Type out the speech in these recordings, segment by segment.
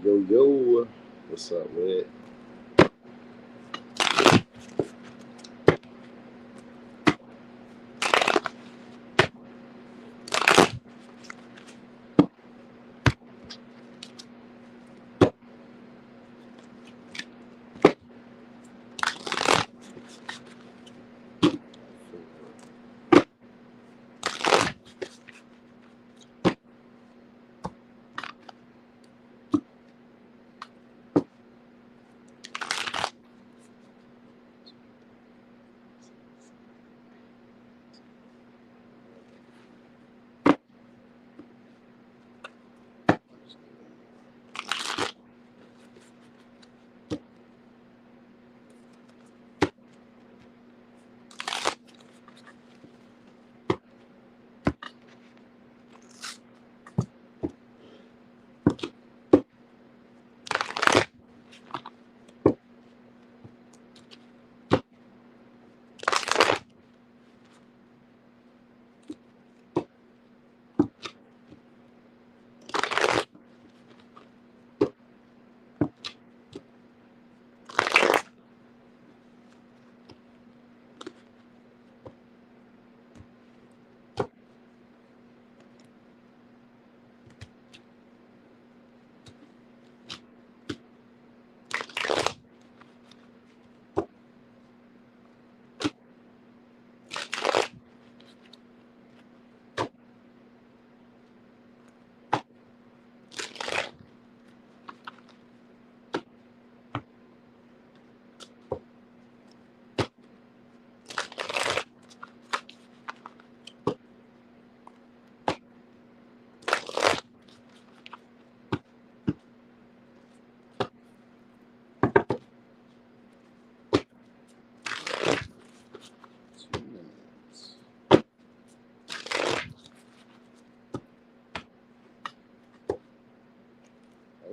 Yo, yo, what's up with it?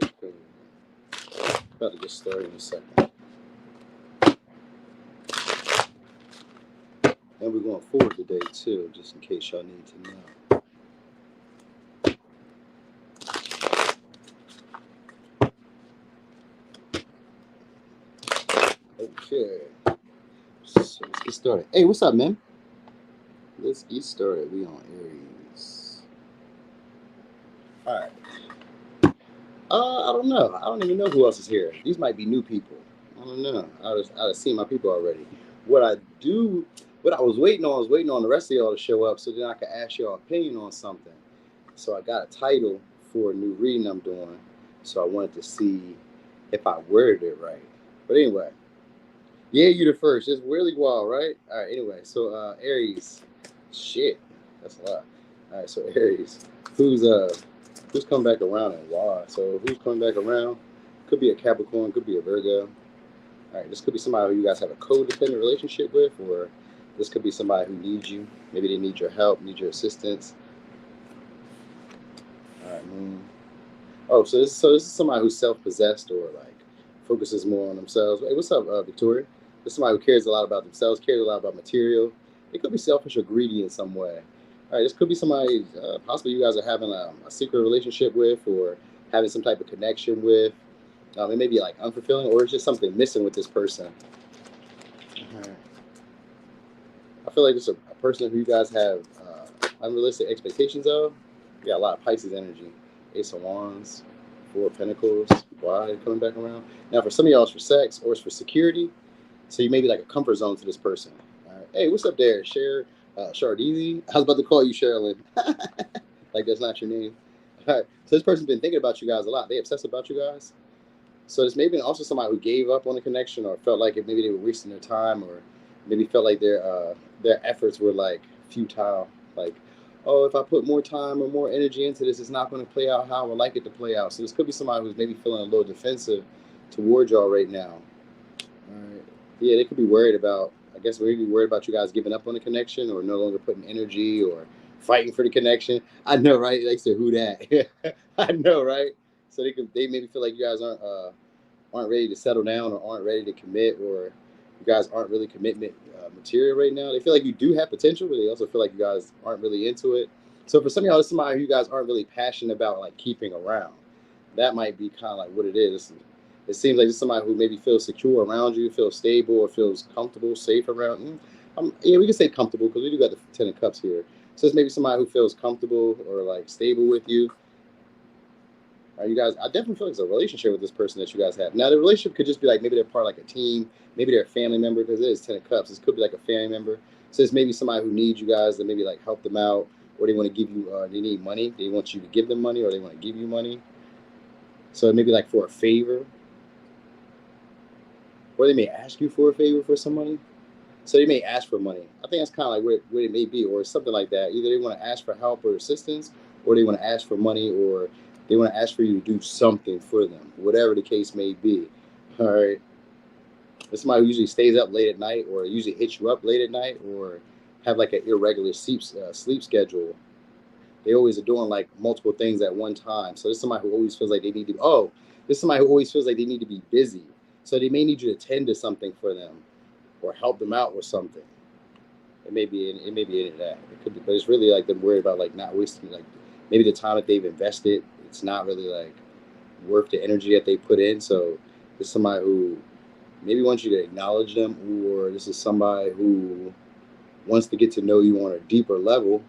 Okay, about to get started in a second. And we're going forward today too, just in case y'all need to know. Okay, so let's get started. Hey, what's up, man? Let's get started. We on Aries. All right. I don't know. I don't even know who else is here. These might be new people. I don't know. I've seen my people already. What I was waiting on the rest of y'all to show up so then I could ask y'all opinion on something. So I got a title for a new reading I'm doing. So I wanted to see if I worded it right. But anyway, yeah, you the first. It's really wild, right? All right. Anyway, so Aries, shit, that's a lot. All right, so Aries, who's coming back around and why? So who's coming back around? Could be a Capricorn, could be a Virgo. All right, this could be somebody who you guys have a codependent relationship with, or this could be somebody who needs you. Maybe they need your help, need your assistance. All right, moon. Oh, so this is somebody who's self-possessed or like focuses more on themselves. Hey, what's up, Victoria? This is somebody who cares a lot about themselves, cares a lot about material. It could be selfish or greedy in some way. All right, this could be somebody possibly you guys are having a secret relationship with, or having some type of connection with. It may be like unfulfilling, or it's just something missing with this person. Right. I feel like it's a person who you guys have unrealistic expectations of. You got a lot of Pisces energy. Ace of Wands, Four of Pentacles. Why coming back around? Now, for some of y'all, it's for sex or it's for security. So you may be like a comfort zone to this person. All right. Hey, what's up there? Shardeezy. I was about to call you Sherilyn. Like that's not your name. All right. So this person's been thinking about you guys a lot. They obsess about you guys. So this may be also somebody who gave up on the connection, or felt like maybe they were wasting their time, or maybe felt like their efforts were like futile. Like, oh, if I put more time or more energy into this, it's not going to play out how I would like it to play out. So this could be somebody who's maybe feeling a little defensive towards y'all right now. All right. Yeah, they could be worried about. I guess maybe worried about you guys giving up on the connection, or no longer putting energy, or fighting for the connection. I know, right? They say who that? I know, right? So they maybe feel like you guys aren't ready to settle down, or aren't ready to commit, or you guys aren't really commitment material right now. They feel like you do have potential, but they also feel like you guys aren't really into it. So for some of y'all, it's somebody who you guys aren't really passionate about like keeping around. That might be kind of like what it is. It seems like it's somebody who maybe feels secure around you, feels stable, or feels comfortable, safe around you. Yeah, we can say comfortable because we do got the Ten of Cups here. So it's maybe somebody who feels comfortable or like stable with you. You guys, I definitely feel like it's a relationship with this person that you guys have. Now, the relationship could just be like maybe they're part of like a team, maybe they're a family member because it is Ten of Cups. This could be like a family member. So it's maybe somebody who needs you guys to maybe like help them out, or they want to give you, they need money. They want you to give them money, or they want to give you money. So maybe like for a favor, or they may ask you for a favor for some money. So they may ask for money. I think that's kind of like where it may be, or something like that. Either they want to ask for help or assistance, or they want to ask for money, or they want to ask for you to do something for them, whatever the case may be. All right. There's somebody who usually stays up late at night, or usually hits you up late at night, or have like an irregular sleep schedule. They always are doing like multiple things at one time. So there's somebody who always feels like they need to. Oh, there's somebody who always feels like they need to be busy. So they may need you to tend to something for them, or help them out with something. It may be into that. It could be, but it's really like them worried about like not wasting like maybe the time that they've invested. It's not really like worth the energy that they put in. So there's somebody who maybe wants you to acknowledge them, or this is somebody who wants to get to know you on a deeper level,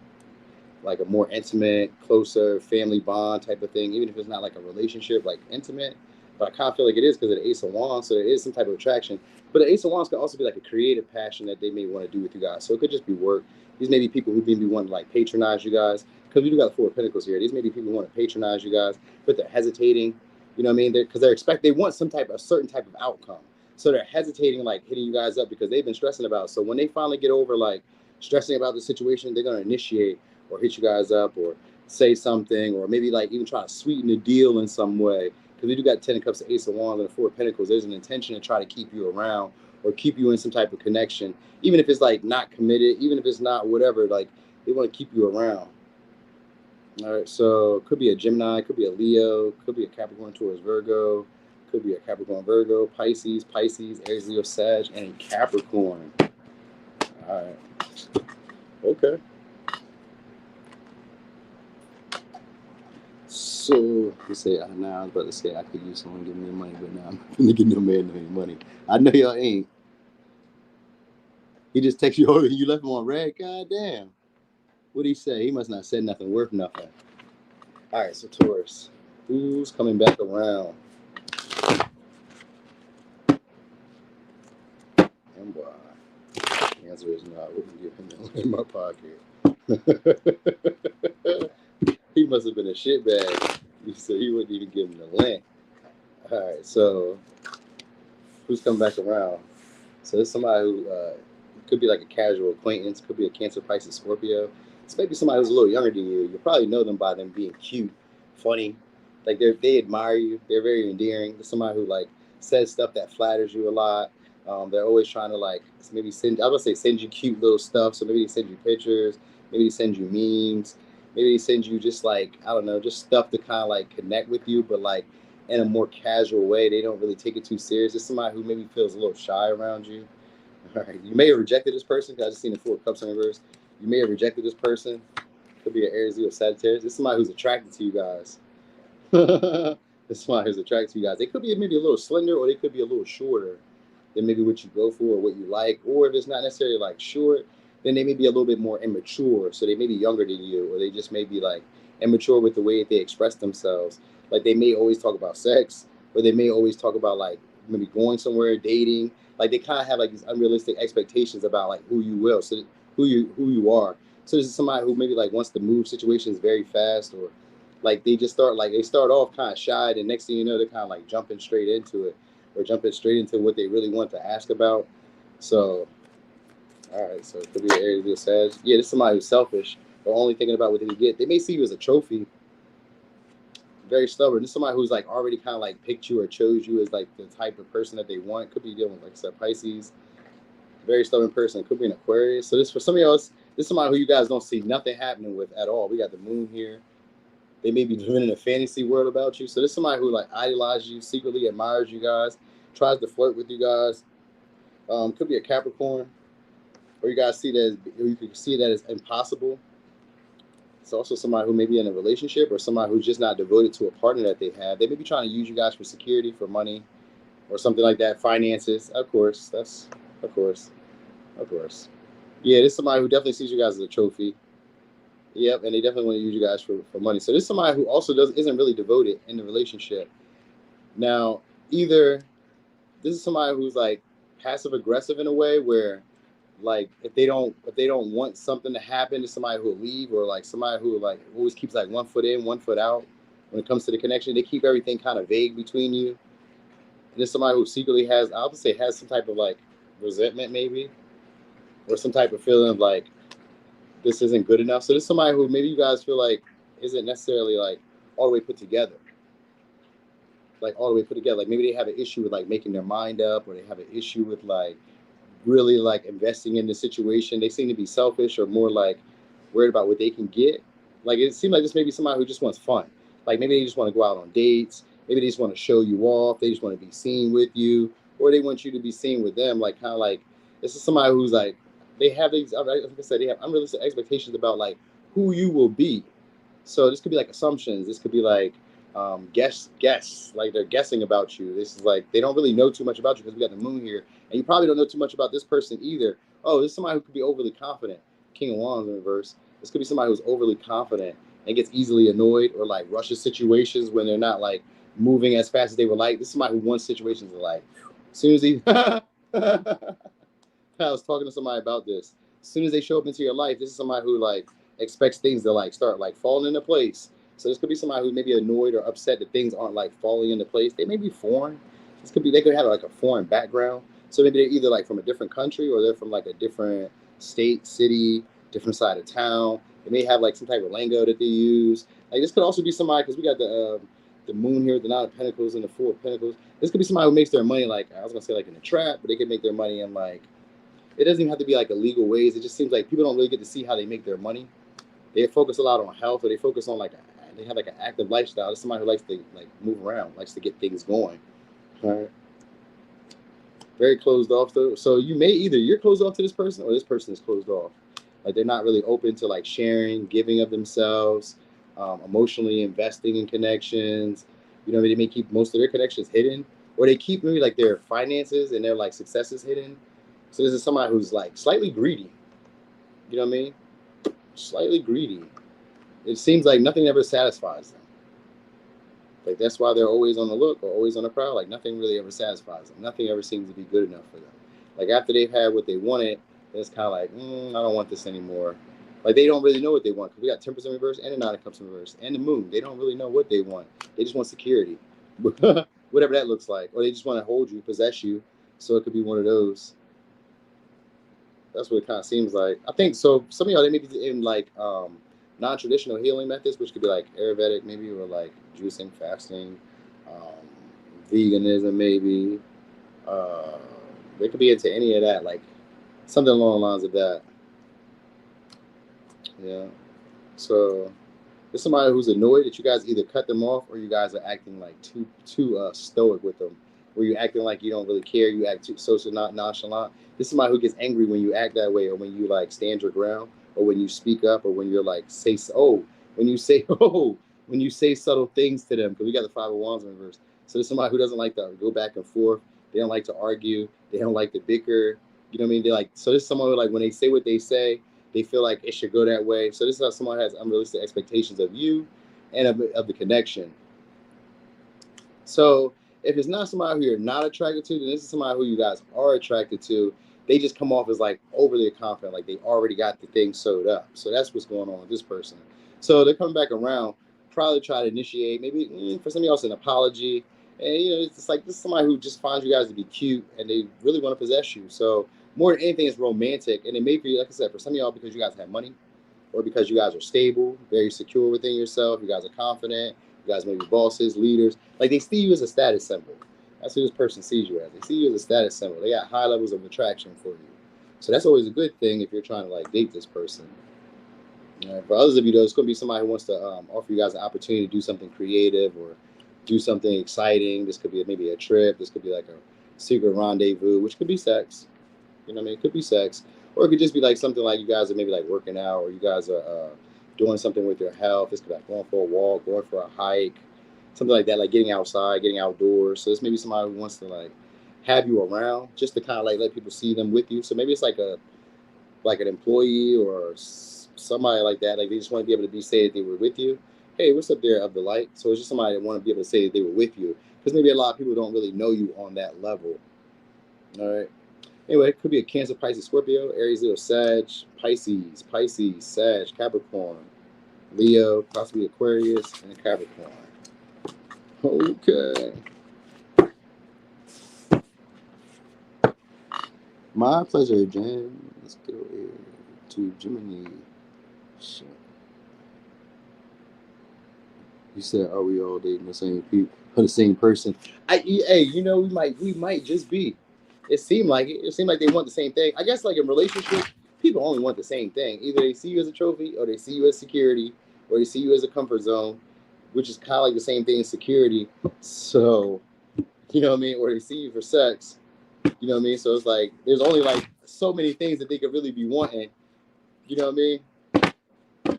like a more intimate, closer family bond type of thing, even if it's not like a relationship, like intimate. But I kind of feel like it is because of the Ace of Wands, so there is some type of attraction. But the Ace of Wands could also be like a creative passion that they may want to do with you guys. So it could just be work. These may be people who maybe want to like patronize you guys, because we do got the Four of Pentacles here. These may be people who want to patronize you guys, but they're hesitating. You know what I mean? Because they want a certain type of outcome. So they're hesitating, like hitting you guys up because they've been stressing about it. So when they finally get over like stressing about the situation, they're going to initiate or hit you guys up or say something, or maybe like even try to sweeten the deal in some way. Because we do got Ten of Cups, Ace of Wands, and the Four of Pentacles. There's an intention to try to keep you around or keep you in some type of connection, even if it's like not committed, even if it's not whatever. Like they want to keep you around. All right, so it could be a Gemini, could be a Leo, could be a Capricorn, Taurus, Virgo, could be a Capricorn, Virgo, Pisces, Aries, Leo, Sag, and Capricorn. All right. Okay. So you say, now I was about to say I could use someone giving me money, but now I'm not gonna give no man any money. I know y'all ain't. He just texted you, oh, you left him on red. God damn. What'd he say? He must not said nothing worth nothing. All right, so Taurus, who's coming back around? And why? The answer is no. I wouldn't give him no in my pocket. He must have been a shitbag. He said he wouldn't even give him the link. All right, so who's coming back around? So there's somebody who could be like a casual acquaintance, could be a Cancer, Pisces, Scorpio. It's maybe somebody who's a little younger than you. You probably know them by them being cute, funny. Like they admire you. They're very endearing. There's somebody who like says stuff that flatters you a lot. They're always trying to like maybe send. I would say send you cute little stuff. So maybe they send you pictures. Maybe they send you memes. Maybe they send you just like, I don't know, just stuff to kind of like connect with you, but like in a more casual way. They don't really take it too serious. It's somebody who maybe feels a little shy around you. All right. You may have rejected this person, because I just seen the Four of Cups in reverse. You may have rejected this person. Could be an Aries, Leo, Sagittarius. It's somebody who's attracted to you guys. It's somebody who's attracted to you guys. They could be maybe a little slender, or they could be a little shorter than maybe what you go for or what you like. Or if it's not necessarily like short, then they may be a little bit more immature. So they may be younger than you, or they just may be like immature with the way that they express themselves. Like they may always talk about sex, or they may always talk about like maybe going somewhere, dating. Like they kind of have like these unrealistic expectations about like who you will, so who you are. So this is somebody who maybe like wants to move situations very fast, or like they start off kind of shy, and next thing you know, they're kind of like jumping straight into it, or jumping straight into what they really want to ask about. So, all right, so it could be an Aries, Leo, Sag. Yeah, this is somebody who's selfish, but only thinking about what they can get. They may see you as a trophy. Very stubborn. This is somebody who's like already kind of like picked you or chose you as like the type of person that they want. Could be dealing with, like I said, Pisces. Very stubborn person. Could be an Aquarius. So this, for some of y'all, this is somebody who you guys don't see nothing happening with at all. We got the moon here. They may be living in a fantasy world about you. So this is somebody who like idolizes you, secretly admires you guys, tries to flirt with you guys. Could be a Capricorn, or you guys see that, or you can see that as impossible. It's also somebody who may be in a relationship or somebody who's just not devoted to a partner that they have. They may be trying to use you guys for security, for money, or something like that. Finances, of course. Of course, of course. Yeah, this is somebody who definitely sees you guys as a trophy. Yep, and they definitely want to use you guys for money. So this is somebody who also isn't really devoted in the relationship. Now, either this is somebody who's like passive aggressive in a way where like if they don't want something to happen to somebody who'll leave, or like somebody who like always keeps like 1 foot in, 1 foot out when it comes to the connection. They keep everything kind of vague between you. And there's somebody who secretly has, I would say, has some type of like resentment maybe, or some type of feeling of like this isn't good enough. So there's somebody who maybe you guys feel like isn't necessarily like all the way put together. Like all the way put together. Like maybe they have an issue with like making their mind up, or they have an issue with like really like investing in the situation. They seem to be selfish or more like worried about what they can get. Like it seems like this may be somebody who just wants fun. Like maybe they just want to go out on dates. Maybe they just want to show you off. They just want to be seen with you, or they want you to be seen with them. Like kind of like this is somebody who's like they have these. Like I said, they have unrealistic expectations about like who you will be. So this could be like assumptions. This could be like guess, like they're guessing about you. This is like they don't really know too much about you because we got the moon here, and you probably don't know too much about this person either. Oh, this is somebody who could be overly confident. King of Wands in reverse. This could be somebody who's overly confident and gets easily annoyed, or like rushes situations when they're not like moving as fast as they would like. This is somebody who wants situations to like, as soon as he, I was talking to somebody about this. As soon as they show up into your life, this is somebody who like expects things to like start like falling into place. So this could be somebody who may be annoyed or upset that things aren't like falling into place. They may be foreign. This could be, they could have like a foreign background. So maybe they're either like from a different country, or they're from like a different state, city, different side of town. They may have like some type of lingo that they use. Like this could also be somebody, because we got the moon here, the 9 of Pentacles and the 4 of Pentacles. This could be somebody who makes their money like, I was gonna say like in a trap, but they could make their money in like, it doesn't even have to be like illegal ways. It just seems like people don't really get to see how they make their money. They focus a lot on health, or they focus on like they have like an active lifestyle. It's somebody who likes to like move around, likes to get things going. All right. Very closed off though. So you may either you're closed off to this person, or this person is closed off. Like they're not really open to like sharing, giving of themselves, emotionally investing in connections. You know, they may keep most of their connections hidden, or they keep maybe like their finances and their like successes hidden. So this is somebody who's like slightly greedy. You know what I mean? Slightly greedy. It seems like nothing ever satisfies them. Like that's why they're always on the look, or always on the prowl. Like nothing really ever satisfies them. Nothing ever seems to be good enough for them. Like after they've had what they wanted, it's kind of like, I don't want this anymore. Like they don't really know what they want, because we got Temperance in reverse and the 9 of Cups in reverse and the moon. They don't really know what they want. They just want security, whatever that looks like, or they just want to hold you, possess you. So it could be one of those. That's what it kind of seems like. I think so. Some of y'all, they may be in like non-traditional healing methods, which could be like Ayurvedic maybe, or like juicing, fasting, veganism maybe. They could be into any of that, like something along the lines of that. Yeah. So there's somebody who's annoyed that you guys either cut them off, or you guys are acting like too stoic with them, where you're acting like you don't really care. You act too social, not nonchalant. This is somebody who gets angry when you act that way, or when you like stand your ground, or when you speak up, or when you're like when you say subtle things to them, because we got the 5 of Wands in reverse. So there's somebody who doesn't like to go back and forth. They don't like to argue. They don't like to bicker. You know what I mean? They like, so there's someone who like when they say what they say, they feel like it should go that way. So this is how someone has unrealistic expectations of you and of the connection. So if it's not somebody who you're not attracted to, then this is somebody who you guys are attracted to. They just come off as like overly confident, like they already got the thing sewed up. So that's what's going on with this person. So they're coming back around, probably try to initiate, maybe for somebody else, an apology. And it's like this is somebody who just finds you guys to be cute, and they really want to possess you. So more than anything, it's romantic. And it may be, like I said, for some of y'all, because you guys have money, or because you guys are stable, very secure within yourself. You guys are confident. You guys may be bosses, leaders. Like they see you as a status symbol. That's who this person sees you as. They see you as a status symbol. They got high levels of attraction for you. So that's always a good thing if you're trying to like date this person. For others of you, though, it's going to be somebody who wants to offer you guys an opportunity to do something creative or do something exciting. This could be maybe a trip. This could be like a secret rendezvous, which could be sex. You know what I mean? It could be sex. Or it could just be like something like you guys are maybe like working out, or you guys are doing something with your health. This could be like going for a walk, going for a hike, something like that, like getting outside, getting outdoors. So this may be somebody who wants to like have you around just to kind of like let people see them with you. So maybe it's like an employee or somebody like that. Like they just want to be able to say that they were with you. Hey, what's up there of the light? So it's just somebody that want to be able to say that they were with you, because maybe a lot of people don't really know you on that level. All right. Anyway, it could be a Cancer, Pisces, Scorpio, Aries, Leo, Sag, Pisces, Sag, Capricorn, Leo, possibly Aquarius, and Capricorn. Okay. My pleasure, Jen. Let's go here to Gemini. Shit. You said, are we all dating the same people, or the same person? Hey, you know, we might just be. It seemed like it. It seemed like they want the same thing. I guess like in relationships, people only want the same thing. Either they see you as a trophy, or they see you as security, or they see you as a comfort zone, which is kind of like the same thing as security. So, you know what I mean? Or they see you for sex. You know what I mean? So it's like there's only like so many things that they could really be wanting. You know what I mean?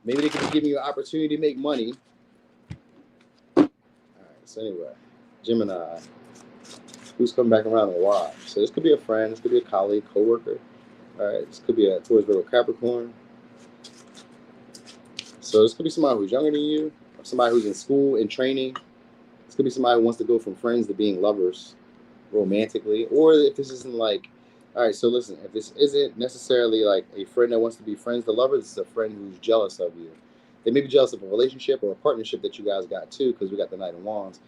Maybe they could be giving you an opportunity to make money. All right. So anyway, Gemini. Who's coming back around and why? So this could be a friend. This could be a colleague, coworker. All right. This could be a Taurus, Virgo, Capricorn. So this could be somebody who's younger than you, or somebody who's in school and training. This could be somebody who wants to go from friends to being lovers romantically. Or if this isn't like, all right, so listen, if this isn't necessarily like a friend that wants to be friends to lovers, this is a friend who's jealous of you. They may be jealous of a relationship or a partnership that you guys got too, because we got the Knight of Wands.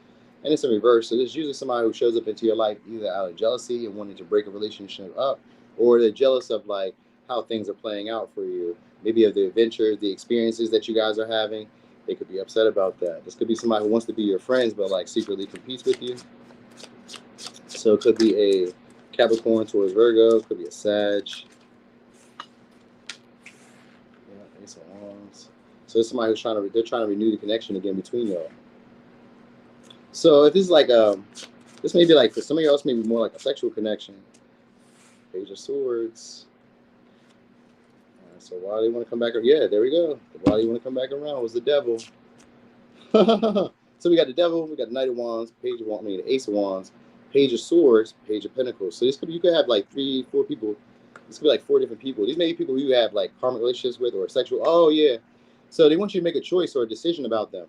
And it's in reverse. So there's usually somebody who shows up into your life either out of jealousy and wanting to break a relationship up, or they're jealous of like how things are playing out for you. Maybe of the adventures, the experiences that you guys are having. They could be upset about that. This could be somebody who wants to be your friends, but like secretly competes with you. So it could be a Capricorn towards Virgo. Could be a Sag. Yeah, Ace of Wands. So it's somebody who's they're trying to renew the connection again between y'all. So if this is like this may be like for some of y'all, else, maybe more like a sexual connection. Page of Swords. So why do you want to come back? Yeah, there we go. Why do you want to come back around was the Devil. So we got the Devil, we got the Knight of Wands, Page of Wands, the Ace of Wands, Page of Swords, Page of Pentacles. So this could be, you could have like 3, 4 people. This could be like 4 different people. These may be people who you have like karmic relationships with or sexual. Oh yeah. So they want you to make a choice or a decision about them.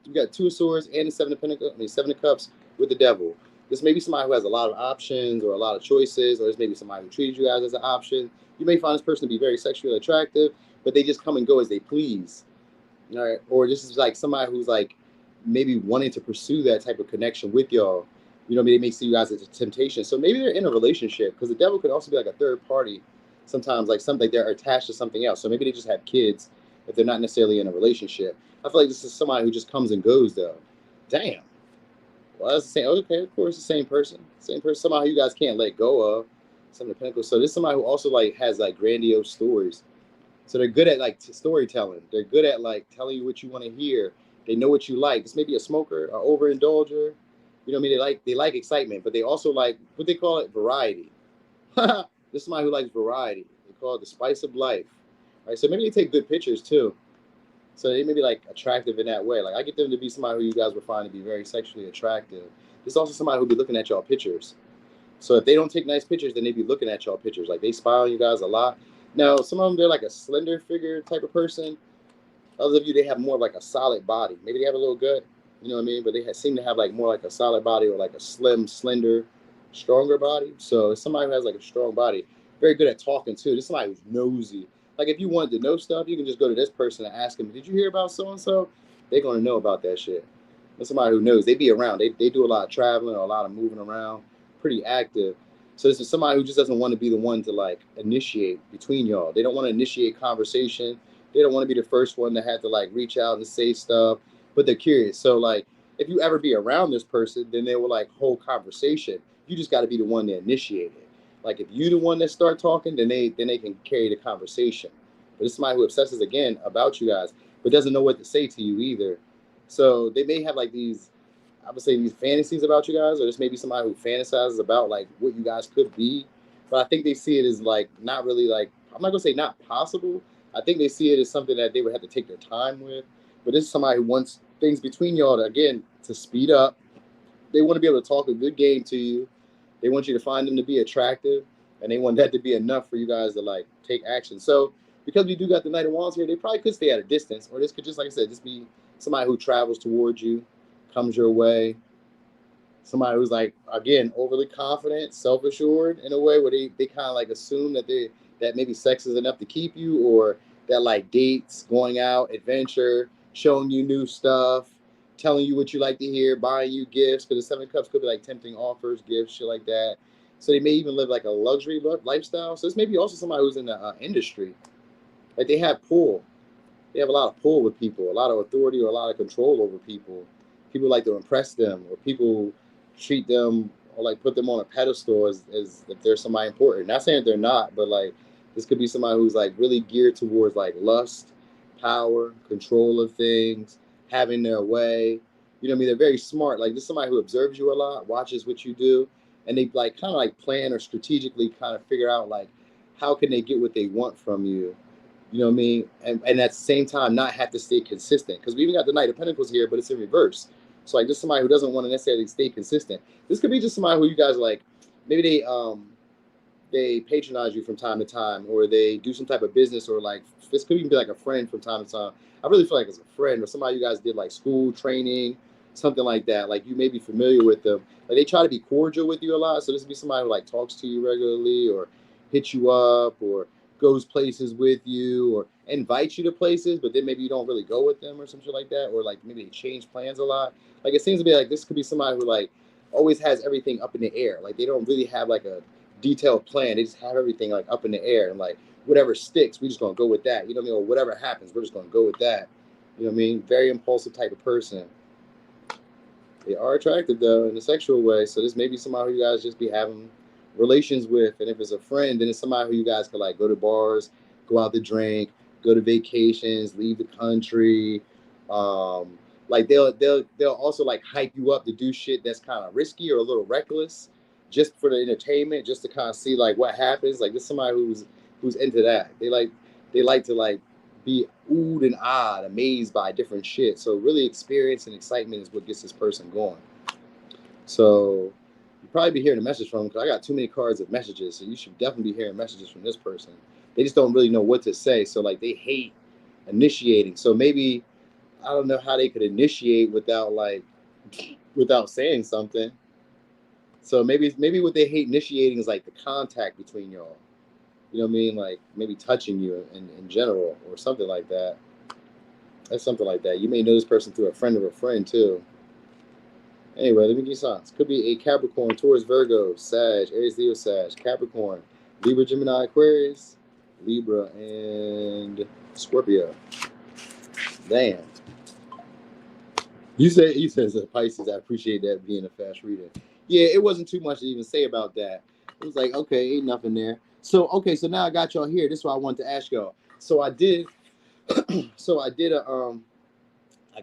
You got 2 of Swords and the 7 of Pentacles, 7 of Cups with the Devil. This may be somebody who has a lot of options or a lot of choices, or this may be somebody who treated you guys as an option. You may find this person to be very sexually attractive, but they just come and go as they please. All right. Or this is like somebody who's like maybe wanting to pursue that type of connection with y'all. You know, maybe they may see you guys as a temptation. So maybe they're in a relationship, because the Devil could also be like a third party. Sometimes like something like they're attached to something else. So maybe they just have kids if they're not necessarily in a relationship. I feel like this is somebody who just comes and goes though. Damn. Well, that's the same. Okay, of course, the same person. Same person. Somehow you guys can't let go of. Some of the Pentacles. So this is somebody who also like has like grandiose stories. So they're good at like storytelling. They're good at like telling you what you want to hear. They know what you like. This may be a smoker, an overindulger. You know what I mean? They like excitement, but they also like what they call it, variety. This is somebody who likes variety. They call it the spice of life. Right? So maybe they take good pictures too. So they may be like attractive in that way. Like I get them to be somebody who you guys would find to be very sexually attractive. There's also somebody who'll be looking at y'all pictures. So if they don't take nice pictures, then they be looking at y'all pictures. Like they spy on you guys a lot. Now, some of them, they're like a slender figure type of person. Others of you, they have more like a solid body. Maybe they have a little gut, you know what I mean? But they seem to have like more like a solid body, or like a slim, slender, stronger body. So it's somebody who has like a strong body. Very good at talking too. This is somebody who's nosy. Like if you wanted to know stuff, you can just go to this person and ask them, did you hear about so-and-so? They're going to know about that shit. There's somebody who knows. They be around. They do a lot of traveling or a lot of moving around. Pretty active. So this is somebody who just doesn't want to be the one to like initiate between y'all. They don't want to initiate conversation. They don't want to be the first one to have to like reach out and say stuff, but they're curious. So like if you ever be around this person, then they will like hold conversation. You just got to be the one to initiate it. Like if you the one that start talking, then they can carry the conversation. But it's somebody who obsesses again about you guys, but doesn't know what to say to you either. So they may have like these, I would say, these fantasies about you guys, or this may be somebody who fantasizes about like what you guys could be. But I think they see it as like not really like, I'm not gonna say not possible, I think they see it as something that they would have to take their time with. But this is somebody who wants things between y'all to, again, to speed up. They want to be able to talk a good game to you. They want you to find them to be attractive, and they want that to be enough for you guys to like take action. So because we do got the Knight of Wands here, they probably could stay at a distance, or this could just, like I said, just be somebody who travels towards you, comes your way. Somebody who's like, again, overly confident, self-assured in a way where they kind of like assume that that maybe sex is enough to keep you, or that like dates, going out, adventure, showing you new stuff, telling you what you like to hear, buying you gifts, because the Seven of Cups could be like tempting offers, gifts, shit like that. So they may even live like a luxury lifestyle. So this may be also somebody who's in the industry. Like they have pull. They have a lot of pull with people, a lot of authority or a lot of control over people. People like to impress them, or people treat them or like put them on a pedestal as if they're somebody important. Not saying that they're not, but like this could be somebody who's like really geared towards like lust, power, control of things, having their way. You know what I mean? They're very smart. Like this is somebody who observes you a lot, watches what you do, and they like kind of like plan or strategically kind of figure out like how can they get what they want from you. You know what I mean? And at the same time, not have to stay consistent. Because we even got the Knight of Pentacles here, but it's in reverse. So like, just somebody who doesn't want to necessarily stay consistent. This could be just somebody who you guys are like, maybe they patronize you from time to time, or they do some type of business, or like this could even be like a friend from time to time. I really feel like it's a friend or somebody you guys did like school training, something like that. Like you may be familiar with them. Like they try to be cordial with you a lot. So this would be somebody who like talks to you regularly, or hits you up, or goes places with you, or invites you to places, but then maybe you don't really go with them or some shit like that, or like maybe they change plans a lot. Like it seems to be like this could be somebody who like always has everything up in the air. Like they don't really have like a detailed plan. They just have everything like up in the air, and like whatever sticks, we just gonna go with that. You know what I mean? Or whatever happens, we're just gonna go with that. You know what I mean? Very impulsive type of person. They are attractive though in a sexual way. So this may be somebody who you guys just be having relations with. And if it's a friend, then it's somebody who you guys could like go to bars, go out to drink, go to vacations, leave the country. Like they'll also like hype you up to do shit that's kind of risky or a little reckless, just for the entertainment, just to kind of see like what happens. Like this is somebody who's into that. They like to like be oohed and ahhed, amazed by different shit. So really experience and excitement is what gets this person going. So you probably be hearing a message from them, because I got too many cards of messages. So you should definitely be hearing messages from this person. They just don't really know what to say. So like they hate initiating. So maybe I don't know how they could initiate without saying something. So maybe what they hate initiating is like the contact between y'all. You know what I mean? Like maybe touching you in general or something like that. That's something like that. You may know this person through a friend of a friend too. Anyway, let me give you signs. Could be a Capricorn, Taurus, Virgo, Sag, Aries, Leo, Sag, Capricorn, Libra, Gemini, Aquarius, Libra, and Scorpio. Damn. You said it's a Pisces. I appreciate that being a fast reader. Yeah, it wasn't too much to even say about that. It was like, okay, ain't nothing there. So now I got y'all here. This is what I wanted to ask y'all. So I did I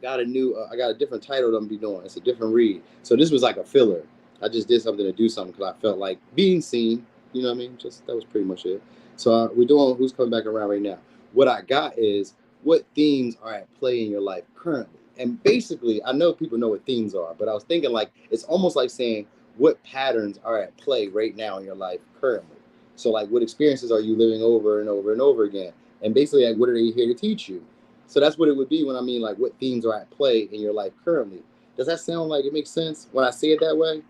got a different title that I'm gonna be doing. It's a different read. So this was like a filler. I just did something to do something because I felt like being seen. You know what I mean? Just that was pretty much it. So we're doing who's coming back around right now. What I got is what themes are at play in your life currently. And basically, I know people know what themes are, but I was thinking like it's almost like saying what patterns are at play right now in your life currently. So like what experiences are you living over and over and over again? And basically like what are they here to teach you? So that's what it would be when I mean like what themes are at play in your life currently. Does that sound like it makes sense when I say it that way?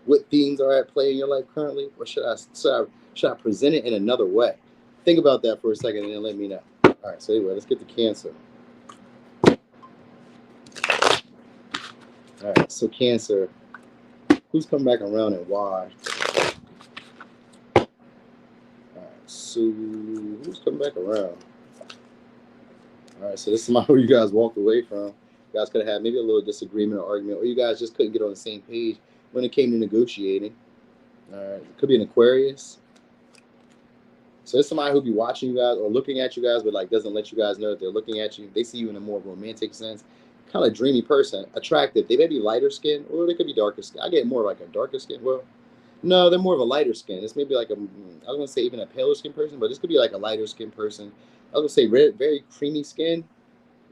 What themes are at play in your life currently? Or should I present it in another way? Think about that for a second and then let me know. All right, so anyway, let's get to Cancer. All right, so Cancer, who's coming back around and why? All right, so who's coming back around? All right, so this is somebody who you guys walked away from. You guys could have had maybe a little disagreement or argument, or you guys just couldn't get on the same page when it came to negotiating. All right, it could be an Aquarius. So it's somebody who'll be watching you guys or looking at you guys, but like doesn't let you guys know that they're looking at you. They see you in a more romantic sense, kind of dreamy person, attractive. They may be lighter skin, or they could be darker skin. I get more like a darker skin. Well, no, they're more of a lighter skin. This may be like I was gonna say even a paler skin person, but this could be like a lighter skin person. I was gonna say red, very creamy skin.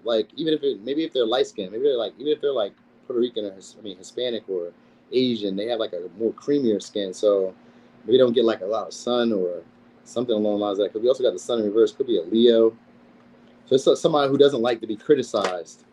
Like even if it, maybe if they're light skinned, maybe they're like, even if they're like Puerto Rican or Hispanic or Asian, they have like a more creamier skin. So maybe they don't get like a lot of sun or something along the lines of that. Because we also got the sun in reverse. Could be a Leo. So it's somebody who doesn't like to be criticized.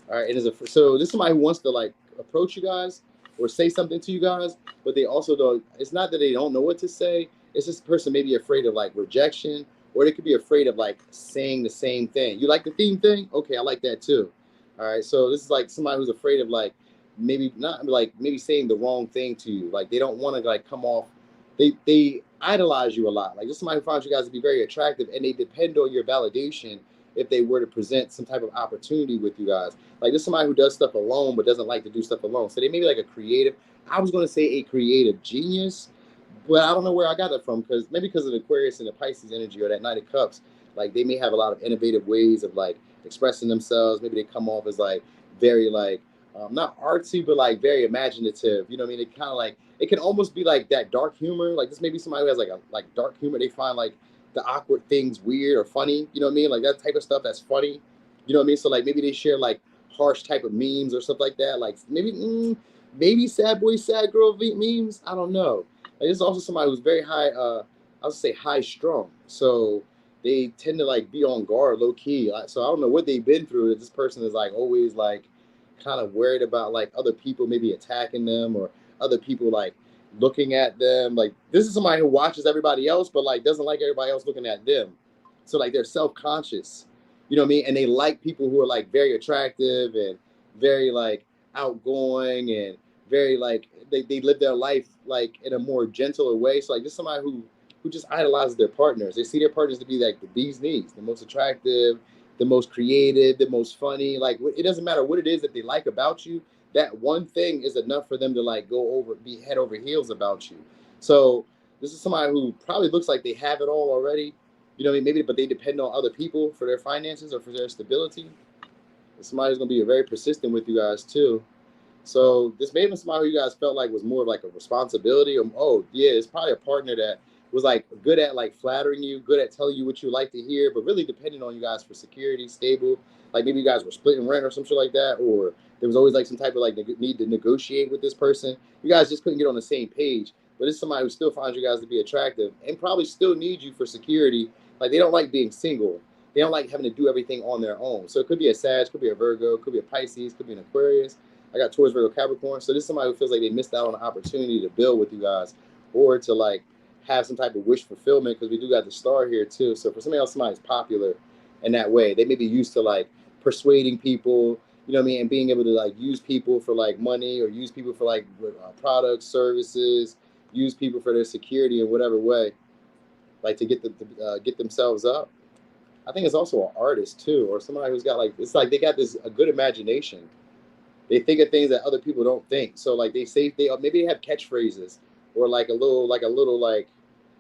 All right, so this is somebody who wants to like approach you guys or say something to you guys, but they also don't. It's not that they don't know what to say. It's this person may be afraid of like rejection, or they could be afraid of like saying the same thing. You like the theme thing? Okay, I like that too. All right, so this is like somebody who's afraid of like maybe not like maybe saying the wrong thing to you. Like they don't want to like come off. They idolize you a lot. Like this is somebody who finds you guys to be very attractive, and they depend on your validation if they were to present some type of opportunity with you guys. Like this is somebody who does stuff alone but doesn't like to do stuff alone. So they may be like a creative. I was going to say a creative genius, but I don't know where I got that from because maybe because of the Aquarius and the Pisces energy or that Knight of Cups. Like they may have a lot of innovative ways of like expressing themselves. Maybe they come off as like very like not artsy but like very imaginative. You know what I mean? It kind of like it can almost be like that dark humor. Like this may be somebody who has like a like dark humor. They find like the awkward things weird or funny. You know what I mean? Like that type of stuff that's funny. You know what I mean? So like maybe they share like harsh type of memes or stuff like that. Like maybe sad boy, sad girl memes. I don't know. Like, this is also somebody who's very high. I would say high strung. So they tend to like be on guard, low key. So I don't know what they've been through. This person is like always like kind of worried about like other people maybe attacking them or other people like looking at them. Like this is somebody who watches everybody else, but like doesn't like everybody else looking at them. So like they're self conscious. You know what I mean? And they like people who are like very attractive and very like outgoing and very like they live their life like in a more gentler way. So like just somebody who just idolizes their partners. They see their partners to be like the bee's knees, the most attractive, the most creative, the most funny. Like it doesn't matter what it is that they like about you. That one thing is enough for them to like be head over heels about you. So this is somebody who probably looks like they have it all already. You know what I mean? Maybe, but they depend on other people for their finances or for their stability. And somebody's gonna be very persistent with you guys too. So this may have been somebody who you guys felt like was more of like a responsibility. Or, oh yeah, it's probably a partner that was like good at like flattering you, good at telling you what you like to hear, but really depending on you guys for security, stable. Like maybe you guys were splitting rent or some shit like that, or there was always like some type of like need to negotiate with this person. You guys just couldn't get on the same page. But it's somebody who still finds you guys to be attractive and probably still need you for security. Like they don't like being single. They don't like having to do everything on their own. So it could be a Sag, could be a Virgo, could be a Pisces, could be an Aquarius. I got Taurus, Virgo, Capricorn. So this is somebody who feels like they missed out on an opportunity to build with you guys or to like have some type of wish fulfillment because we do got the star here too. So for somebody else, somebody's popular in that way. They may be used to like persuading people, you know what I mean, and being able to like use people for like money or use people for like products, services, use people for their security in whatever way, like to get themselves up. I think it's also an artist too, or somebody who's got like it's like they got this a good imagination. They think of things that other people don't think. So like they say maybe they have catchphrases or like a little like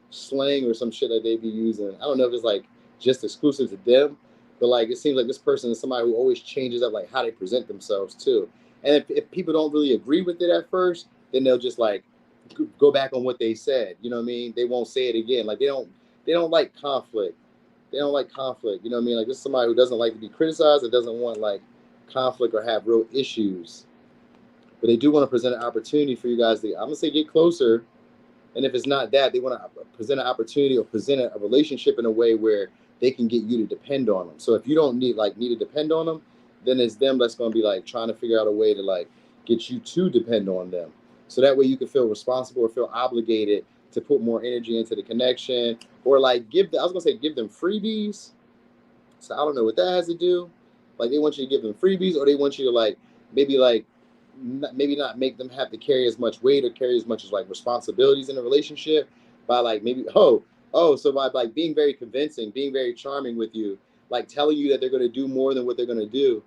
slang or some shit that they be using. I don't know if it's like just exclusive to them, but like it seems like this person is somebody who always changes up like how they present themselves too. And if people don't really agree with it at first, then they'll just like go back on what they said. You know what I mean? They won't say it again. Like they don't like conflict. They don't like conflict. You know what I mean? Like this is somebody who doesn't like to be criticized. That doesn't want like conflict or have real issues. But they do want to present an opportunity for you guys to, I'm gonna say, get closer. And if it's not that, they want to present an opportunity or present a relationship in a way where they can get you to depend on them. So if you don't need to depend on them, then it's them that's going to be like trying to figure out a way to like get you to depend on them. So that way you can feel responsible or feel obligated to put more energy into the connection or like I was going to say give them freebies. So I don't know what that has to do. Like they want you to give them freebies or they want you to like maybe not make them have to carry as much weight or carry as much as like responsibilities in a relationship by like maybe so by like being very convincing, being very charming with you, like telling you that they're going to do more than what they're going to do.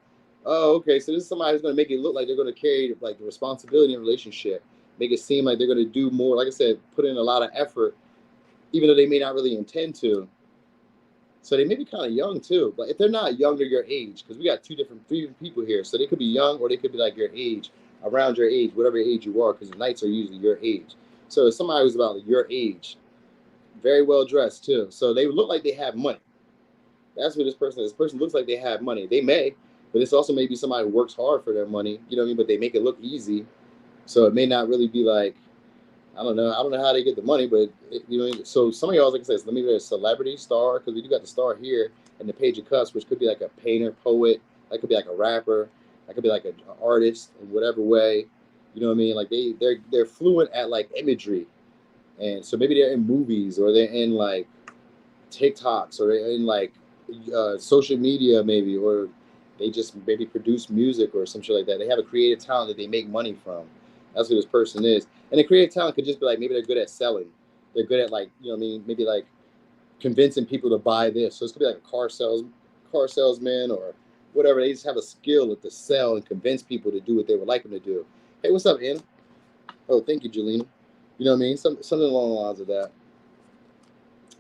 Oh, okay, so this is somebody who's going to make it look like they're going to carry like the responsibility in a relationship, make it seem like they're going to do more, like I said, put in a lot of effort even though they may not really intend to. So they may be kind of young too, but if they're not young, they're your age, because we got three different people here. So they could be young or they could be like your age, around your age, whatever age you are, because the knights are usually your age. So it's somebody who's about your age, very well dressed too. So they look like they have money. That's what this person is. This person looks like they have money. They may, but this also may be somebody who works hard for their money. You know what I mean? But they make it look easy. So it may not really be like, I don't know. I don't know how they get the money, but you know. So some of y'all, like I said, let me be a celebrity star, because we do got the star here and the page of cups, which could be like a painter, poet. That could be like a rapper. That could be like an artist in whatever way. You know what I mean? Like they're fluent at like imagery, and so maybe they're in movies, or they're in like TikToks, or they're in like social media maybe, or they just maybe produce music or some shit like that. They have a creative talent that they make money from. That's what this person is. And the creative talent could just be like, maybe they're good at selling. They're good at like, you know what I mean, maybe like convincing people to buy this. So it's gonna be like a car salesman or whatever. They just have a skill to sell and convince people to do what they would like them to do. Hey, what's up, Anna? Oh, thank you, Jelena. You know what I mean? Something along the lines of that.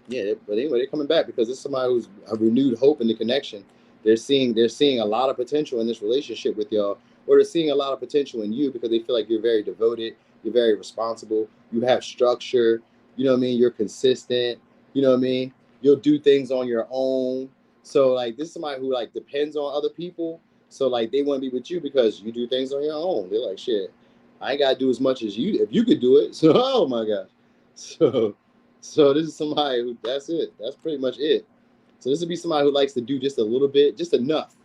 Yeah, but anyway, they're coming back because it's somebody who's a renewed hope in the connection. They're seeing a lot of potential in this relationship with y'all, or they're seeing a lot of potential in you because they feel like you're very devoted, you're very responsible, you have structure, you know what I mean? You're consistent, you know what I mean? You'll do things on your own. So like this is somebody who like depends on other people. So like they want to be with you because you do things on your own. They're like, shit, I ain't gotta do as much as you if you could do it. So oh my gosh. So this is somebody who, that's it. That's pretty much it. So this would be somebody who likes to do just a little bit, just enough.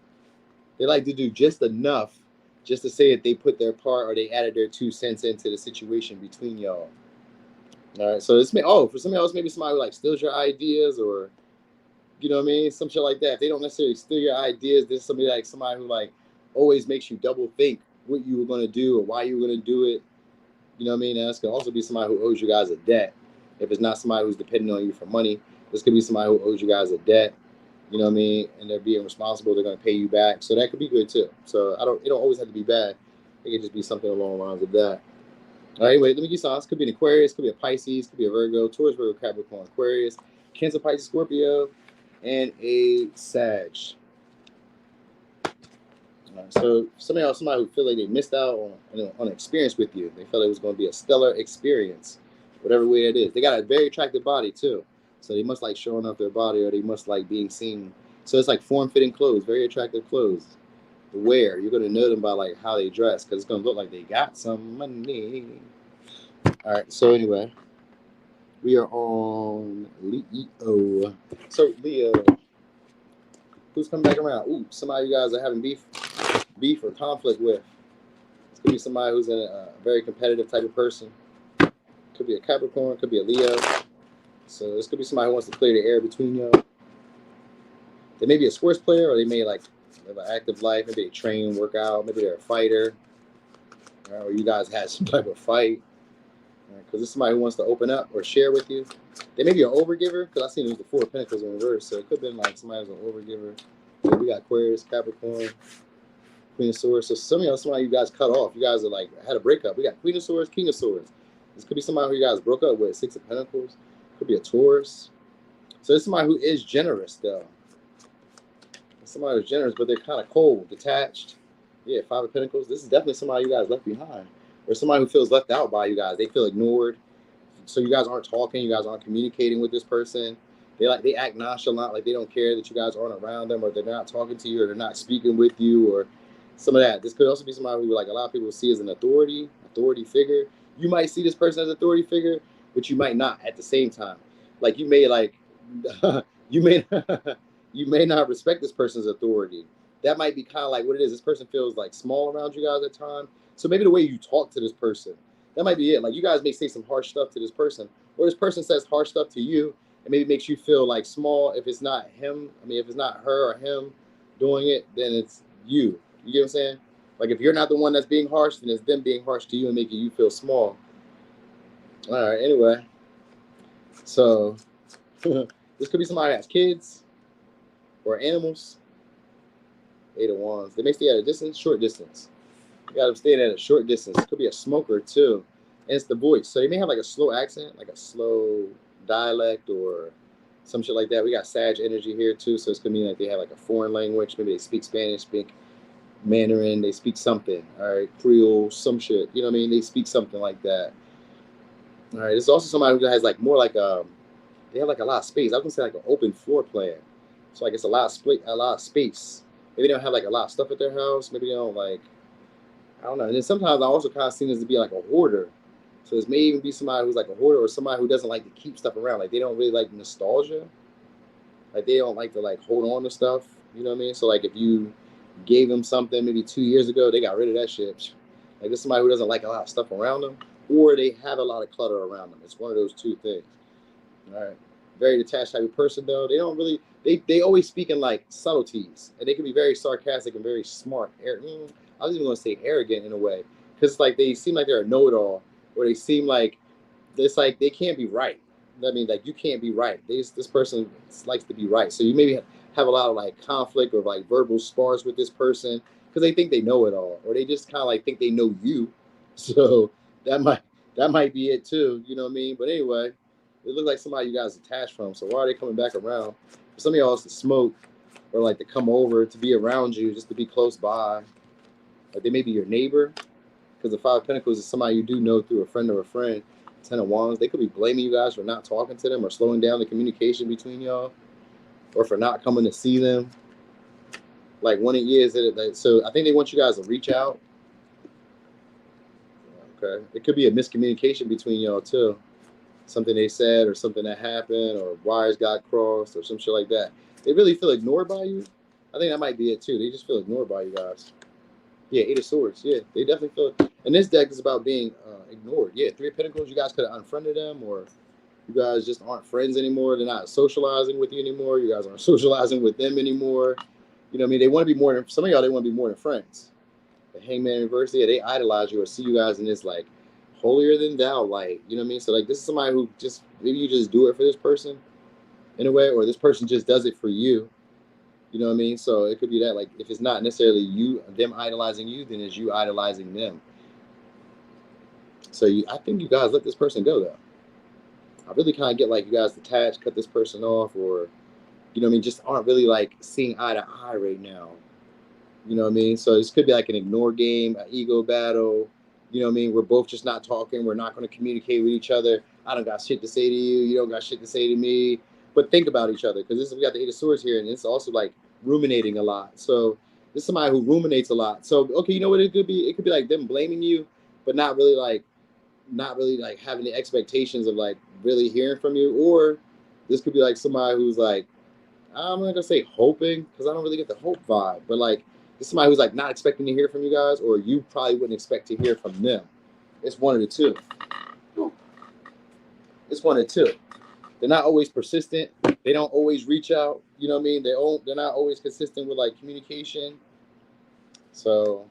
They like to do just enough just to say that they put their part or they added their 2 cents into the situation between y'all. All right. So this may, for somebody else, maybe somebody who like steals your ideas, or, you know what I mean? Some shit like that. If they don't necessarily steal your ideas, there's somebody who like always makes you double think what you were going to do or why you were going to do it. You know what I mean? And this could also be somebody who owes you guys a debt. If it's not somebody who's depending on you for money, this could be somebody who owes you guys a debt. You know what I mean? And they're being responsible. They're going to pay you back. So that could be good too. So it don't always have to be bad. It could just be something along the lines of that. All right, anyway, let me give you some. This could be an Aquarius, could be a Pisces, could be a Virgo, Taurus, Virgo, Capricorn, Aquarius, Cancer, Pisces, Scorpio, and a Sag. So somebody who feel like they missed out on an experience with you. They felt it was going to be a stellar experience, whatever way it is. They got a very attractive body too, so they must like showing off their body, or they must like being seen. So it's like form-fitting clothes, very attractive clothes to wear. You're going to know them by like how they dress, because it's going to look like they got some money. All right. So anyway, we are on Leo. So Leo, who's coming back around? Ooh, somebody you guys are having beef or conflict with. This could be somebody who's a very competitive type of person. Could be a Capricorn, could be a Leo. So this could be somebody who wants to clear the air between y'all. They may be a sports player, or they may like live an active life. Maybe they train, work out. Maybe they're a fighter, or you guys had some type of fight. Because this is somebody who wants to open up or share with you. They may be an overgiver, because I seen it was the Four of Pentacles in reverse. So it could have been like somebody who's an overgiver. So we got Aquarius, Capricorn, Queen of Swords. So somebody you guys cut off. You guys are like had a breakup. We got Queen of Swords, King of Swords. This could be somebody who you guys broke up with. Six of Pentacles. Could be a Taurus. So it's somebody who is generous though. Somebody who's generous, but they're kind of cold, detached. Yeah, Five of Pentacles. This is definitely somebody you guys left behind, or somebody who feels left out by you guys. They feel ignored. So you guys aren't talking. You guys aren't communicating with this person. They act nonchalant, like they don't care that you guys aren't around them, or they're not talking to you, or they're not speaking with you, or some of that. This could also be somebody who like a lot of people see as an authority figure. You might see this person as an authority figure, but you might not at the same time. Like you may like you may not respect this person's authority. That might be kind of like what it is. This person feels like small around you guys at times. So maybe the way you talk to this person, that might be it. Like you guys may say some harsh stuff to this person, or this person says harsh stuff to you, and maybe makes you feel like small. If it's not him, if it's not her or him doing it, then it's you. You get what I'm saying? Like if you're not the one that's being harsh, then it's them being harsh to you and making you feel small. All right. Anyway, so this could be somebody that has kids or animals. 8 of Wands. They may stay at a distance, short distance. You got them staying at a short distance. It could be a smoker too. And it's the voice. So they may have like a slow accent, like a slow dialect or some shit like that. We got Sag energy here too. So it's going to mean like they have like a foreign language. Maybe they speak Spanish, speak Mandarin. They speak something. All right. Creole, some shit. You know what I mean? They speak something like that. All right. There's also somebody who has like more like, they have like a lot of space. I was going to say like an open floor plan. So like it's a lot of split, a lot of space. Maybe they don't have like a lot of stuff at their house. Maybe they don't like, I don't know. And then sometimes I also kind of see this to be like a hoarder. So this may even be somebody who's like a hoarder or somebody who doesn't like to keep stuff around. Like they don't really like nostalgia. Like they don't like to like hold on to stuff. You know what I mean? So like if you gave them something maybe 2 years ago, they got rid of that shit. Like this is somebody who doesn't like a lot of stuff around them, or they have a lot of clutter around them. It's one of those two things. All right. Very detached type of person though. They don't really they always speak in like subtleties, and they can be very sarcastic and very smart. I was even going to say arrogant in a way, because like they seem like they're a know-it-all, or they seem like it's like they can't be right. I mean, like you can't be right. This person likes to be right, so you maybe have a lot of like conflict or like verbal spars with this person because they think they know it all, or they just kind of like think they know you. So that might be it too. You know what I mean? But anyway, it looks like somebody you guys attached from. So why are they coming back around? For some of y'all, it's to smoke or like to come over to be around you, just to be close by. Like they may be your neighbor, because the Five of Pentacles is somebody you do know through a friend or a friend. Ten of Wands, they could be blaming you guys for not talking to them or slowing down the communication between y'all, or for not coming to see them. Like one of you is it. So I think they want you guys to reach out. Okay, it could be a miscommunication between y'all too. Something they said or something that happened or wires got crossed or some shit like that. They really feel ignored by you. I think that might be it too. They just feel ignored by you guys. Yeah, Eight of Swords. Yeah, they definitely feel. And this deck is about being ignored. Yeah, Three of Pentacles. You guys could have unfriended them, or you guys just aren't friends anymore. They're not socializing with you anymore. You guys aren't socializing with them anymore. You know what I mean? They want to be more than, some of y'all, they want to be more than friends. The Hangman Reverse, yeah, they idolize you or see you guys in this like holier than thou light. You know what I mean? So like this is somebody who just, maybe you just do it for this person in a way, or this person just does it for you. You know what I mean? So it could be that, like, if it's not necessarily you, them idolizing you, then it's you idolizing them. So I think you guys let this person go, though. I really kind of get like you guys detached, cut this person off, or, you know what I mean, just aren't really like seeing eye to eye right now. You know what I mean? So this could be like an ignore game, an ego battle. You know what I mean? We're both just not talking. We're not going to communicate with each other. I don't got shit to say to you. You don't got shit to say to me. But think about each other, because we got the Eight of Swords here, and it's also like ruminating a lot. So this is somebody who ruminates a lot. So okay, you know what it could be? It could be like them blaming you, but not really like having the expectations of like really hearing from you. Or this could be like somebody who's like, I'm not gonna say hoping, because I don't really get the hope vibe, but like this is somebody who's like not expecting to hear from you guys, or you probably wouldn't expect to hear from them. It's one of the two. It's one of the two. They're not always persistent. They don't always reach out. You know what I mean? They're not always consistent with like communication. So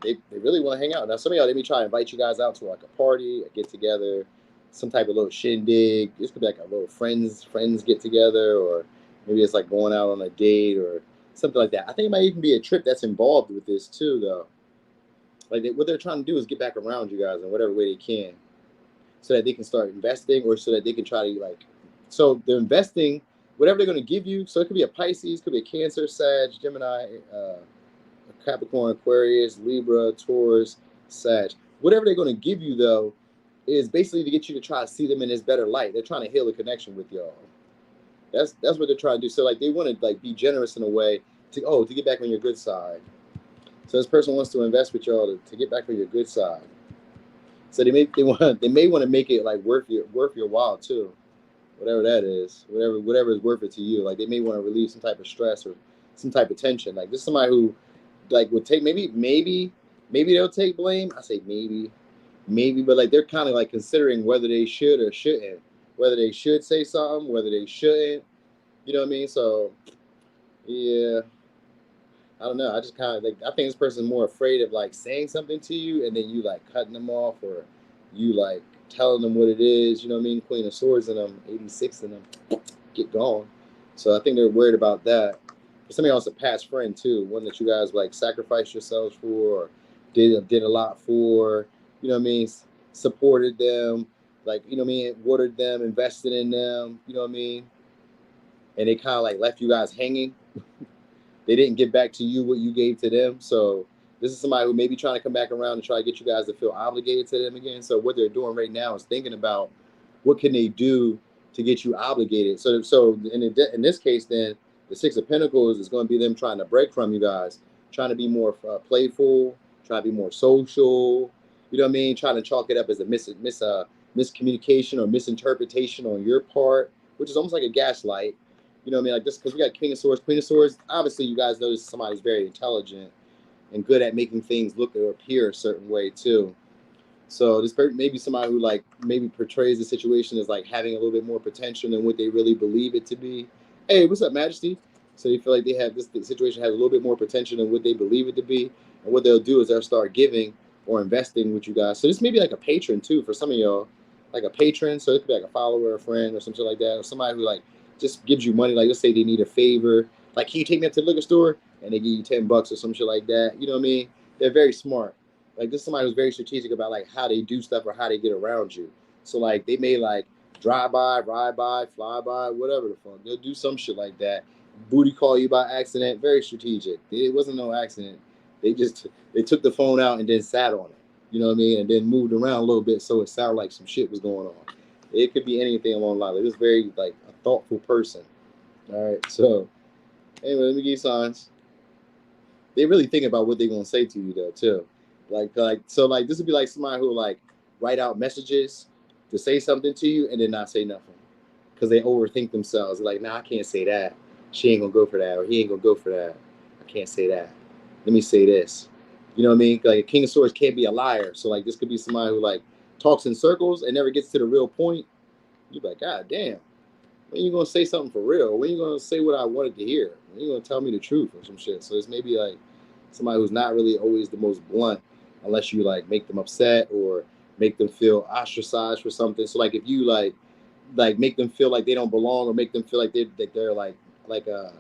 they really want to hang out. Now some of y'all, they may try to invite you guys out to like a party, a get together, some type of little shindig. This could be like a little friends get together, or maybe it's like going out on a date or something like that. I think it might even be a trip that's involved with this too, though. Like what they're trying to do is get back around you guys in whatever way they can, so that they can start investing, or so that they can try to like. So they're investing whatever they're going to give you. So it could be a Pisces, could be a Cancer, Sag, Gemini, Capricorn, Aquarius, Libra, Taurus, Sag. Whatever they're going to give you, though, is basically to get you to try to see them in this better light. They're trying to heal a connection with y'all. That's what they're trying to do. So like they want to like be generous in a way to get back on your good side. So this person wants to invest with y'all to get back on your good side. So they may want to make it like worth your while too, whatever that is, whatever is worth it to you. Like they may want to relieve some type of stress or some type of tension. Like this is somebody who like would take maybe they'll take blame. I say maybe, but like they're kind of like considering whether they should or shouldn't, whether they should say something, whether they shouldn't. You know what I mean? So yeah, I don't know. I just kind of like, I think this person's more afraid of like saying something to you and then you like cutting them off, or you like telling them what it is. You know what I mean? Queen of Swords in them, 86 in them. Get gone. So I think they're worried about that. For somebody else, a past friend too, one that you guys like sacrificed yourselves for, or did a lot for. You know what I mean? Supported them, like, you know what I mean? Watered them, invested in them. You know what I mean? And they kind of like left you guys hanging. They didn't give back to you what you gave to them. So this is somebody who may be trying to come back around and try to get you guys to feel obligated to them again. So what they're doing right now is thinking about what can they do to get you obligated. So in this case, then the Six of Pentacles is going to be them trying to break from you guys, trying to be more playful, trying to be more social. You know what I mean? Trying to chalk it up as a miscommunication or misinterpretation on your part, which is almost like a gaslight. You know what I mean? Like this, because we got King of Swords, Queen of Swords. Obviously, you guys know this is somebody who's very intelligent and good at making things look or appear a certain way too. So this maybe somebody who like maybe portrays the situation as like having a little bit more potential than what they really believe it to be. Hey, what's up, Majesty? So they feel like they have the situation has a little bit more potential than what they believe it to be. And what they'll do is they'll start giving or investing with you guys. So this may be like a patron too for some of y'all, like a patron. So it could be like a follower, a friend, or something like that, or somebody who like just gives you money. Like let's say they need a favor. Like, can you take me up to the liquor store? And they give you $10 or some shit like that. You know what I mean? They're very smart. Like this is somebody who's very strategic about like how they do stuff or how they get around you. So like they may like drive by, ride by, fly by, whatever the fuck. They'll do some shit like that. Booty call you by accident. Very strategic. It wasn't no accident. They took the phone out and then sat on it. You know what I mean? And then moved around a little bit so it sounded like some shit was going on. It could be anything along the line. Like this very like a thoughtful person. All right. So anyway, let me give you signs. They really think about what they're gonna say to you though too. So this would be like somebody who like write out messages to say something to you and then not say nothing because they overthink themselves. Like, nah, I can't say that. She ain't gonna go for that, or he ain't gonna go for that. I can't say that. Let me say this. You know what I mean? Like a King of Swords can't be a liar. So like this could be somebody who like talks in circles and never gets to the real point. You're like, God damn. When you gonna say something for real? When you gonna say what I wanted to hear? When you gonna tell me the truth or some shit? So it's maybe like somebody who's not really always the most blunt, unless you like make them upset or make them feel ostracized for something. So like if you like make them feel like they don't belong or make them feel like they're like the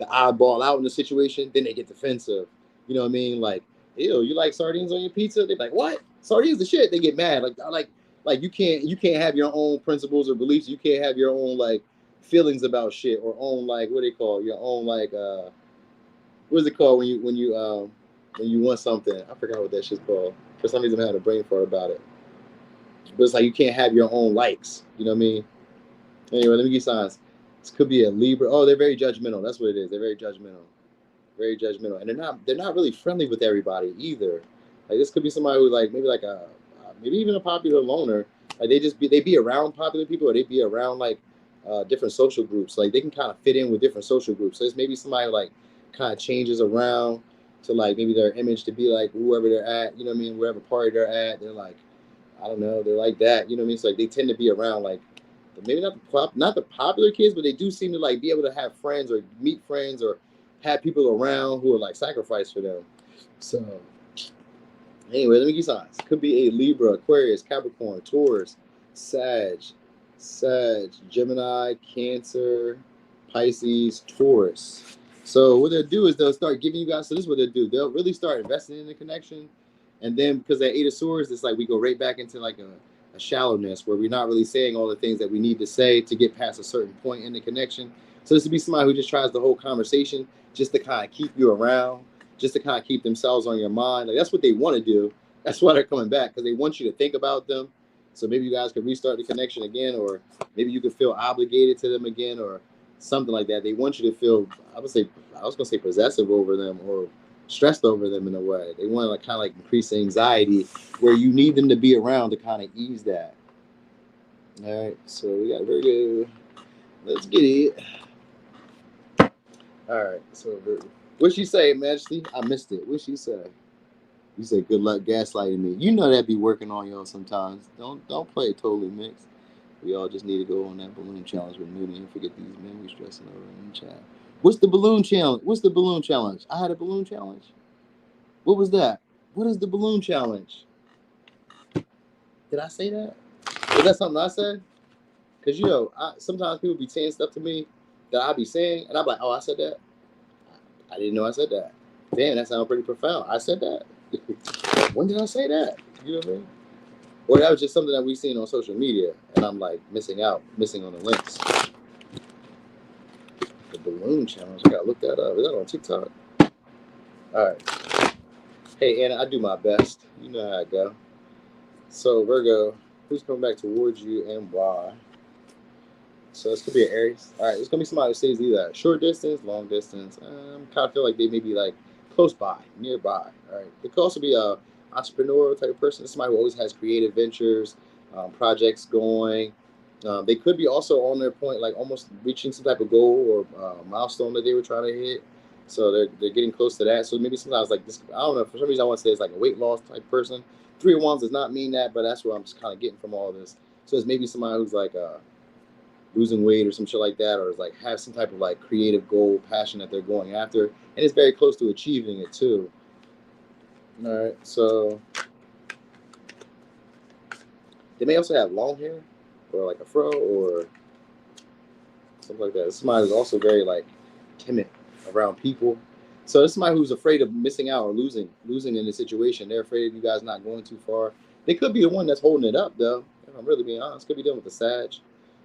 oddball out in the situation, then they get defensive. You know what I mean? Like, ew, you like sardines on your pizza? They're like, what? Sardines the shit. They get mad. Like you can't have your own principles or beliefs. You can't have your own like feelings about shit or own like what do they call your own like what is it called when you want something? I forgot what that shit's called. For some reason, I'm having a brain fart about it. But it's like you can't have your own likes. You know what I mean? Anyway, let me give you signs. This could be a Libra. Oh, they're very judgmental. That's what it is. They're very judgmental. Very judgmental, and they're not really friendly with everybody either. Like this could be somebody who like maybe even a popular loner. Like they be around popular people, or they be around like different social groups. Like they can kind of fit in with different social groups. So it's maybe somebody who, like kind of changes around to like maybe their image to be like whoever they're at. You know what I mean? Wherever party they're at, they're like I don't know. They're like that. You know what I mean? So like they tend to be around like maybe not the popular kids, but they do seem to like be able to have friends or meet friends or have people around who are like sacrifice for them. So anyway, let me give you signs. Could be a Libra, Aquarius, Capricorn, Taurus, Sag, Gemini, Cancer, Pisces, Taurus. So what they'll do is they'll start giving you guys. So this is what they'll do. They'll really start investing in the connection, and then because that Eight of Swords, it's like we go right back into like a shallowness where we're not really saying all the things that we need to say to get past a certain point in the connection. So this would be somebody who just tries the whole conversation just to kind of keep you around, just to kind of keep themselves on your mind. Like that's what they want to do. That's why they're coming back, because they want you to think about them. So maybe you guys could restart the connection again, or maybe you could feel obligated to them again, or something like that. They want you to feel, I was gonna say possessive over them or stressed over them in a way. They want to like kind of like increase anxiety where you need them to be around to kind of ease that. All right, so we got Virgo. Let's get it. All right, so what'd she say, Majesty? I missed it. What'd she say? You say good luck gaslighting me. You know that be working on y'all sometimes. Don't play it totally mixed. We all just need to go on that balloon challenge with Mooney and forget these men we stressing over in the chat. What's the balloon challenge? What's the balloon challenge? I had a balloon challenge. What was that? What is the balloon challenge? Did I say that? Is that something I said? Because, you know, sometimes people be saying stuff to me that I be saying, and I'm like, oh, I said that? I didn't know I said that. Damn, that sounded pretty profound. I said that? When did I say that? You know what I mean? Or that was just something that we seen on social media, and I'm like missing on the links. The balloon challenge, I gotta look that up. Is that on TikTok? All right. Hey, Anna, I do my best. You know how I go. So, Virgo, who's coming back towards you and why? So this could be an Aries. All right, it's gonna be somebody who stays either short distance, long distance. Kind of feel like they may be like close by, nearby. All right, it could also be a entrepreneurial type of person. Somebody who always has creative ventures, projects going. They could be also on their point, like almost reaching some type of goal or milestone that they were trying to hit. So they're getting close to that. So maybe sometimes like this, I don't know. For some reason, I want to say it's like a weight loss type person. Three of Wands does not mean that, but that's what I'm just kind of getting from all this. So it's maybe somebody who's like losing weight or some shit like that, or is like have some type of like creative goal, passion that they're going after, and it's very close to achieving it too. All right, so they may also have long hair, or like a fro, or something like that. Somebody who's also very like timid around people. So it's somebody who's afraid of missing out or losing in the situation. They're afraid of you guys not going too far. They could be the one that's holding it up, though. If I'm really being honest, could be dealing with the Sag.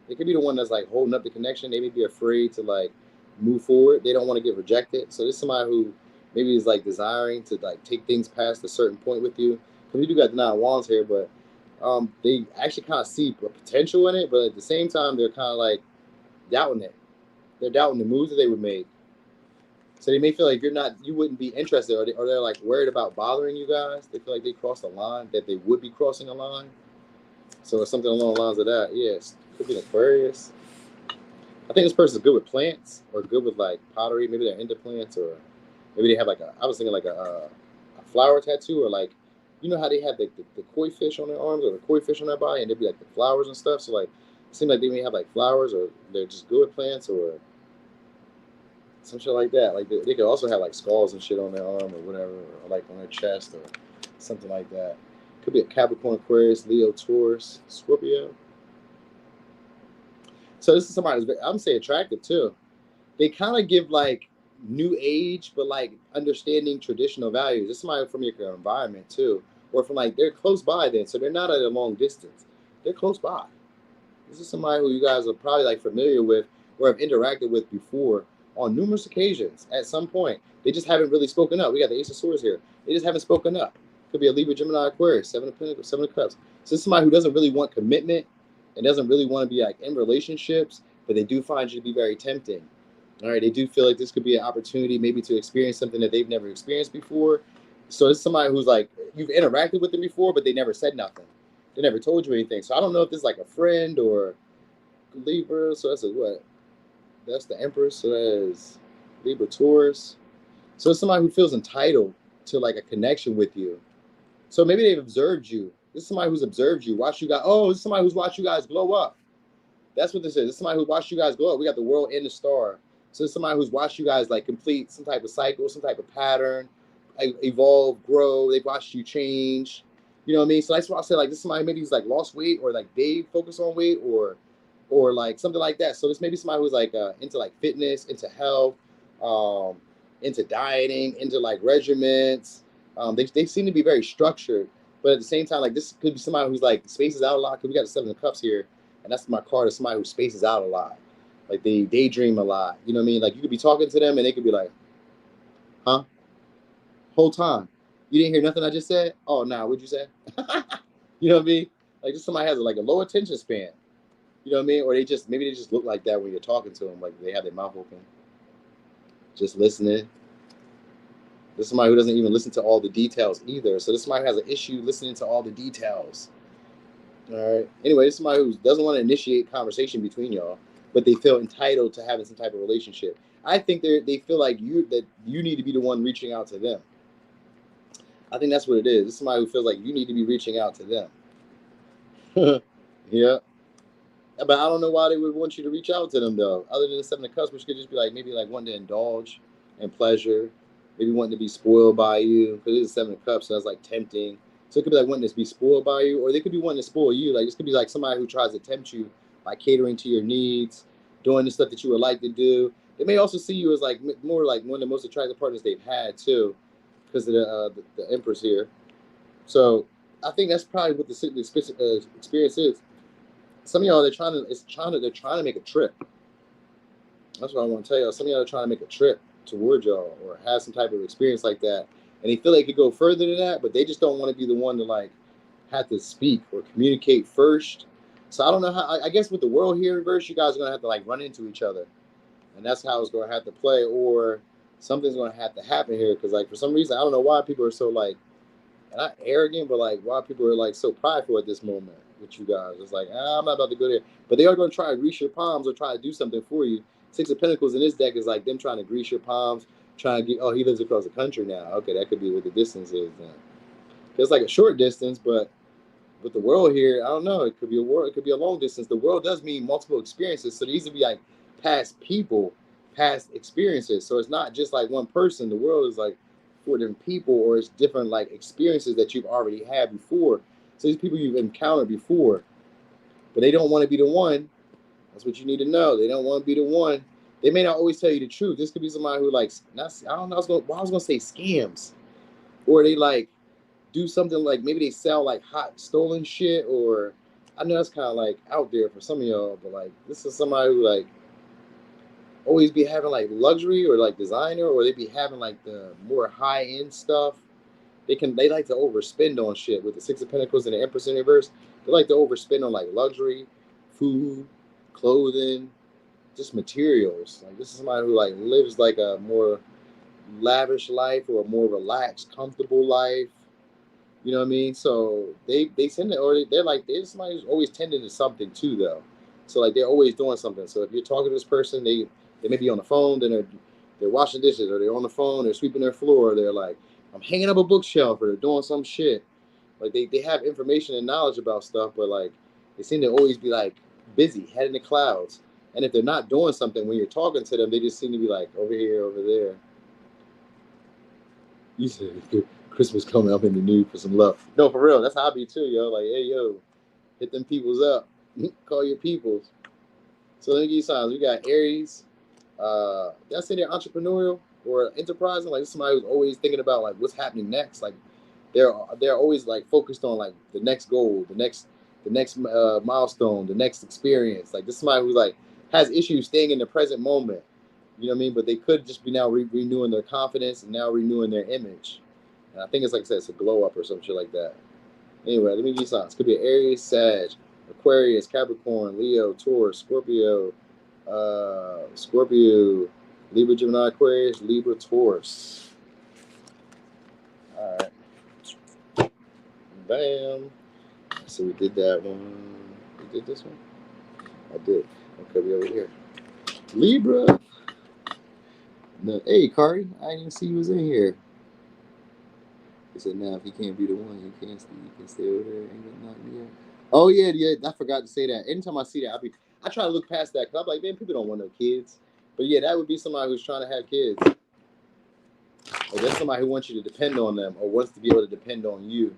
They could be the one that's like holding up the connection. They may be afraid to like move forward. They don't want to get rejected. So this is somebody who maybe is like desiring to like take things past a certain point with you. Because we do got the 9 of Wands here, but they actually kind of see a potential in it, but at the same time they're kind of like doubting it. They're doubting the moves that they would make. So they may feel like you wouldn't be interested, or they're like worried about bothering you guys. They feel like they crossed a line, that they would be crossing a line. So it's something along the lines of that. Yes, could be an Aquarius. I think this person's good with plants, or good with like pottery. Maybe they're into plants, or maybe they have like I was thinking like a flower tattoo, or like, you know how they have the koi fish on their arms or the koi fish on their body, and they'd be like the flowers and stuff. So like, it seems like they may have like flowers, or they're just good with plants, or some shit like that. Like they could also have like skulls and shit on their arm or whatever, or like on their chest or something like that. Could be a Capricorn, Aquarius, Leo, Taurus, Scorpio. So this is somebody who's, I'm say, attractive too. They kind of give like new age, but like understanding traditional values. This is somebody from your environment too, or from like they're close by then, so they're not at a long distance. They're close by. This is somebody who you guys are probably like familiar with or have interacted with before on numerous occasions at some point. They just haven't really spoken up. We got the Ace of Swords here. They just haven't spoken up. Could be a Libra, Gemini, Aquarius, 7 of Pentacles, 7 of Cups. So this is somebody who doesn't really want commitment and doesn't really want to be like in relationships, but they do find you to be very tempting. All right, they do feel like this could be an opportunity maybe to experience something that they've never experienced before. So it's somebody who's like, you've interacted with them before, but they never said nothing. They never told you anything. So I don't know if this is like a friend or Libra. So that's a what? That's the Empress. So that is Libra, Taurus. So it's somebody who feels entitled to like a connection with you. So maybe they've observed you. This is somebody who's observed you, watched you guys. Oh, this is somebody who's watched you guys glow up. That's what this is. This is somebody who's watched you guys glow up. We got the world and the star. So it's somebody who's watched you guys like complete some type of cycle, some type of pattern, evolve, grow. They've watched you change. You know what I mean? So that's why I say like this is somebody maybe who's like lost weight, or like they focus on weight, or like something like that. So this may be somebody who's like into like fitness, into health, into dieting, into like regiments. They seem to be very structured, but at the same time, like this could be somebody who's like spaces out a lot. Because we got the 7 of Cups here, and that's my card of somebody who spaces out a lot. Like they daydream a lot. You know what I mean? Like you could be talking to them, and they could be like, "Huh? Whole time, you didn't hear nothing I just said? Oh, nah, what'd you say?" You know what I mean? Like just somebody has like a low attention span. You know what I mean? Or maybe they just look like that when you're talking to them, like they have their mouth open, just listening. This is somebody who doesn't even listen to all the details either. So this somebody has an issue listening to all the details. All right. Anyway, this is somebody who doesn't want to initiate conversation between y'all, but they feel entitled to having some type of relationship. I think they feel like you need to be the one reaching out to them. I think that's what it is. This is somebody who feels like you need to be reaching out to them. Yeah. But I don't know why they would want you to reach out to them though, other than the 7 of Cups, which could just be like maybe like wanting to indulge in pleasure, maybe wanting to be spoiled by you, because it's 7 of Cups, so that's like tempting. So it could be like wanting to be spoiled by you, or they could be wanting to spoil you. Like this could be like somebody who tries to tempt you by catering to your needs, doing the stuff that you would like to do. They may also see you as like more like one of the most attractive partners they've had too, because of the Empress here. So I think that's probably what the experience is. Some of y'all they're trying to make a trip. That's what I want to tell y'all. Some of y'all are trying to make a trip towards y'all, or have some type of experience like that, and they feel they could go further than that, but they just don't want to be the one to like have to speak or communicate first. So I don't know how. I guess with the world here in reverse, you guys are gonna have to like run into each other, and that's how it's gonna have to play, or something's gonna have to happen here. Because like for some reason, I don't know why people are so like not arrogant, but like why people are like so prideful at this moment with you guys. It's like I'm not about to go there, but they are gonna try to grease your palms or try to do something for you. Six of Pentacles in this deck is like them trying to grease your palms, trying to get. Oh, he lives across the country now. Okay, that could be what the distance is then. It's like a short distance, but with the world here, I don't know. It could be a world. It could be a long distance. The world does mean multiple experiences, so there needs to be like past people, past experiences. So it's not just like one person. The world is like four different people, or it's different like experiences that you've already had before. So these people you've encountered before, but they don't want to be the one. That's what you need to know. They don't want to be the one. They may not always tell you the truth. This could be somebody who like, not, I don't know. I was gonna say scams, or they like do something like maybe they sell like hot stolen shit, or I know that's kind of like out there for some of y'all, but like this is somebody who like always be having like luxury or like designer, or they be having like the more high end stuff. They like to overspend on shit with the Six of Pentacles and the Empress in reverse. They like to overspend on like luxury, food, clothing, just materials. Like this is somebody who like lives like a more lavish life or a more relaxed, comfortable life. You know what I mean? So they tend to, or they're somebody who's always tending to something too, though. So like they're always doing something. So if you're talking to this person, they may be on the phone, then they're washing dishes, or they're on the phone, they're sweeping their floor, or they're like, I'm hanging up a bookshelf, or they're doing some shit. Like they have information and knowledge about stuff, but like they seem to always be like busy, head in the clouds. And if they're not doing something when you're talking to them, they just seem to be like over here, over there. You said Christmas coming up in the nude for some love. No, for real. That's how I be too, yo. Like, hey, yo, hit them peoples up. Call your peoples. So let me give you signs. We got Aries. Did I say they're entrepreneurial or enterprising? Like somebody who's always thinking about like what's happening next. Like they're always like focused on like the next goal, the next milestone, the next experience. Like this is somebody who like has issues staying in the present moment. You know what I mean? But they could just be now renewing their confidence and now renewing their image. And I think it's like I said, it's a glow up or some shit like that. Anyway, let me give you signs. It could be Aries, Sag, Aquarius, Capricorn, Leo, Taurus, Scorpio, Libra, Gemini, Aquarius, Libra, Taurus. All right. Bam. So we did that one. We did this one? I did. Okay, we over here. Libra. No, hey, Kari, I didn't even see you was in here. He said, now if you can't be the one, you can't stay. You can stay over there. Ain't got nothing here. Oh yeah. I forgot to say that. Anytime I see that, I try to look past that because I'm like, man, people don't want no kids. But yeah, that would be somebody who's trying to have kids. Or that's somebody who wants you to depend on them or wants to be able to depend on you.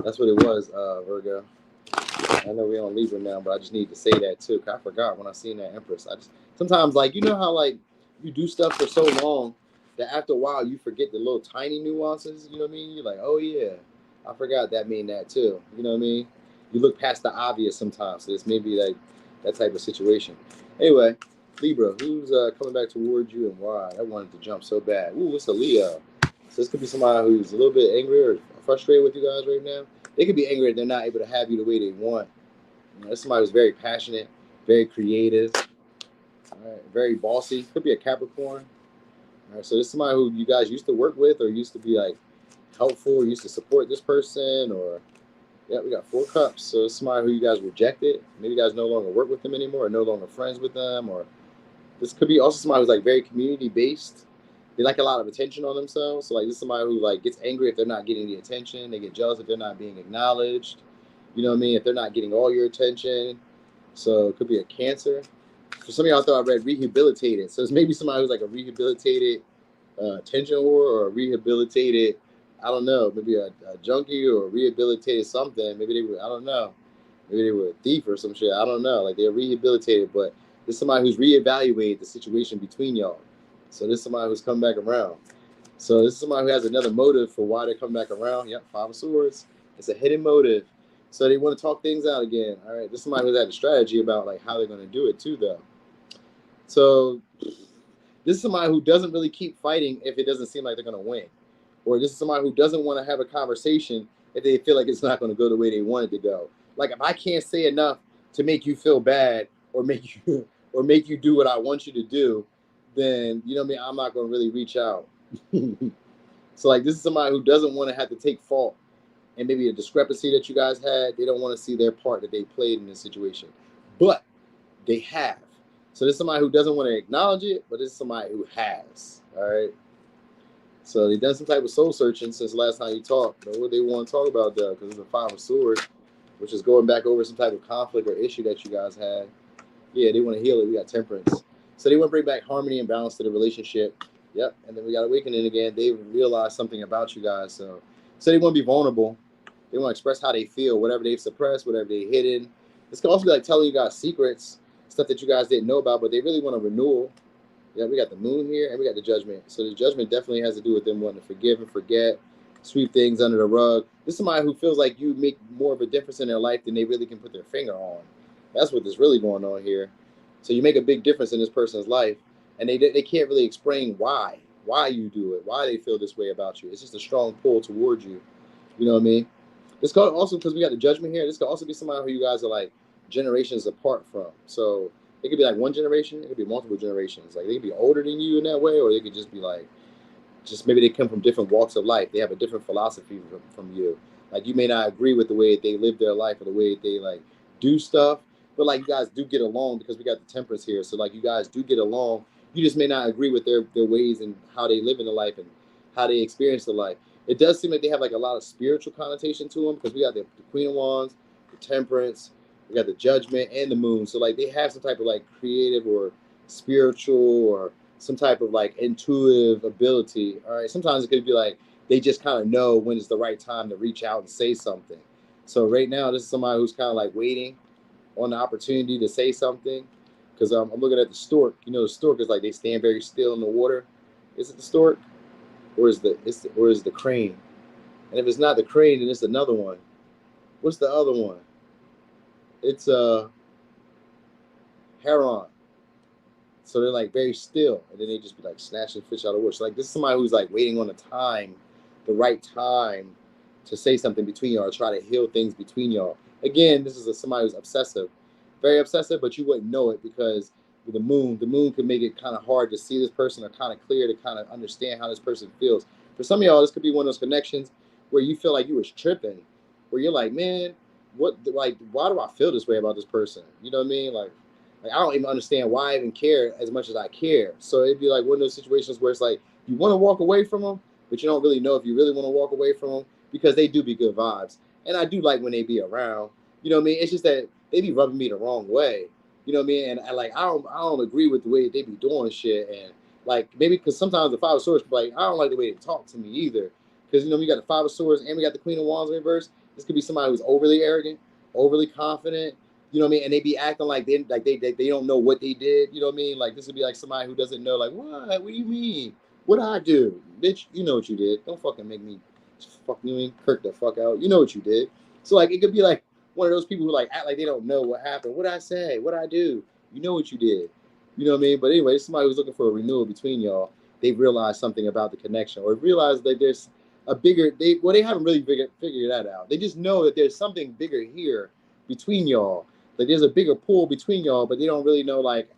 That's what it was, Virgo. I know we're on Libra now, but I just need to say that too. Cause I forgot when I seen that Empress. I just sometimes like you know how like you do stuff for so long that after a while you forget the little tiny nuances. You know what I mean? You're like, oh yeah, I forgot that mean that too. You know what I mean? You look past the obvious sometimes. So it's maybe like that type of situation. Anyway, Libra, who's coming back towards you and why? I wanted to jump so bad. Ooh, it's a Leo. So this could be somebody who's a little bit angry or frustrated with you guys right now. They could be angry if they're not able to have you the way they want. You know, this is somebody who's very passionate, very creative, all right, very bossy. Could be a Capricorn. All right, so this is somebody who you guys used to work with or used to be like helpful, or used to support this person, or yeah, we got 4 cups. So it's somebody who you guys rejected. Maybe you guys no longer work with them anymore, or no longer friends with them, or this could be also somebody who's like very community based. They like a lot of attention on themselves. So like this is somebody who like gets angry if they're not getting the attention. They get jealous if they're not being acknowledged. You know what I mean? If they're not getting all your attention. So it could be a Cancer. For some of y'all, I thought I read rehabilitated. So it's maybe somebody who's like a rehabilitated attention whore, or a rehabilitated, I don't know, maybe a junkie or a rehabilitated something. Maybe they were, I don't know. Maybe they were a thief or some shit. I don't know. Like they're rehabilitated, but there's somebody who's reevaluated the situation between y'all. So this is somebody who's come back around. So this is somebody who has another motive for why they come back around. Yep, 5 of Swords. It's a hidden motive. So they want to talk things out again. All right, this is somebody who's had a strategy about like how they're going to do it too, though. So this is somebody who doesn't really keep fighting if it doesn't seem like they're going to win. Or this is somebody who doesn't want to have a conversation if they feel like it's not going to go the way they want it to go. Like if I can't say enough to make you feel bad or make you do what I want you to do, then you know what I mean, I'm not gonna really reach out. So like this is somebody who doesn't want to have to take fault and maybe a discrepancy that you guys had. They don't want to see their part that they played in this situation, but they have. So this is somebody who doesn't want to acknowledge it, but this is somebody who has. All right. So they've done some type of soul searching since the last time you talked. But what they want to talk about though, because it's a Five of Swords, which is going back over some type of conflict or issue that you guys had. Yeah, they want to heal it. We got Temperance. So they want to bring back harmony and balance to the relationship. Yep. And then we got Awakening again. They realize something about you guys. So they want to be vulnerable. They want to express how they feel, whatever they've suppressed, whatever they've hidden. This can also be like telling you guys secrets, stuff that you guys didn't know about, but they really want a renewal. Yeah, we got the Moon here, and we got the Judgment. So the Judgment definitely has to do with them wanting to forgive and forget, sweep things under the rug. This is somebody who feels like you make more of a difference in their life than they really can put their finger on. That's what is really going on here. So you make a big difference in this person's life, and they can't really explain why you do it, why they feel this way about you. It's just a strong pull towards you. You know what I mean? This could also, because we got the Judgment here, this could also be somebody who you guys are like generations apart from. So it could be like one generation, it could be multiple generations. Like they could be older than you in that way, or they could just be like, just maybe they come from different walks of life. They have a different philosophy from you. Like you may not agree with the way they live their life or the way they like do stuff, but like you guys do get along because we got the Temperance here. So like you guys do get along. You just may not agree with their ways and how they live in the life and how they experience the life. It does seem like they have like a lot of spiritual connotation to them because we got the Queen of Wands, the Temperance, we got the Judgment, and the Moon. So like they have some type of like creative or spiritual or some type of like intuitive ability. All right. Sometimes it could be like they just kind of know when it's the right time to reach out and say something. So right now, this is somebody who's kind of like waiting on the opportunity to say something. Because I'm looking at the stork. You know, the stork is like they stand very still in the water. Is it the stork? Or is the crane? And if it's not the crane, then it's another one. What's the other one? It's a heron. So they're like very still, and then they just be like snatching fish out of the water. So like this is somebody who's like waiting on the right time to say something between y'all, or try to heal things between y'all. Again, this is somebody who's obsessive, very obsessive, but you wouldn't know it because with the moon can make it kind of hard to see this person, or kind of clear to kind of understand how this person feels. For some of y'all, this could be one of those connections where you feel like you was tripping, where you're like, man, why do I feel this way about this person? You know what I mean? Like I don't even understand why I even care as much as I care. So it'd be like one of those situations where it's like you want to walk away from them, but you don't really know if you really want to walk away from them because they do be good vibes. And I do like when they be around. You know what I mean? It's just that they be rubbing me the wrong way. You know what I mean? And I don't agree with the way they be doing shit. And like maybe because sometimes the Five of Swords, like I don't like the way they talk to me either. Because you know we got the Five of Swords and we got the Queen of Wands in reverse. This could be somebody who's overly arrogant, overly confident. You know what I mean? And they be acting like they don't know what they did. You know what I mean? Like this would be like somebody who doesn't know. Like what? What do you mean? What I do, bitch? You know what you did. Don't fucking make me fuck you mean Kirk the fuck out. You know what you did. So like it could be like one of those people who like act like they don't know what happened. What I say? What I do? You know what you did. You know what I mean? But anyway, somebody who's looking for a renewal between y'all. They realized something about the connection, or realized that there's a bigger. They haven't really figured that out. They just know that there's something bigger here between y'all. Like there's a bigger pull between y'all, but they don't really know like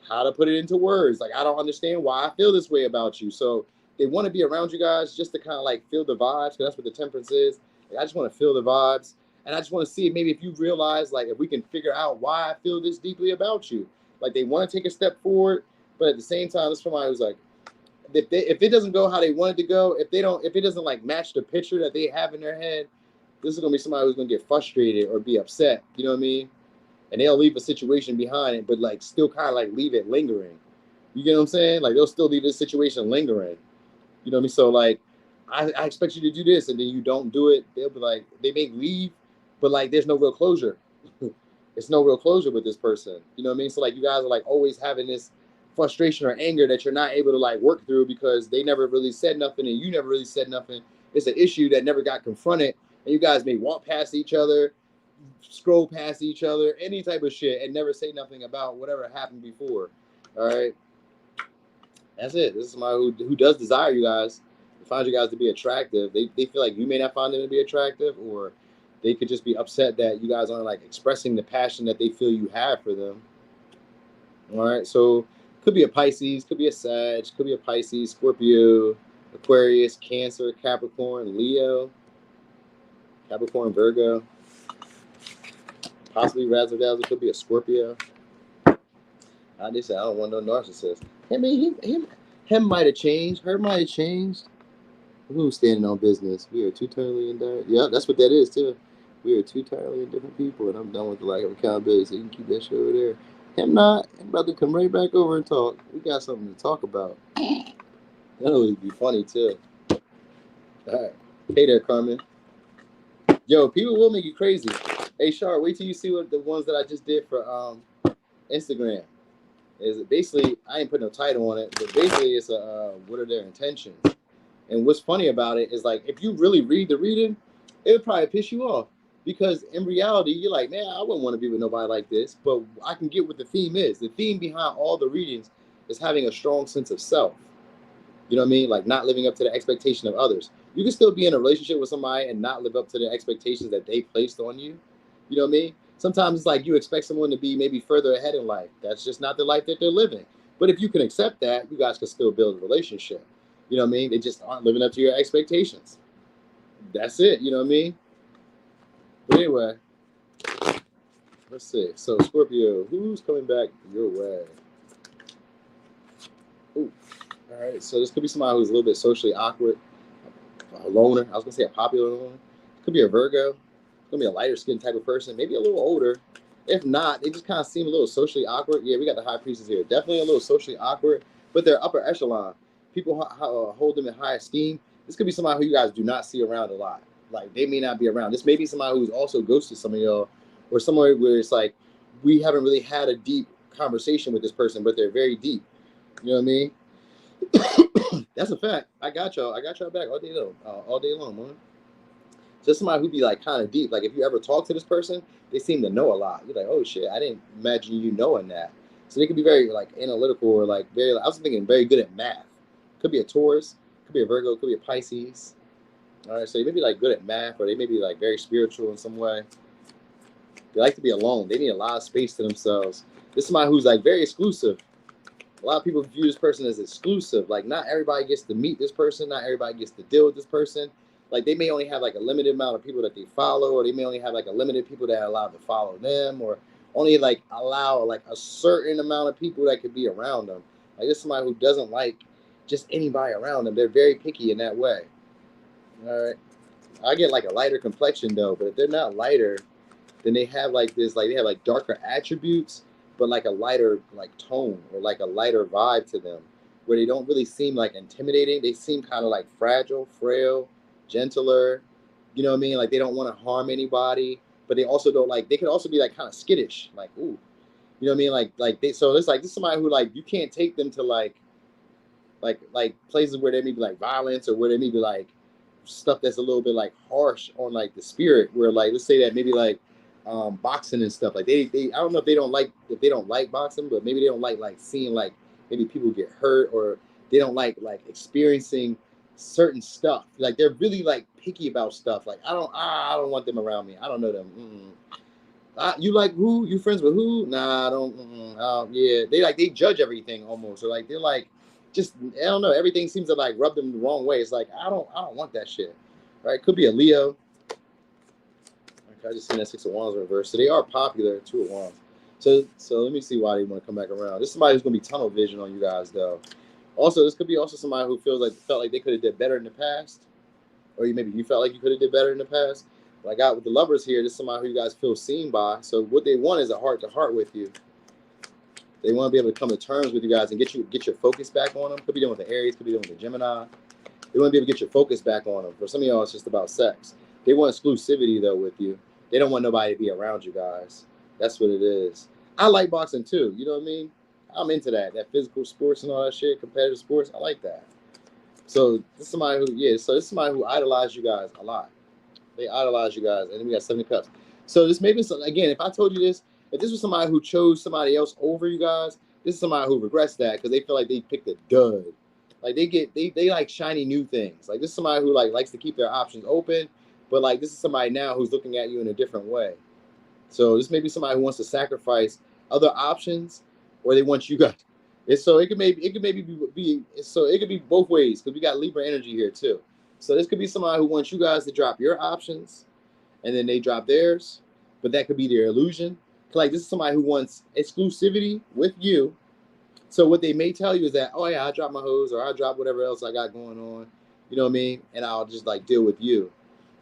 how to put it into words. Like I don't understand why I feel this way about you. So they want to be around you guys just to kind of like feel the vibes, because that's what the Temperance is. Like I just want to feel the vibes, and I just want to see maybe if you realize like if we can figure out why I feel this deeply about you. Like they want to take a step forward, but at the same time, it's somebody who's like, if it doesn't go how they want it to go, if it doesn't like match the picture that they have in their head, this is gonna be somebody who's gonna get frustrated or be upset. You know what I mean? And they'll leave a situation behind it, but like still kind of like leave it lingering. You get what I'm saying? Like they'll still leave this situation lingering. You know what I mean? So like, I expect you to do this, and then you don't do it. They'll be like, they may leave, but like there's no real closure. It's no real closure with this person. You know what I mean? So like you guys are like always having this frustration or anger that you're not able to like work through because they never really said nothing and you never really said nothing. It's an issue that never got confronted, and you guys may walk past each other, scroll past each other, any type of shit, and never say nothing about whatever happened before. All right, that's it. This is somebody who does desire you guys, finds you guys to be attractive. They feel like you may not find them to be attractive, or They could just be upset that you guys aren't like expressing the passion that they feel you have for them. All right, so could be a Pisces, could be a Sag, could be a Pisces, Scorpio, Aquarius, Cancer, Capricorn, Leo, Capricorn, Virgo, possibly razzle dazzle, could be a Scorpio. I just said I don't want no narcissist. I mean, him might have changed, her might have changed. Who's standing on business? We are two totally indifferent. Yeah, that's what that is too. We are two totally indifferent people, and I'm done with the lack of accountability. So you can keep that shit over there. Him not. I'm about to come right back over and talk. We got something to talk about. That would be funny too. All right. Hey there, Carmen. Yo, people will make you crazy. Hey, Char, wait till you see what the ones that I just did for Instagram. Is it basically, I ain't put no title on it, but basically it's a what are their intentions? And what's funny about it is, like, if you really read the reading, it'll probably piss you off, because in reality you're like, man, I wouldn't want to be with nobody like this, but I can get what the theme is. The theme behind all the readings is having a strong sense of self. You know what I mean? Like, not living up to the expectation of others. You can still be in a relationship with somebody and not live up to the expectations that they placed on you. You know what I mean? Sometimes it's like you expect someone to be maybe further ahead in life. That's just not the life that they're living. But if you can accept that, you guys can still build a relationship. You know what I mean? They just aren't living up to your expectations. That's it. You know what I mean? But anyway, let's see. So Scorpio, who's coming back your way? Ooh. All right. So this could be somebody who's a little bit socially awkward, a loner. I was gonna say a popular loner. Could be a Virgo. Could be a lighter skinned type of person, maybe a little older. If not, they just kind of seem a little socially awkward. Yeah, we got the high priestess here. Definitely a little socially awkward, but they're upper echelon. People hold them in high esteem. This could be somebody who you guys do not see around a lot. Like, they may not be around. This may be somebody who's also ghosted some of y'all, or somewhere where it's like, we haven't really had a deep conversation with this person, but they're very deep. You know what I mean? That's a fact. I got y'all. I got y'all back all day long, man. Just somebody who be like kind of deep. Like, if you ever talk to this person, they seem to know a lot. You're like, oh shit, I didn't imagine you knowing that. So they could be very like analytical, or like very, I was thinking very good at math. Could be a Taurus, could be a Virgo, could be a Pisces. All right, so they may be like good at math, or they may be like very spiritual in some way. They like to be alone. They need a lot of space to themselves. This is somebody who's like very exclusive. A lot of people view this person as exclusive. Like, not everybody gets to meet this person. Not everybody gets to deal with this person. Like, they may only have like a limited amount of people that they follow, or they may only have like a limited people that are allowed to follow them, or only like allow like a certain amount of people that could be around them. Like, this is somebody who doesn't like just anybody around them. They're very picky in that way. All right. I get like a lighter complexion though, but if they're not lighter, then they have like this, like they have like darker attributes, but like a lighter like tone, or like a lighter vibe to them, where they don't really seem like intimidating. They seem kind of like fragile, frail, gentler. You know what I mean? Like, they don't want to harm anybody, but they also don't like, they can also be like kind of skittish, like, ooh, you know what I mean? Like they, so it's like, this is somebody who, like, you can't take them to like places where there may be like violence, or where there may be like stuff that's a little bit like harsh on like the spirit, where like, let's say that maybe like boxing and stuff, like they I don't know if they don't like boxing, but maybe they don't like seeing like maybe people get hurt, or they don't like experiencing certain stuff. Like, they're really like picky about stuff. Like, I don't want them around me. I don't know them. You like who? You friends with who? Nah, I don't. Yeah, they judge everything almost, or like they're like, just, I don't know. Everything seems to like rub them the wrong way. It's like, I don't want that shit. Right? Could be a Leo. Okay, I just seen that 6 of Wands in reverse. So they are popular. 2 of Wands. So let me see why they want to come back around. This is somebody who's gonna be tunnel vision on you guys though. Also, this could be also somebody who felt like they could have did better in the past, or maybe you felt like you could have did better in the past. But I got with the Lovers here, this is somebody who you guys feel seen by. So what they want is a heart to heart with you. They want to be able to come to terms with you guys and get your focus back on them. Could be dealing with the Aries, could be dealing with the Gemini. They want to be able to get your focus back on them. For some of y'all, it's just about sex. They want exclusivity though with you. They don't want nobody to be around you guys. That's what it is. I like boxing too. You know what I mean? I'm into that physical sports and all that shit, competitive sports. I like that. So this is somebody who idolized you guys a lot. They idolize you guys, and then we got 7 cups. So this may be again, if I told you this, if this was somebody who chose somebody else over you guys, this is somebody who regrets that, because they feel like they picked a dud. Like, they like shiny new things. Like, this is somebody who like likes to keep their options open, But like this is somebody now who's looking at you in a different way. So this may be somebody who wants to sacrifice other options, or they want you guys. So it could maybe be so it could be both ways because we got Libra energy here too. So this could be somebody who wants you guys to drop your options, and then they drop theirs, but that could be their illusion. Like this is somebody who wants exclusivity with you. So what they may tell you is that, oh yeah, I drop my hose or I drop whatever else I got going on, you know what I mean? And I'll just like deal with you.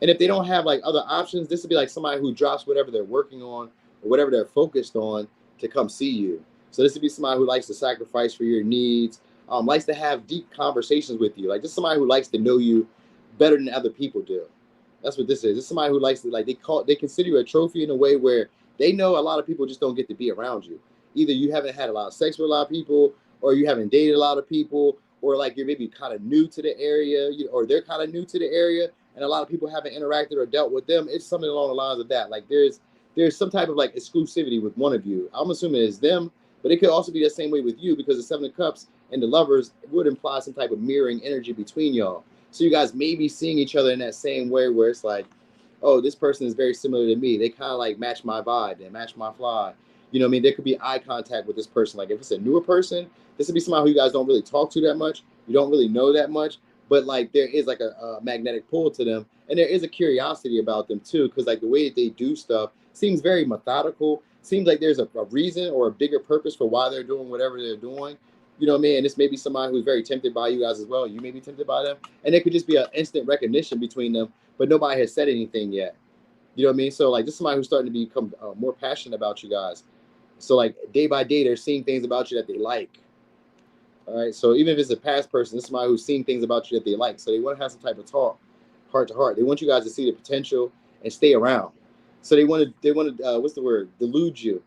And if they don't have like other options, this would be like somebody who drops whatever they're working on or whatever they're focused on to come see you. So this would be somebody who likes to sacrifice for your needs, likes to have deep conversations with you. Like this is somebody who likes to know you better than other people do. That's what this is. This is somebody who likes to like they consider you a trophy in a way where they know a lot of people just don't get to be around you. Either you haven't had a lot of sex with a lot of people, or you haven't dated a lot of people, or like you're maybe kind of new to the area, or they're kind of new to the area, and a lot of people haven't interacted or dealt with them. It's something along the lines of that. Like there's some type of like exclusivity with one of you. I'm assuming it's them, but it could also be the same way with you because the Seven of Cups and the Lovers would imply some type of mirroring energy between y'all. So you guys may be seeing each other in that same way where it's like, oh, this person is very similar to me. They kind of like match my vibe. They match my fly. You know what I mean? There could be eye contact with this person. Like if it's a newer person, this would be somebody who you guys don't really talk to that much. You don't really know that much. But like there is like a magnetic pull to them. And there is a curiosity about them too. Because like the way that they do stuff seems very methodical. Seems like there's a reason or a bigger purpose for why they're doing whatever they're doing. You know what I mean? And this may be somebody who's very tempted by you guys as well. You may be tempted by them. And it could just be an instant recognition between them. But nobody has said anything yet. You know what I mean? So like this is somebody who's starting to become more passionate about you guys. So like day by day, they're seeing things about you that they like. All right. So even if it's a past person, this is somebody who's seeing things about you that they like. So they want to have some type of talk, heart to heart. They want you guys to see the potential and stay around. So they want to what's the word? Delude you.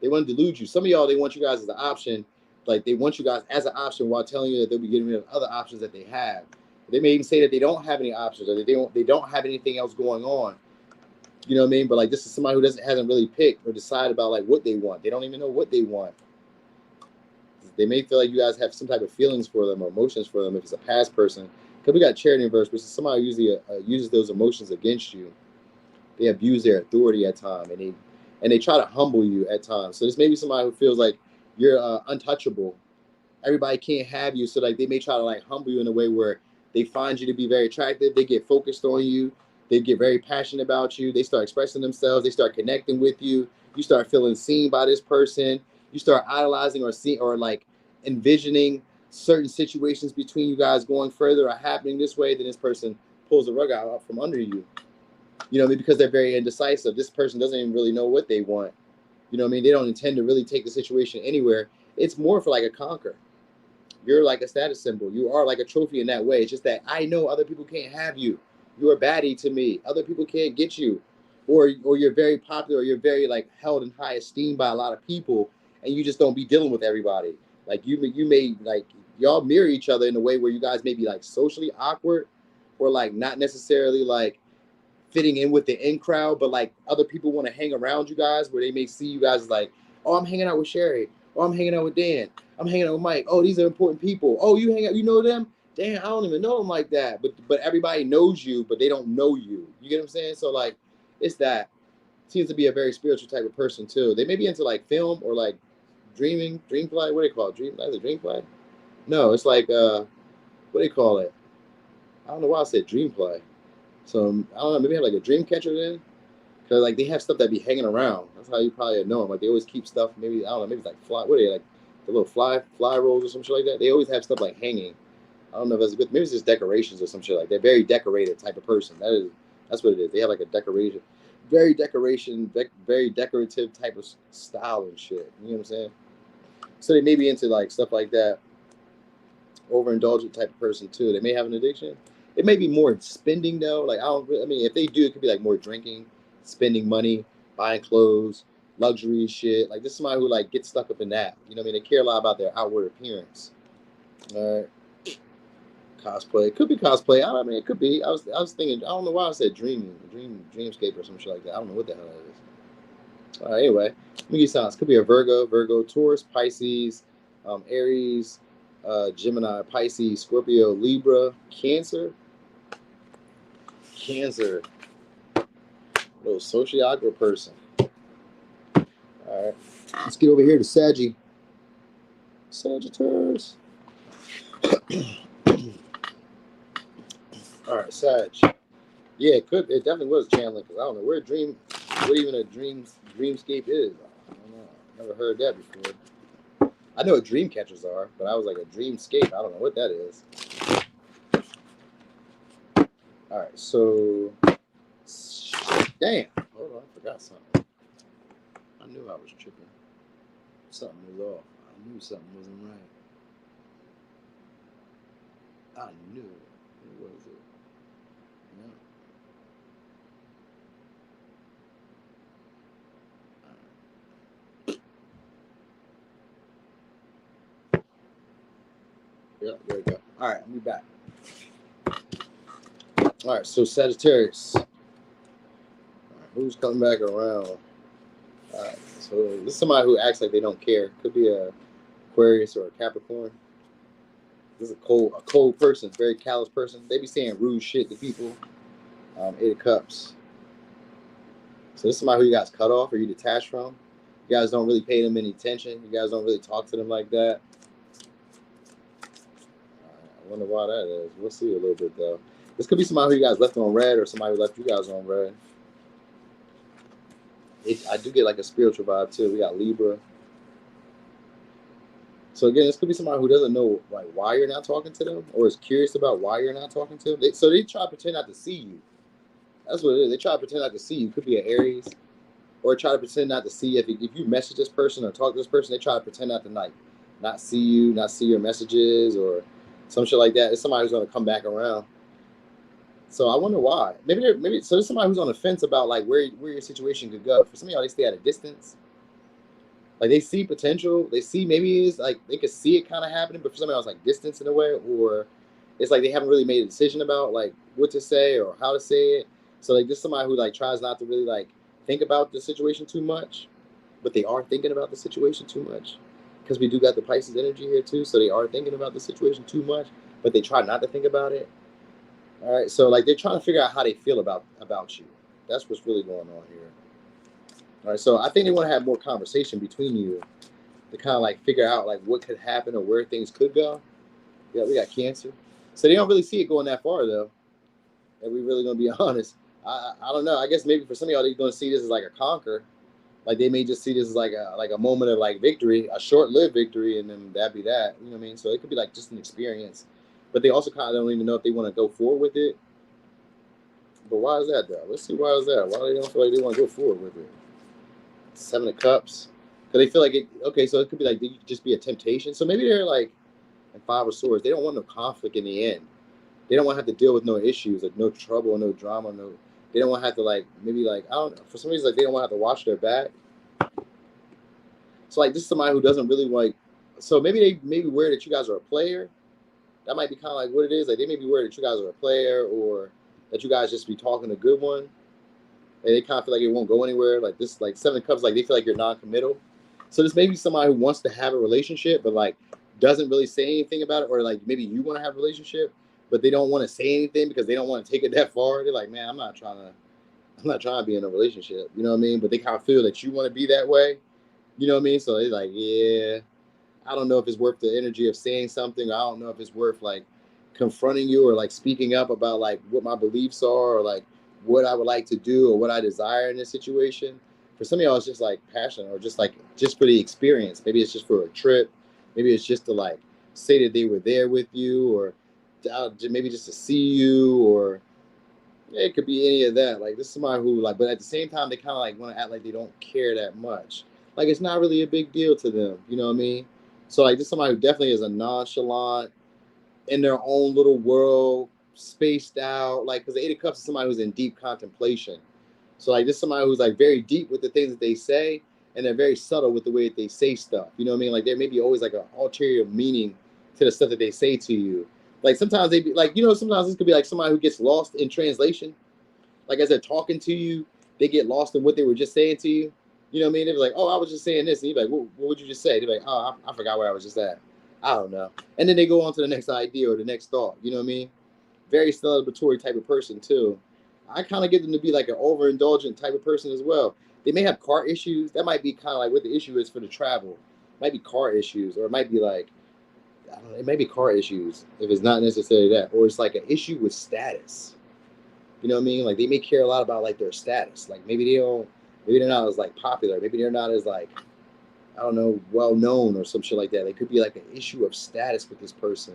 They want to delude you. Some of y'all, they want you guys as an option. Like they want you guys as an option while telling you that they'll be getting rid of other options that they have. They may even say that they don't have any options or they don't have anything else going on. You know what I mean? But like this is somebody who hasn't really picked or decided about like what they want. They don't even know what they want. They may feel like you guys have some type of feelings for them or emotions for them if it's a past person. Because we got charity in verse, which is somebody who usually uses those emotions against you. They abuse their authority at times, and they try to humble you at times. So this may be somebody who feels like you're untouchable. Everybody can't have you, so like they may try to like humble you in a way where they find you to be very attractive. They get focused on you. They get very passionate about you. They start expressing themselves. They start connecting with you. You start feeling seen by this person. You start idolizing or like envisioning certain situations between you guys going further or happening this way. Then this person pulls the rug out from under you. You know what I mean? Because they're very indecisive. This person doesn't even really know what they want. You know what I mean? They don't intend to really take the situation anywhere. It's more for like a conquer. You're like a status symbol. You are like a trophy in that way. It's just that I know other people can't have you. You're a baddie to me. Other people can't get you. Or you're very popular, or you're very like held in high esteem by a lot of people, and you just don't be dealing with everybody. Like you may like y'all mirror each other in a way where you guys may be like socially awkward or like not necessarily like fitting in with the in crowd, but like other people want to hang around you guys where they may see you guys like, oh, I'm hanging out with Sherry. Oh, I'm hanging out with Dan. I'm hanging out with Mike. Oh, these are important people. Oh, you hang out, you know them? Damn, I don't even know them like that. But everybody knows you, but they don't know you. You get what I'm saying? So like, it's that. Seems to be a very spiritual type of person too. They may be into like film or like dream play. What do they call it? Dream play? No, it's like what do they call it? I don't know why I said dream play. So I don't know, maybe have like a dream catcher then, because like they have stuff that be hanging around. That's how you probably know them. Like they always keep stuff. Maybe I don't know. Maybe it's like fly. What are they like? The little fly rolls or some shit like that. They always have stuff like hanging. I don't know if that's good. Maybe it's just decorations or some shit like that. They're very decorated type of person. That's what it is. They have like a decoration, very decorative type of style and shit. You know what I'm saying? So they may be into like stuff like that. Overindulgent type of person too. They may have an addiction. It may be more spending though. Like I mean, if they do, it could be like more drinking, spending money, buying clothes, luxury shit. Like this is somebody who like gets stuck up in that. You know what I mean? They care a lot about their outward appearance. All right. Cosplay. It could be cosplay. I mean, it could be. I was thinking. I don't know why I said dreamscape or some shit like that. I don't know what the hell that is. Anyway, let me give you signs. Could be a Virgo, Taurus, Pisces, Aries, Gemini, Pisces, Scorpio, Libra, Cancer. Cancer. Little sociographer person. All right. Let's get over here to Sagittarius. All right, Sag. Yeah, it definitely was channeling, because I don't know what even a dreamscape is. I don't know. Never heard that before. I know what dream catchers are, but I was like, a dreamscape. I don't know what that is. All right, so damn. Hold on, I forgot something. I knew I was tripping. Something was off. I knew something wasn't right. I knew it. What was it? Yeah, there we go. All right, we back. All right, so Sagittarius. All right, who's coming back around? All right, so this is somebody who acts like they don't care. Could be a Aquarius or a Capricorn. This is a cold person, very callous person. They be saying rude shit to people. 8 of Cups. So this is somebody who you guys cut off or you detached from. You guys don't really pay them any attention. You guys don't really talk to them like that. I wonder why that is. We'll see a little bit, though. This could be somebody who you guys left on red or somebody who left you guys on red. I do get like a spiritual vibe, too. We got Libra. So again, this could be somebody who doesn't know like why you're not talking to them, or is curious about why you're not talking to them. So they try to pretend not to see you. That's what it is. They try to pretend not to see you. Could be an Aries, or try to pretend not to see if you message this person or talk to this person. They try to pretend not to not see you, not see your messages, or some shit like that. It's somebody who's gonna come back around. So I wonder why. Maybe so. There's somebody who's on the fence about like where your situation could go. For some of y'all, they stay at a distance. Like they see potential, they see maybe it's like they could see it kind of happening, but for somebody else, like distance in a way, or it's like they haven't really made a decision about like what to say or how to say it. So like this is somebody who like tries not to really like think about the situation too much, but they are thinking about the situation too much, because we do got the Pisces energy here too. So they are thinking about the situation too much, but they try not to think about it. All right, so like they're trying to figure out how they feel about you. That's what's really going on here. All right, so I think they want to have more conversation between you to kind of like figure out like what could happen or where things could go. Yeah, we got Cancer. So they don't really see it going that far though. And we really gonna be honest. I don't know. I guess maybe for some of y'all they're gonna see this as like a conquer. Like they may just see this as like a moment of like victory, a short-lived victory, and then that'd be that. You know what I mean? So it could be like just an experience. But they also kind of don't even know if they want to go forward with it. But why is that though? Let's see why is that. Why they don't feel like they want to go forward with it? 7 of Cups. Because they feel like it, okay, so it could be like, they could just be a temptation. So maybe they're like, 5 of Swords, they don't want no conflict in the end. They don't want to have to deal with no issues, like no trouble, no drama, they don't want to have to like, maybe like, I don't know, for some reason, like they don't want to have to watch their back. So like this is somebody who doesn't really like, so maybe they may be aware that you guys are a player. That might be kind of like what it is. Like they may be aware that you guys are a player, or that you guys just be talking a good one. And they kind of feel like it won't go anywhere. Like this, like 7 of Cups, like they feel like you're non-committal. So this may be somebody who wants to have a relationship, but like doesn't really say anything about it. Or like maybe you want to have a relationship, but they don't want to say anything because they don't want to take it that far. They're like, man, I'm not trying to be in a relationship. You know what I mean? But they kind of feel that you want to be that way. You know what I mean? So they're like, yeah, I don't know if it's worth the energy of saying something. I don't know if it's worth like confronting you or like speaking up about like what my beliefs are, or like what I would like to do or what I desire in this situation. For some of y'all, it's just like passion, or just for the experience. Maybe it's just for a trip. Maybe it's just to like say that they were there with you, or maybe just to see you, or yeah, it could be any of that. Like this is somebody who like, but at the same time, they kind of like want to act like they don't care that much. Like it's not really a big deal to them. You know what I mean? So like this is somebody who definitely is a nonchalant, in their own little world, spaced out. Like, because the 8 of Cups is somebody who's in deep contemplation. So like this is somebody who's like very deep with the things that they say, and they're very subtle with the way that they say stuff. You know what I mean? Like there may be always like an ulterior meaning to the stuff that they say to you. Like sometimes they be like, you know, sometimes this could be like somebody who gets lost in translation. Like as they're talking to you, they get lost in what they were just saying to you. You know what I mean? They're like, oh, I was just saying this. And you're like, what would you just say? They're like, oh, I forgot where I was just at. I don't know. And then they go on to the next idea or the next thought. You know what I mean? Very celebratory type of person too. I kind of get them to be like an overindulgent type of person as well. They may have car issues. That might be kind of like what the issue is for the travel. It might be car issues, or it might be like, I don't know, it may be car issues if it's not necessarily that, or it's like an issue with status. You know what I mean? Like they may care a lot about like their status. Like maybe they're not as like popular. Maybe they're not as like, I don't know, well known or some shit like that. It could be like an issue of status with this person.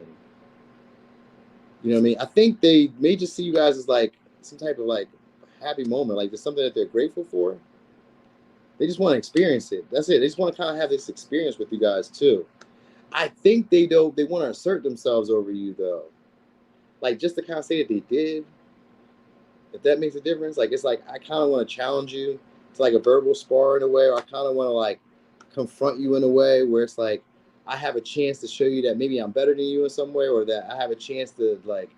You know what I mean? I think they may just see you guys as like some type of like happy moment, like there's something that they're grateful for. They just want to experience it. That's it. They just want to kind of have this experience with you guys too. I think they want to assert themselves over you though. Like just to kind of say that they did. If that makes a difference, like it's like I kind of want to challenge you to like a verbal spar in a way, or I kind of want to like confront you in a way where it's like I have a chance to show you that maybe I'm better than you in some way, or that I have a chance to like,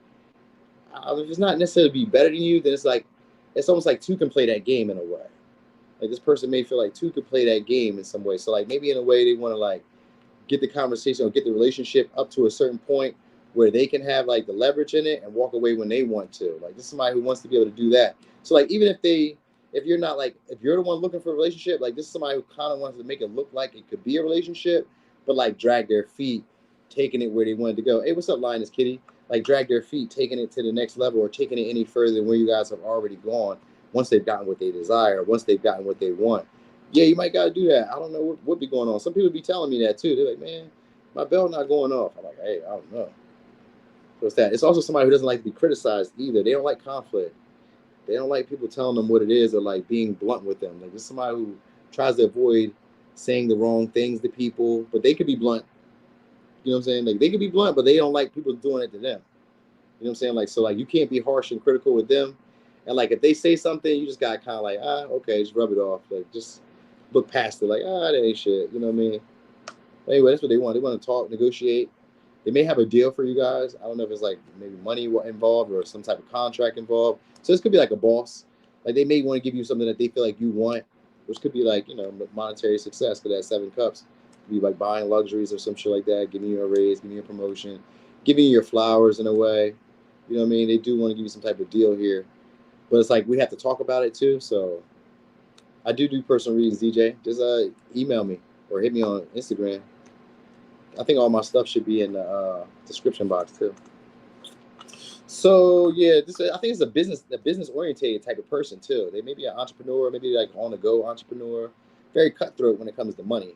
if it's not necessarily be better than you, then it's like it's almost like two can play that game in a way. Like this person may feel like two could play that game in some way. So like maybe in a way they want to like get the conversation or get the relationship up to a certain point where they can have like the leverage in it and walk away when they want to. Like this is somebody who wants to be able to do that. So like even if you're not like, if you're the one looking for a relationship, like this is somebody who kind of wants to make it look like it could be a relationship, but like drag their feet, taking it where they wanted to go. Hey, what's up, Linus Kitty? Like drag their feet, taking it to the next level or taking it any further than where you guys have already gone once they've gotten what they desire, once they've gotten what they want. Yeah, you might got to do that. I don't know what be going on. Some people be telling me that too. They're like, man, my bell not going off. I'm like, hey, I don't know. What's that? It's also somebody who doesn't like to be criticized either. They don't like conflict. They don't like people telling them what it is or like being blunt with them. Like it's somebody who tries to avoid saying the wrong things to people, but they could be blunt. You know what I'm saying? Like they could be blunt, but they don't like people doing it to them. You know what I'm saying? Like, so like you can't be harsh and critical with them. And like if they say something, you just got kind of like, okay, just rub it off. Like just look past it. Like, that ain't shit. You know what I mean? Anyway, that's what they want. They want to talk, negotiate. They may have a deal for you guys. I don't know if it's like maybe money involved or some type of contract involved. So this could be like a boss. Like they may want to give you something that they feel like you want, which could be like, you know, monetary success for that 7 cups. Could be like buying luxuries or some shit like that, giving you a raise, giving you a promotion, giving you your flowers in a way. You know what I mean? They do want to give you some type of deal here. But it's like we have to talk about it too. So I do personal readings, DJ. Just email me or hit me on Instagram. I think all my stuff should be in the description box too. So yeah, I think it's a business oriented type of person too. They may be an entrepreneur, maybe like on the go entrepreneur, very cutthroat when it comes to money.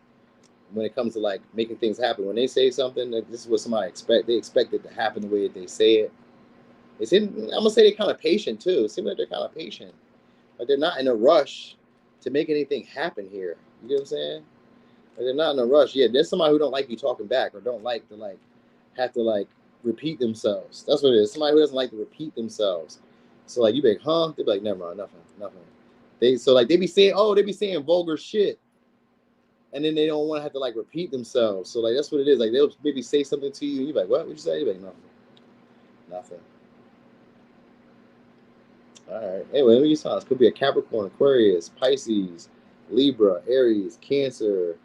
When it comes to like making things happen, when they say something, like, this is what somebody expect. They expect it to happen the way that they say it. I'm gonna say they're kind of patient too. It seems like they're kind of patient. Like they're not in a rush to make anything happen here. You know what I'm saying? Like they're not in a rush. Yeah, there's somebody who don't like you talking back or don't like to like have to like repeat themselves. That's what it is. Somebody who doesn't like to repeat themselves. So like you be like, huh? They be like, never mind, nothing. They be saying vulgar shit. And then they don't want to have to like repeat themselves. So like that's what it is. Like they'll maybe say something to you, and you're like, what? What'd you say? You're like, nothing. All right. Anyway, let me use signs. Could be a Capricorn, Aquarius, Pisces, Libra, Aries, Cancer,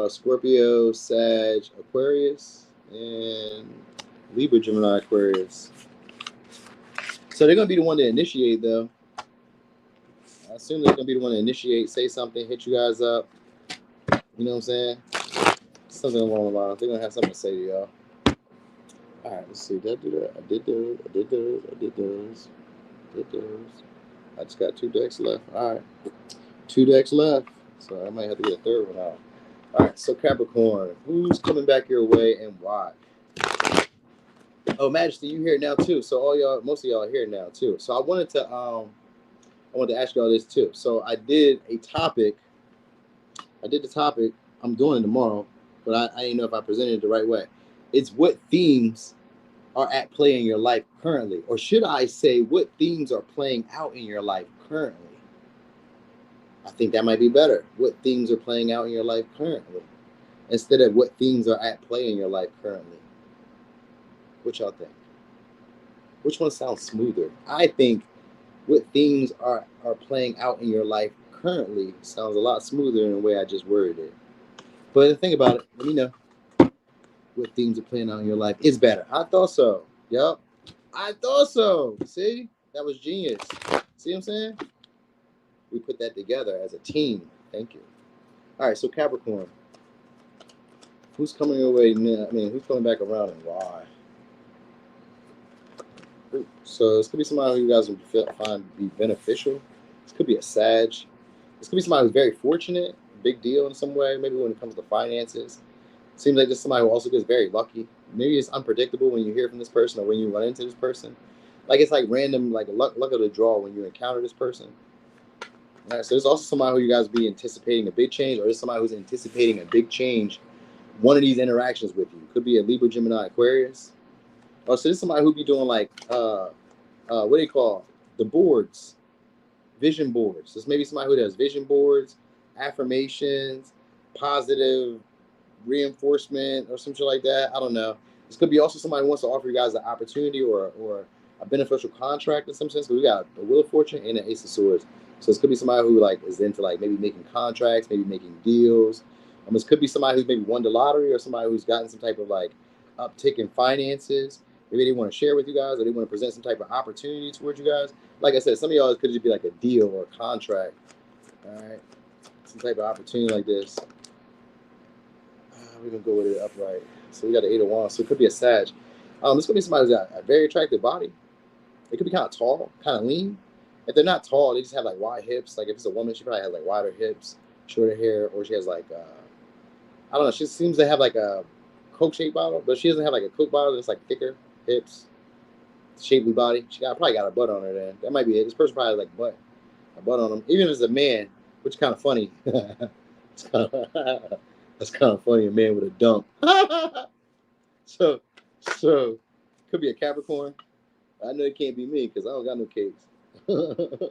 Scorpio, Sag, Aquarius, and Libra, Gemini, Aquarius. So they're gonna be the one to initiate, though. I assume they're gonna be the one to initiate, say something, hit you guys up. You know what I'm saying? Something along the lines. They're gonna have something to say to y'all. All right, let's see. Did I do that? I did those. I just got 2 decks left. All right, 2 decks left. So I might have to get a 3rd one out. All right, so Capricorn, who's coming back your way and why? Oh, Majesty, you here now too. So most of y'all are here now too. So I wanted to ask y'all this too. So I did the topic. I'm doing it tomorrow, but I didn't know if I presented it the right way. It's what themes are at play in your life currently, or should I say what themes are playing out in your life currently? I think that might be better. What themes are playing out in your life currently, instead of what themes are at play in your life currently. What y'all think? Which one sounds smoother? I think what themes are playing out in your life currently sounds a lot smoother in the way I just worded it. But think about it. Let me know what themes are playing out in your life. It's better. I thought so. Yup. I thought so. See? That was genius. See what I'm saying? We put that together as a team. Thank you. All right, so Capricorn. Who's coming your way now? I mean, who's coming back around and why? So this could be somebody who you guys would find to be beneficial. This could be a Sag. This could be somebody who's very fortunate, big deal in some way, maybe when it comes to finances. Seems like this is somebody who also gets very lucky. Maybe it's unpredictable when you hear from this person or when you run into this person. Like it's like random, like luck of the draw when you encounter this person. All right, so there's also somebody who you guys be anticipating a big change, or there's somebody who's anticipating a big change. One of these interactions with you could be a Libra, Gemini, Aquarius. Oh, so this is somebody who be doing like what do you call the boards, vision boards. This may be somebody who does vision boards, affirmations, positive reinforcement, or some shit like that. I don't know. This could be also somebody who wants to offer you guys an opportunity or a beneficial contract in some sense. But we got a Wheel of Fortune and an Ace of Swords. So this could be somebody who like is into like maybe making contracts, maybe making deals. This could be somebody who's maybe won the lottery or somebody who's gotten some type of like uptick in finances. Maybe they want to share with you guys or they want to present some type of opportunity towards you guys. Like I said, some of y'all could just be like a deal or a contract. All right. Some type of opportunity like this. We're going to go with it upright. So we got an 8 of Wands. So it could be a Sag. This could be somebody who's got a very attractive body. It could be kind of tall, kind of lean. If they're not tall, they just have like wide hips. Like if it's a woman, she probably has like wider hips, shorter hair, or she has like, I don't know. She seems to have like a Coke-shaped bottle, but she doesn't have like a Coke bottle that's like thicker hips, shapely body. She probably got a butt on her then. That might be it. This person probably has like a butt on them. Even if it's a man, which is kind of funny. That's kind of funny, a man with a dump. so could be a Capricorn. I know it can't be me because I don't got no cakes. All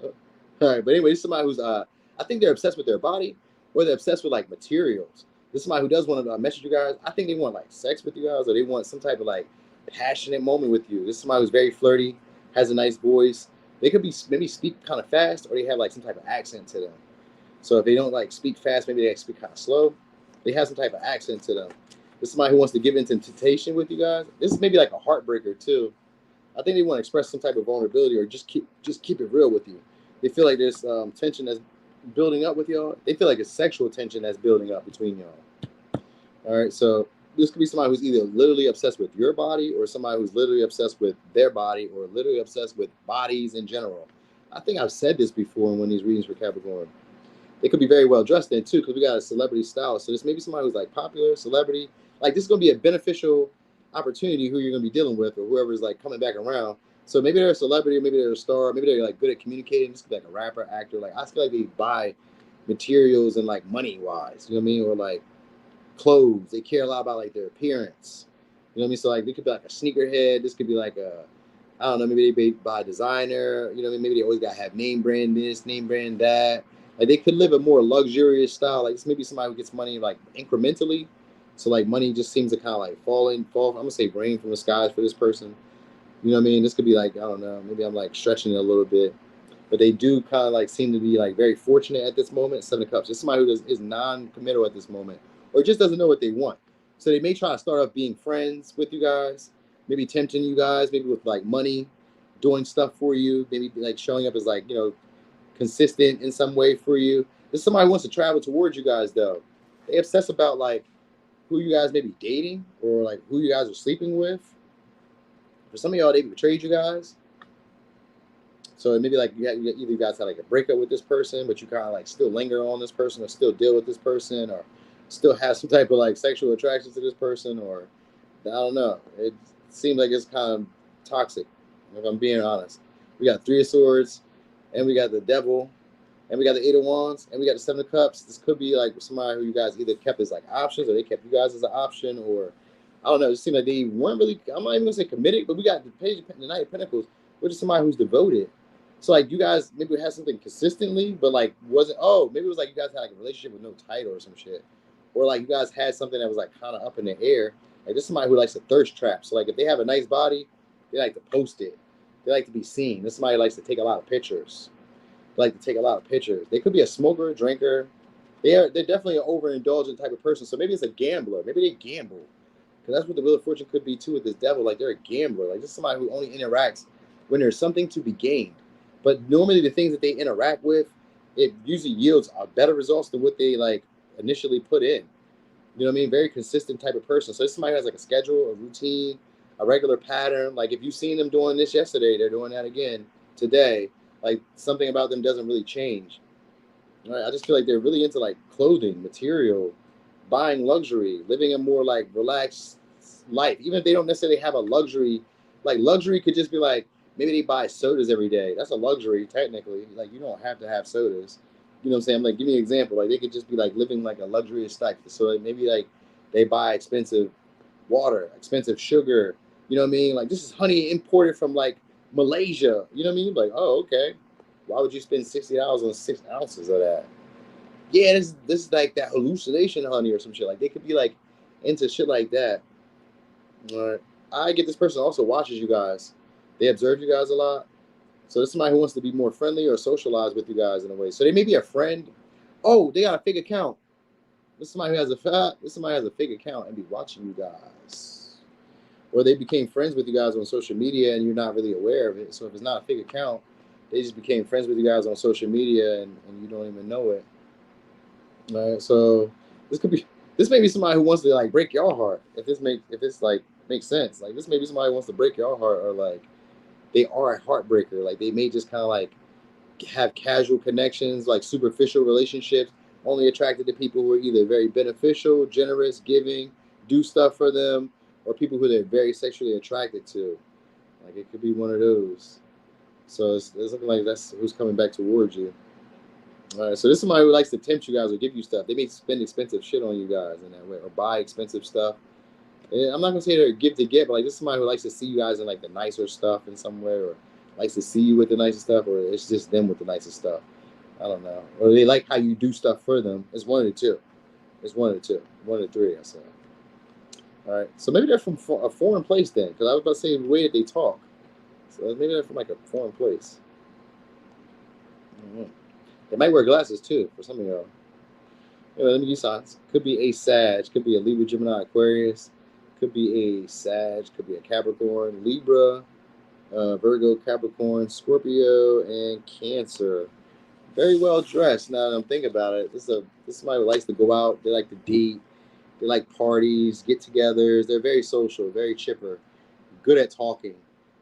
right, but anyway, this is somebody who's I think they're obsessed with their body, or they're obsessed with like materials. This is somebody who does want to message you guys. I think they want like sex with you guys, or they want some type of like passionate moment with you. This is somebody who's very flirty, has a nice voice. They could be maybe speak kind of fast, or they have like some type of accent to them. So if they don't like speak fast, maybe they speak kind of slow. They have some type of accent to them. This is somebody who wants to give into temptation with you guys. This is maybe like a heartbreaker too. I think they want to express some type of vulnerability or just keep it real with you. They feel like there's tension that's building up with y'all. They feel like it's sexual tension that's building up between y'all. All right, so this could be somebody who's either literally obsessed with your body or somebody who's literally obsessed with their body or literally obsessed with bodies in general. I think I've said this before in one of these readings for Capricorn. They could be very well dressed in too, because we got a celebrity style. So this may be somebody who's like popular, celebrity. Like this is going to be a beneficial opportunity who you're going to be dealing with or whoever's like coming back around. So maybe they're a celebrity, maybe they're a star, maybe they're like good at communicating. This could be like a rapper, actor. Like I feel like they buy materials and like money wise, you know what I mean? Or like clothes. They care a lot about like their appearance. You know what I mean? So like they could be like a sneakerhead. This could be like a, I don't know, maybe they buy a designer. You know what I mean? Maybe they always got to have name brand this, name brand that. Like they could live a more luxurious style. Like this maybe somebody who gets money like incrementally. So like money just seems to kind of like fall. I'm gonna say rain from the skies for this person. You know what I mean? This could be like, I don't know, maybe I'm like stretching it a little bit. But they do kind of like seem to be like very fortunate at this moment. 7 of Cups. It's somebody who is non-committal at this moment or just doesn't know what they want. So they may try to start off being friends with you guys, maybe tempting you guys, maybe with like money, doing stuff for you, maybe like showing up as like, you know, consistent in some way for you. If somebody wants to travel towards you guys though, they obsess about like who you guys may be dating or like who you guys are sleeping with. For some of y'all, they betrayed you guys. So maybe like either you guys had like a breakup with this person, but you kind of like still linger on this person or still deal with this person or still have some type of like sexual attraction to this person, or I don't know. It seems like it's kind of toxic, if I'm being honest. We got 3 of Swords, and we got the Devil, and we got the 8 of Wands, and we got the 7 of Cups. This could be like somebody who you guys either kept as like options, or they kept you guys as an option, or I don't know. It seemed like they weren't really, I'm not even gonna say committed, but we got the Page of the Knight of Pentacles, which is somebody who's devoted. So like you guys maybe had something consistently, but like wasn't, oh, maybe it was like you guys had like a relationship with no title or some shit. Or like you guys had something that was like kind of up in the air. Like this is somebody who likes to thirst trap. So like if they have a nice body, they like to post it. They like to be seen. This is somebody who likes to take a lot of pictures. They like to take a lot of pictures. They could be a smoker, drinker. They're definitely an overindulgent type of person. So maybe it's a gambler. Maybe they gamble. Because that's what the Wheel of Fortune could be too with this Devil. Like they're a gambler. Like this is somebody who only interacts when there's something to be gained. But normally the things that they interact with, it usually yields better results than what they like initially put in. You know what I mean? Very consistent type of person. So if somebody has like a schedule, a routine, a regular pattern. Like if you've seen them doing this yesterday, they're doing that again today. Like something about them doesn't really change. Right? I just feel like they're really into like clothing, material, buying luxury, living a more like relaxed life. Even if they don't necessarily have a luxury, like luxury could just be like maybe they buy sodas every day. That's a luxury technically. Like you don't have to have sodas. You know what I'm saying? I'm like, give me an example. Like they could just be like living like a luxurious life. So like, maybe like they buy expensive water, expensive sugar. You know what I mean? Like this is honey imported from like Malaysia. You know what I mean? Like, oh, okay. Why would you spend $60 on 6 ounces of that? Yeah, this is like that hallucination honey or some shit. Like they could be like into shit like that. All right. I get this person also watches you guys. They observe you guys a lot. So this is somebody who wants to be more friendly or socialize with you guys in a way. So they may be a friend. Oh, they got a fake account. This is somebody who has a fake account and be watching you guys. Or they became friends with you guys on social media and you're not really aware of it. So if it's not a fake account, they just became friends with you guys on social media and you don't even know it. All right. So this may be somebody who wants to like break your heart. If this like makes sense. Like this may be somebody who wants to break your heart or like they are a heartbreaker. Like they may just kind of like have casual connections, like superficial relationships, only attracted to people who are either very beneficial, generous, giving, do stuff for them, or people who they're very sexually attracted to. Like it could be one of those. So it's looking like that's who's coming back towards you. All right, so this is somebody who likes to tempt you guys or give you stuff. They may spend expensive shit on you guys in that way or buy expensive stuff. And I'm not gonna say they're a gift to get, but like this is somebody who likes to see you guys in like the nicer stuff in some way, or likes to see you with the nicest stuff, or it's just them with the nicest stuff. I don't know. Or they like how you do stuff for them. It's one of the two. It's one of the two. One of the three, I say. All right. So maybe they're from a foreign place then, because I was about to say the way that they talk. So maybe they're from like a foreign place. Mm-hmm. They might wear glasses too for some of y'all. Yeah, let me give you signs. Could be a Sag, could be a Libra, Gemini, Aquarius, could be a Sag, could be a Capricorn, Libra, Virgo, Capricorn, Scorpio, and Cancer. Very well dressed. Now that I'm thinking about it, this is somebody who likes to go out. They like to date. They like parties, get-togethers. They're very social, very chipper, good at talking.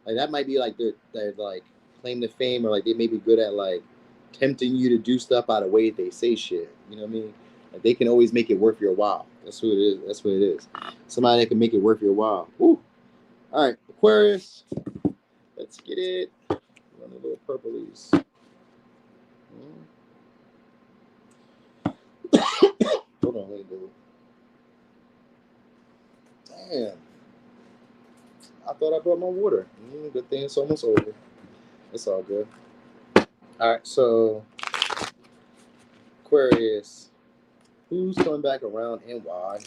Like that might be like their like claim to fame, or like they may be good at like tempting you to do stuff by the way they say shit. You know what I mean? Like they can always make it worth your while. That's who it is. That's what it is. Somebody that can make it worth your while. Woo. All right, Aquarius. Let's get it. Run a little purplies. Hold on, wait, dude. Damn. I thought I brought my water. Good thing it's almost over. It's all good. All right, so Aquarius. Who's coming back around and why?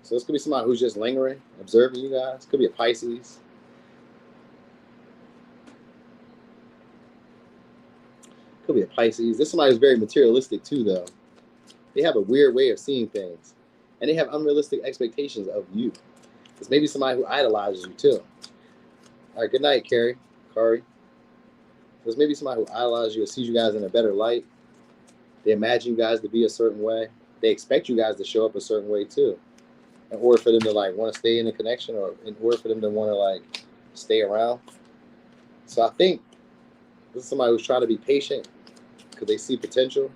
So this could be somebody who's just lingering, observing you guys. Could be a Pisces. Could be a Pisces. This is somebody who's very materialistic too, though. They have a weird way of seeing things. And they have unrealistic expectations of you. This may be somebody who idolizes you too. All right, good night, Kari. This may be somebody who idolizes you or sees you guys in a better light. They imagine you guys to be a certain way. They expect you guys to show up a certain way too. In order for them to like want to stay in the connection, or in order for them to want to like stay around. So I think this is somebody who's trying to be patient because they see potential.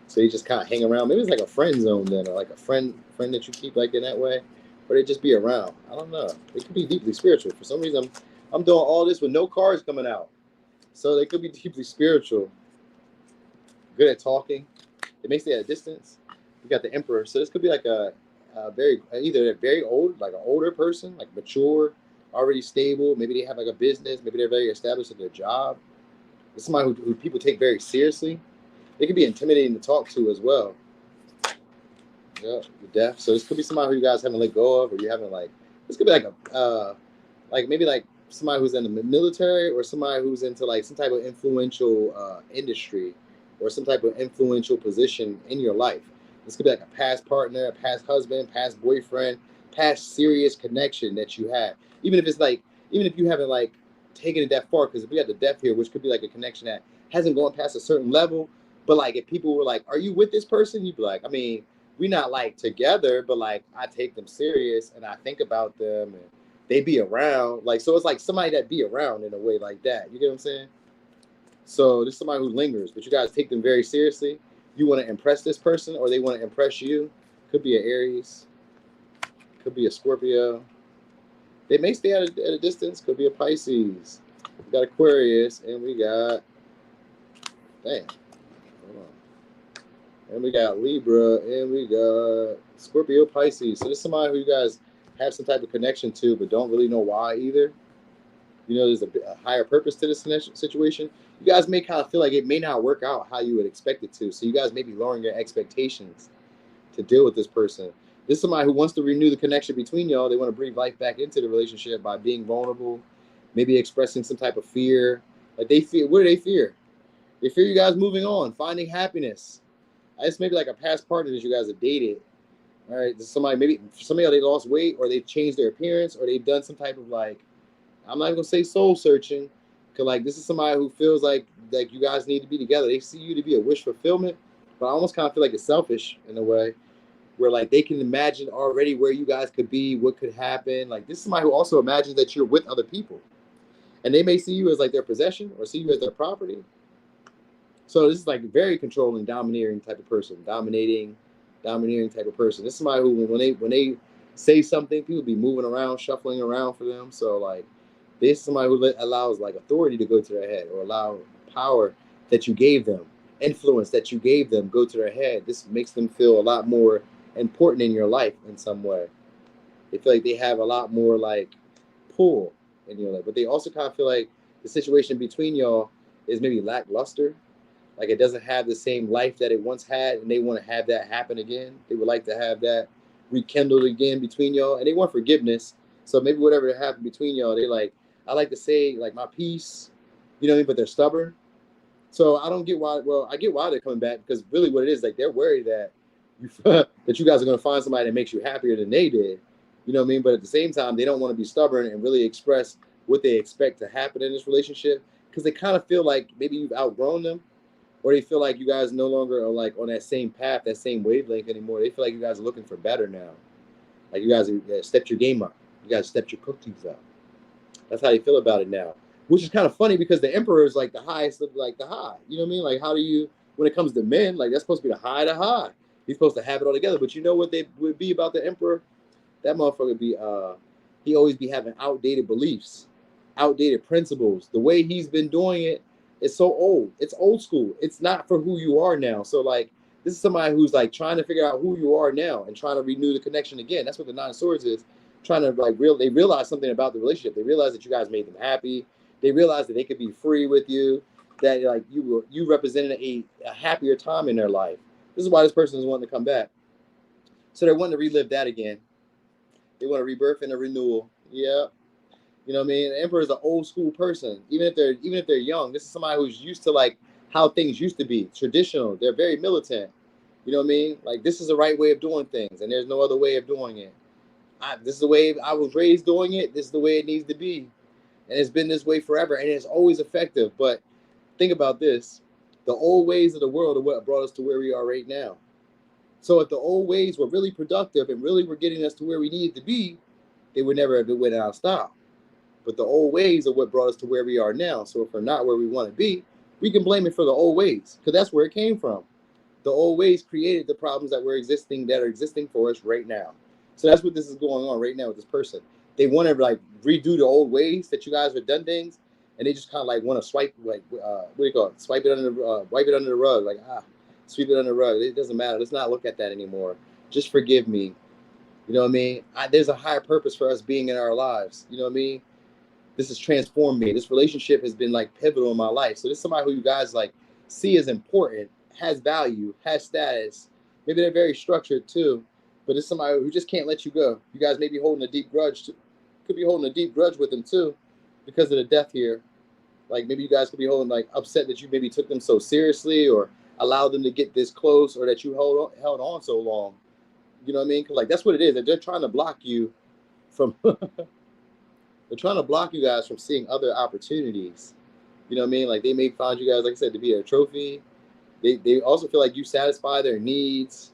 So you just kind of hang around. Maybe it's like a friend zone then, or like a friend that you keep like in that way, or they just be around. I don't know. They could be deeply spiritual. For some reason, I'm doing all this with no cards coming out. So they could be deeply spiritual, good at talking. They may stay at a distance. You got the Emperor. So this could be like a either a very old, like an older person, like mature, already stable. Maybe they have like a business. Maybe they're very established at their job. It's somebody who people take very seriously. They could be intimidating to talk to as well. Yeah, the death. So this could be somebody who you guys haven't let go of, or you haven't like. This could be like maybe like somebody who's in the military, or somebody who's into like some type of influential industry, or some type of influential position in your life. This could be like a past partner, a past husband, past boyfriend, past serious connection that you had. Even if it's like, even if you haven't like taken it that far, because if we got the death here, which could be like a connection that hasn't gone past a certain level, but like if people were like, are you with this person? You'd be like, I mean, we're not like together, but like I take them serious and I think about them and they be around. Like, so it's like somebody that be around in a way like that. You get what I'm saying? So this is somebody who lingers, but you guys take them very seriously. You want to impress this person or they want to impress you. Could be an Aries. Could be a Scorpio. They may stay at a distance. Could be a Pisces. We got Aquarius and we got, damn, hold on. And we got Libra and we got Scorpio, Pisces. So this is somebody who you guys have some type of connection to, but don't really know why either. You know, there's a higher purpose to this situation. You guys may kind of feel like it may not work out how you would expect it to. So you guys may be lowering your expectations to deal with this person. This is somebody who wants to renew the connection between y'all. They want to breathe life back into the relationship by being vulnerable, maybe expressing some type of fear. Like they fear, what do they fear? They fear you guys moving on, finding happiness. It's maybe like a past partner that you guys have dated. All right, this is somebody, maybe somebody they lost weight or they've changed their appearance or they've done some type of like, I'm not even gonna say soul searching, because like this is somebody who feels like you guys need to be together. They see you to be a wish fulfillment, but I almost kind of feel like it's selfish in a way, where like they can imagine already where you guys could be, what could happen. Like this is somebody who also imagines that you're with other people, and they may see you as like their possession or see you as their property. So this is like a very controlling, domineering type of person, domineering type of person. This is somebody who when they say something, people be moving around, shuffling around for them. So like. This is somebody who allows like authority to go to their head or allow power that you gave them, influence that you gave them go to their head. This makes them feel a lot more important in your life in some way. They feel like they have a lot more like pull in your life, but they also kind of feel like the situation between y'all is maybe lackluster. Like it doesn't have the same life that it once had, and they want to have that happen again. They would like to have that rekindled again between y'all, and they want forgiveness. So maybe whatever happened between y'all, they like, I like to say like my piece, you know what I mean? But they're stubborn. So I don't get why. Well, I get why they're coming back, because really what it is, like they're worried that that you guys are going to find somebody that makes you happier than they did. You know what I mean? But at the same time, they don't want to be stubborn and really express what they expect to happen in this relationship, because they kind of feel like maybe you've outgrown them, or they feel like you guys no longer are like on that same path, that same wavelength anymore. They feel like you guys are looking for better now. Like you guys stepped your game up. You guys stepped your cookies up. That's how you feel about it now, which is kind of funny because the emperor is like the highest of like the high. You know what I mean? Like how do you, when it comes to men, like that's supposed to be the high. He's supposed to have it all together. But you know what they would be about the emperor? That motherfucker would be, he always be having outdated beliefs, outdated principles. The way he's been doing it is so old. It's old school. It's not for who you are now. So like, this is somebody who's like trying to figure out who you are now and trying to renew the connection again. That's what the Nine of Swords is. Trying to like they realize something about the relationship. They realize that you guys made them happy. They realize that they could be free with you, that like you represented a happier time in their life. This is why this person is wanting to come back. So they're wanting to relive that again. They want a rebirth and a renewal. Yeah. You know what I mean? The emperor is an old school person. Even if they're young, this is somebody who's used to like how things used to be, traditional. They're very militant. You know what I mean? Like this is the right way of doing things, and there's no other way of doing it. This is the way I was raised doing it. This is the way it needs to be. And it's been this way forever. And it's always effective. But think about this. The old ways of the world are what brought us to where we are right now. So if the old ways were really productive and really were getting us to where we needed to be, they would never have went out of style. But the old ways are what brought us to where we are now. So if we're not where we want to be, we can blame it for the old ways, because that's where it came from. The old ways created the problems that are existing for us right now. So that's what this is going on right now with this person. They want to like redo the old ways that you guys have done things, and they just kind of like want to swipe, like what do you call it? Swipe it under the wipe it under the rug, like sweep it under the rug. It doesn't matter. Let's not look at that anymore. Just forgive me. You know what I mean? There's a higher purpose for us being in our lives. You know what I mean? This has transformed me. This relationship has been like pivotal in my life. So this is somebody who you guys like see as important, has value, has status. Maybe they're very structured too, but it's somebody who just can't let you go. You guys may be holding a deep grudge. Could be holding a deep grudge with them too, because of the death here. Like maybe you guys could be holding like upset that you maybe took them so seriously or allowed them to get this close, or that you held on so long. You know what I mean? Because like that's what it is. They're trying to block you from. They're trying to block you guys from seeing other opportunities. You know what I mean? Like they may find you guys, like I said, to be a trophy. They also feel like you satisfy their needs.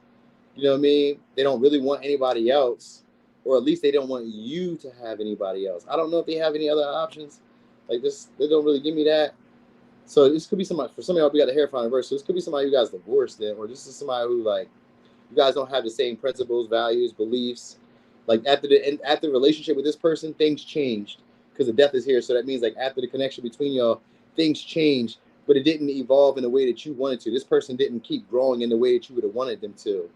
You know what I mean? They don't really want anybody else, or at least they don't want you to have anybody else. I don't know if they have any other options. Like this, they don't really give me that. So this could be somebody, for some of y'all, we got a hair fine verse. So this could be somebody you guys divorced then, or this is somebody who like you guys don't have the same principles, values, beliefs. Like after the relationship with this person, things changed because the death is here. So that means like after the connection between y'all, things changed, but it didn't evolve in the way that you wanted to. This person didn't keep growing in the way that you would have wanted them to.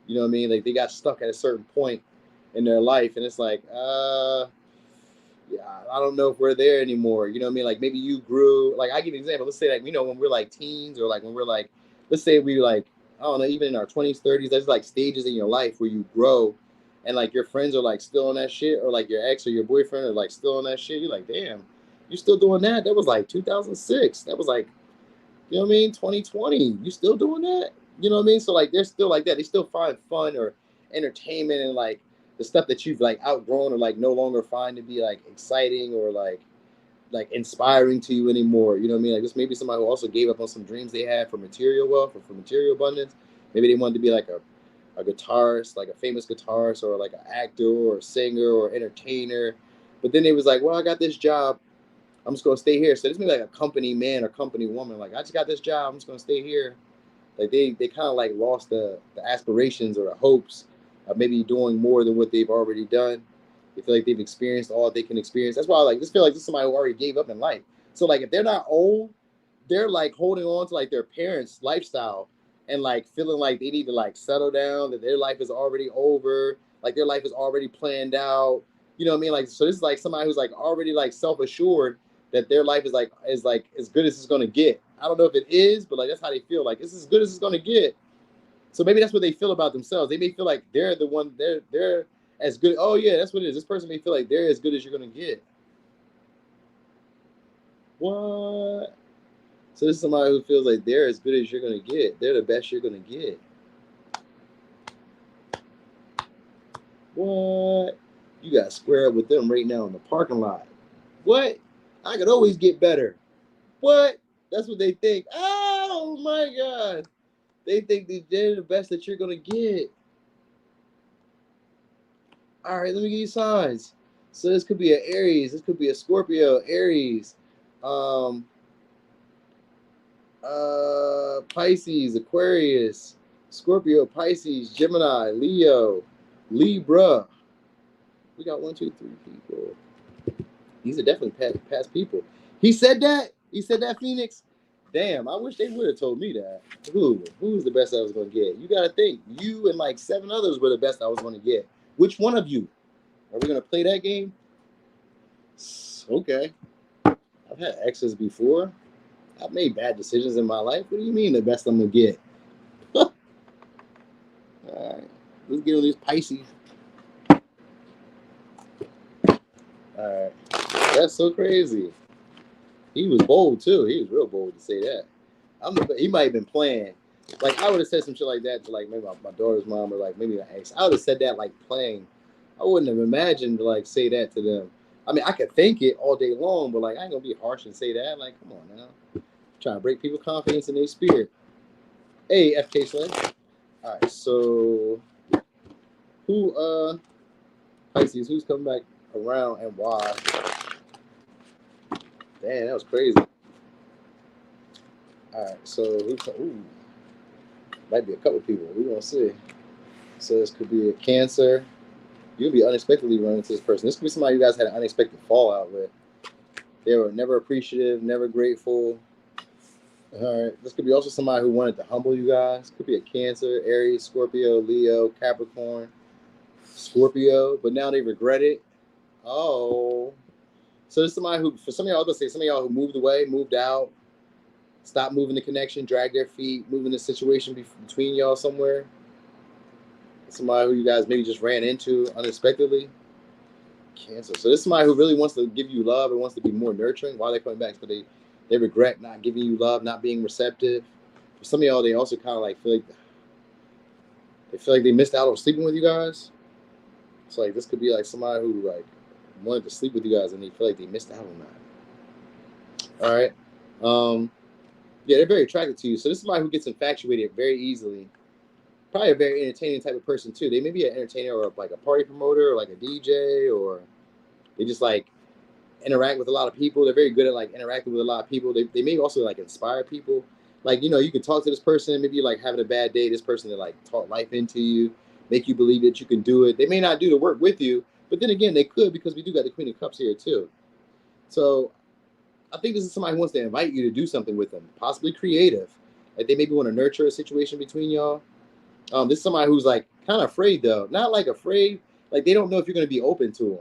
You know what I mean? Like they got stuck at a certain point in their life, and it's like, yeah, I don't know if we're there anymore. You know what I mean? Like maybe you grew. Like I give you an example. Let's say like when we're like teens, or like when we're like, let's say we like, I don't know, even in our 20s, 30s. There's like stages in your life where you grow, and like your friends are like still on that shit, or like your ex or your boyfriend are like still on that shit. You're like, damn, you still doing that? That was like 2006. That was like, you know what I mean? 2020. You still doing that? You know what I mean? So like they're still like that. They still find fun or entertainment and like the stuff that you've like outgrown or like no longer find to be like exciting or like inspiring to you anymore. You know what I mean? Like this may be somebody who also gave up on some dreams they had for material wealth or for material abundance. Maybe they wanted to be like a guitarist, like a famous guitarist, or like an actor or a singer or entertainer. But then they was like, well, I got this job, I'm just gonna stay here. So this may be like a company man or company woman. Like I just got this job, I'm just gonna stay here. Like they kind of like lost the aspirations or the hopes of maybe doing more than what they've already done. They feel like they've experienced all they can experience. That's why I like just feel like this is somebody who already gave up in life. So like if they're not old, they're like holding on to like their parents' lifestyle and like feeling like they need to like settle down, that their life is already over, like their life is already planned out. You know what I mean? Like so this is like somebody who's like already like self-assured that their life is like as good as it's gonna get. I don't know if it is, but like that's how they feel. Like it's as good as it's gonna get. So maybe that's what they feel about themselves. They may feel like they're the one. They're as good. Oh yeah, that's what it is. This person may feel like they're as good as you're gonna get. What? So this is somebody who feels like they're as good as you're gonna get. They're the best you're gonna get. What? You got to square up with them right now in the parking lot. What? I could always get better. What? That's what they think. Oh my God. They think they're the best that you're going to get. All right, let me give you signs. So this could be an Aries. This could be a Scorpio, Aries, Pisces, Aquarius, Scorpio, Pisces, Gemini, Leo, Libra. We got 1, 2, 3 people. These are definitely past people. He said that? He said that, Phoenix? Damn, I wish they would have told me that. Who's the best I was going to get? You got to think. You and like 7 others were the best I was going to get. Which one of you? Are we going to play that game? Okay. I've had exes before. I've made bad decisions in my life. What do you mean the best I'm going to get? All right. Let's get on these Pisces. All right. That's so crazy. He was bold, too. He was real bold to say that. He might have been playing. Like, I would have said some shit like that to, like, maybe my daughter's mom or, like, maybe an ex. I would have said that, like, playing. I wouldn't have imagined to, like, say that to them. I mean, I could think it all day long, but, like, I ain't going to be harsh and say that. Like, come on now. I'm trying to break people's confidence in their spirit. Hey, FK Slim. All right, so Pisces, who's coming back around and why? Damn, that was crazy. All right, so might be a couple people. We're going to see. So this could be a Cancer. You'll be unexpectedly running into this person. This could be somebody you guys had an unexpected fallout with. They were never appreciative, never grateful. All right. This could be also somebody who wanted to humble you guys. Could be a Cancer, Aries, Scorpio, Leo, Capricorn, Scorpio, but now they regret it. Oh. So this is somebody who, for some of y'all, I was going to say, some of y'all who moved away, moved out, stopped moving the connection, dragged their feet, moving the situation between y'all somewhere. Somebody who you guys maybe just ran into unexpectedly. Cancer. So this is somebody who really wants to give you love and wants to be more nurturing. Why are they coming back? So they regret not giving you love, not being receptive. For some of y'all, they also kind of like feel like They feel like they missed out on sleeping with you guys. So like this could be like somebody who like wanted to sleep with you guys and they feel like they missed out on that. All right. Yeah, they're very attracted to you. So this is somebody who gets infatuated very easily. Probably a very entertaining type of person too. They may be an entertainer or like a party promoter or like a DJ, or they just like interact with a lot of people. They're very good at like interacting with a lot of people. They may also like inspire people. Like, you know, you can talk to this person, maybe you're like having a bad day, this person that like talk life into you, make you believe that you can do it. They may not do the work with you, but then again, they could, because we do got the Queen of Cups here too. So I think this is somebody who wants to invite you to do something with them, possibly creative. Like they maybe want to nurture a situation between y'all. This is somebody who's like kind of afraid though, not like afraid, like they don't know if you're going to be open to them.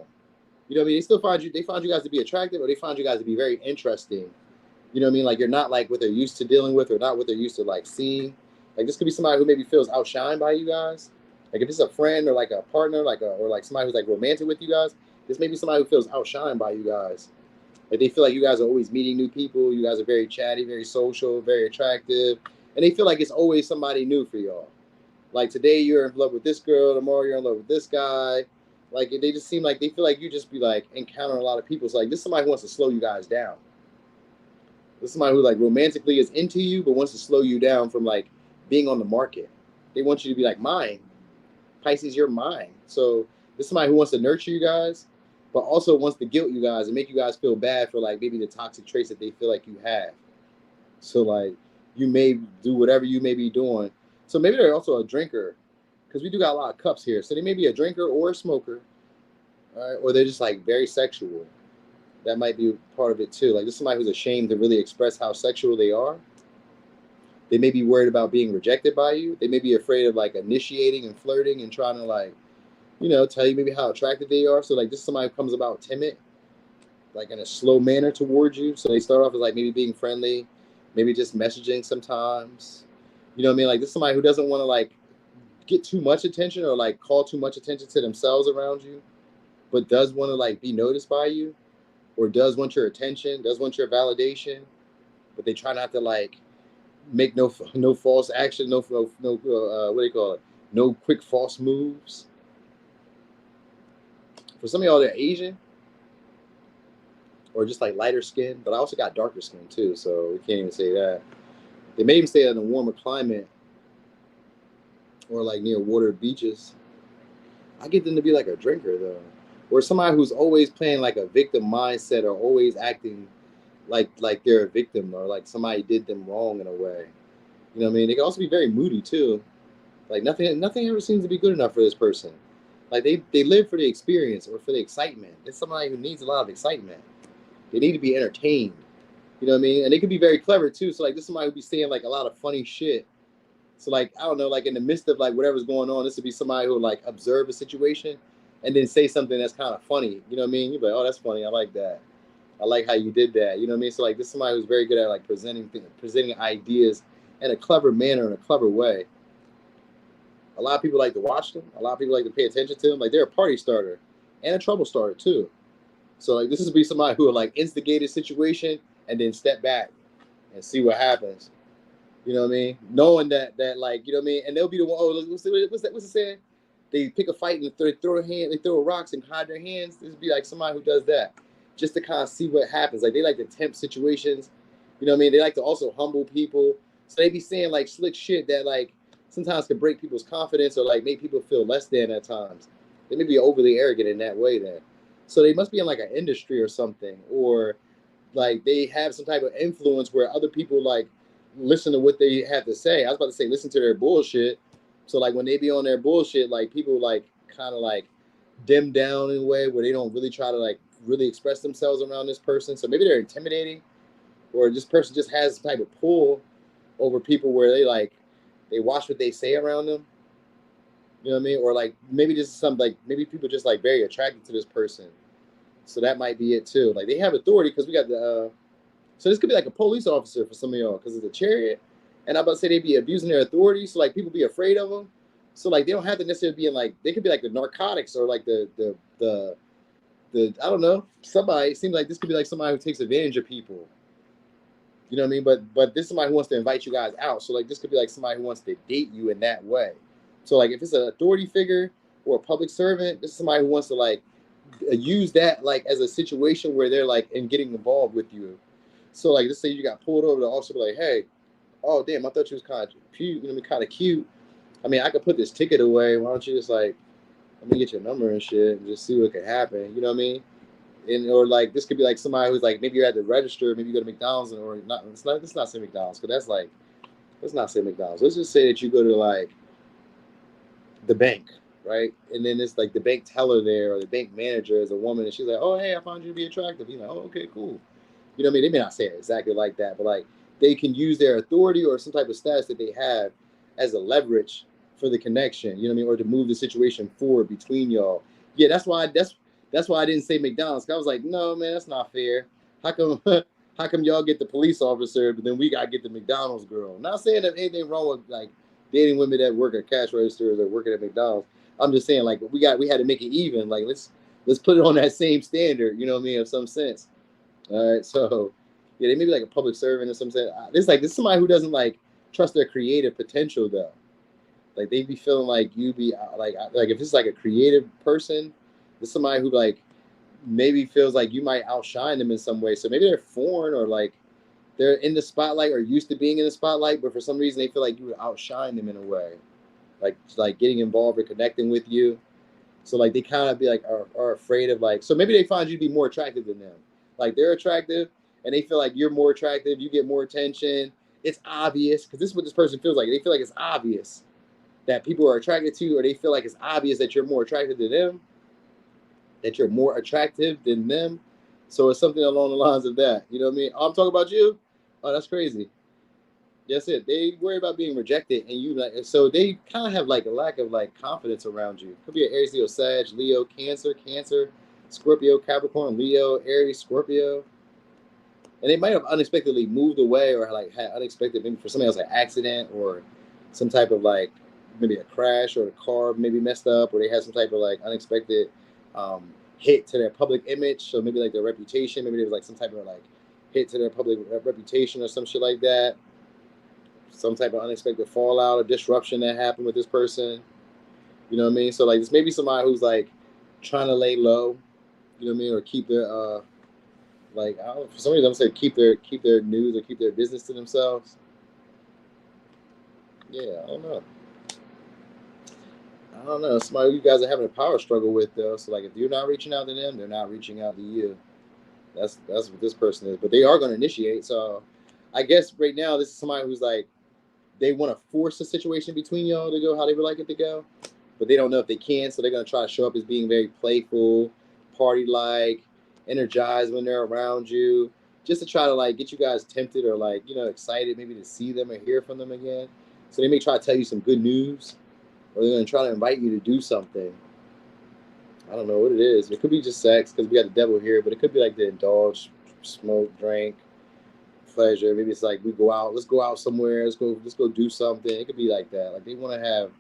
You know what I mean? They still find you. They find you guys to be attractive, or they find you guys to be very interesting. You know what I mean? Like you're not like what they're used to dealing with, or not what they're used to like seeing. Like this could be somebody who maybe feels outshined by you guys. Like if it's a friend or like a partner, or like somebody who's like romantic with you guys, this may be somebody who feels outshined by you guys. Like they feel like you guys are always meeting new people. You guys are very chatty, very social, very attractive, and they feel like it's always somebody new for y'all. Like today you're in love with this girl, tomorrow you're in love with this guy. Like they just seem like they feel like you just be like encountering a lot of people. So like this is somebody who wants to slow you guys down. This is somebody who like romantically is into you, but wants to slow you down from like being on the market. They want you to be like mine. Pisces, you're mine. So this is somebody who wants to nurture you guys, but also wants to guilt you guys and make you guys feel bad for like maybe the toxic traits that they feel like you have. So like you may do whatever you may be doing. So maybe they're also a drinker, because we do got a lot of cups here. So they may be a drinker or a smoker, all right? Or they're just like very sexual. That might be part of it too. Like this is somebody who's ashamed to really express how sexual they are. They may be worried about being rejected by you. They may be afraid of like initiating and flirting and trying to like, you know, tell you maybe how attractive they are. So like this is somebody who comes about timid, like in a slow manner towards you. So they start off as like maybe being friendly, maybe just messaging sometimes. You know what I mean? Like this is somebody who doesn't want to like get too much attention or like call too much attention to themselves around you, but does want to like be noticed by you, or does want your attention, does want your validation, but they try not to like make no false action, no what do you call it? No quick false moves. For some of y'all, they're Asian or just like lighter skin, but I also got darker skin too, so we can't even say that. They may even stay in a warmer climate or like near water beaches. I get them to be like a drinker though, or somebody who's always playing like a victim mindset, or always acting like they're a victim, or like somebody did them wrong in a way. You know what I mean? They can also be very moody too. Like nothing ever seems to be good enough for this person. Like they live for the experience or for the excitement. It's somebody who needs a lot of excitement. They need to be entertained. You know what I mean? And they could be very clever too. So like this is somebody who be saying like a lot of funny shit. So like I don't know, like in the midst of like whatever's going on, this would be somebody who would like observe a situation and then say something that's kind of funny. You know what I mean? You're like, oh, that's funny. I like that. I like how you did that. You know what I mean? So like this is somebody who's very good at like presenting ideas in a clever manner, in a clever way. A lot of people like to watch them. A lot of people like to pay attention to them. Like they're a party starter and a trouble starter too. So like this is be somebody who will like instigate a situation and then step back and see what happens. You know what I mean? Knowing that like, you know what I mean? And they'll be the one, oh, what's it saying? They pick a fight and they throw rocks and hide their hands. This would be like somebody who does that just to kind of see what happens. Like they like to tempt situations. You know what I mean? They like to also humble people. So they be saying like slick shit that like sometimes can break people's confidence or like make people feel less than at times. They may be overly arrogant in that way then. So they must be in like an industry or something, or like they have some type of influence where other people like listen to what they have to say. I was about to say listen to their bullshit. So like when they be on their bullshit, like people like kind of like dim down in a way where they don't really try to like really express themselves around this person. So maybe they're intimidating, or this person just has some type of pull over people where they watch what they say around them. You know what I mean? Or like maybe this is something like maybe people just like very attracted to this person. So that might be it too. Like they have authority because we got the so this could be like a police officer for some of y'all because it's a chariot. And I'm about to say they be abusing their authority, so like people be afraid of them. So like they don't have to necessarily be in like they could be like the narcotics or like the I don't know, somebody. It seems like this could be like somebody who takes advantage of people. You know what I mean? But this is somebody who wants to invite you guys out. So like this could be like somebody who wants to date you in that way. So like if it's an authority figure or a public servant, this is somebody who wants to like use that like as a situation where they're like in getting involved with you. So like let's say you got pulled over, the officer be like, hey, oh damn, I thought you was kind of cute, you know, kind of cute. I mean, I could put this ticket away. Why don't you just like let me get your number and shit and just see what could happen? You know what I mean? And or like this could be like somebody who's like maybe you're at the register, maybe you go to McDonald's or not. Let's not say McDonald's because that's like let's not say McDonald's. Let's just say that you go to like the bank, right? And then it's like the bank teller there or the bank manager is a woman, and she's like, "Oh, hey, I found you to be attractive." You know, oh, okay, cool. You know what I mean? They may not say it exactly like that, but like they can use their authority or some type of status that they have as a leverage for the connection. You know what I mean? Or to move the situation forward between y'all. Yeah, that's why I didn't say McDonald's. 'Cause I was like, no, man, that's not fair. How come how come y'all get the police officer, but then we gotta get the McDonald's girl? Not saying that anything wrong with like dating women that work at cash registers or working at McDonald's. I'm just saying like we had to make it even. Like let's put it on that same standard. You know what I mean? In some sense. All right, so yeah, they may be like a public servant or something. This is somebody who doesn't like trust their creative potential though. Like they be feeling like you be like if it's like a creative person, it's somebody who like maybe feels like you might outshine them in some way. So maybe they're foreign or like they're in the spotlight or used to being in the spotlight, but for some reason they feel like you would outshine them in a way, like getting involved or connecting with you. So like they kind of be like are afraid of like so maybe they find you to be more attractive than them. Like they're attractive and they feel like you're more attractive. You get more attention. It's obvious because this is what this person feels like. They feel like it's obvious that people are attracted to you, or they feel like it's obvious that you're more attracted to them, that you're more attractive than them. So it's something along the lines of that. You know what I mean? Oh, I'm talking about you. Oh, that's crazy. That's it. They worry about being rejected, and you like. So they kind of have like a lack of like confidence around you. Could be an Aries, Leo, Sag, Leo, Cancer, Scorpio, Capricorn, Leo, Aries, Scorpio, and they might have unexpectedly moved away or like had unexpected maybe for somebody else an accident or some type of like maybe a crash or the car maybe messed up or they had some type of like unexpected hit to their public image. So maybe like their reputation, maybe there was like some type of like hit to their public reputation or some shit like that. Some type of unexpected fallout or disruption that happened with this person. You know what I mean? So like this may be somebody who's like trying to lay low, you know what I mean, or keep their like I don't know, for some reason I'm saying keep their news or keep their business to themselves. Yeah, I don't know. I don't know. Somebody you guys are having a power struggle with though. So like if you're not reaching out to them, they're not reaching out to you. That's what this person is. But they are going to initiate. So I guess right now this is somebody who's like they want to force a situation between y'all to go how they would like it to go, but they don't know if they can. So they're going to try to show up as being very playful, party-like, energized when they're around you, just to try to like get you guys tempted or like excited maybe to see them or hear from them again. So they may try to tell you some good news, or they're going to try to invite you to do something. I don't know what it is. It could be just sex because we got the devil here, but it could be like to indulge, smoke, drink, pleasure. Maybe it's like we go out, let's go out somewhere, let's go do something. It could be like that. Like they want to have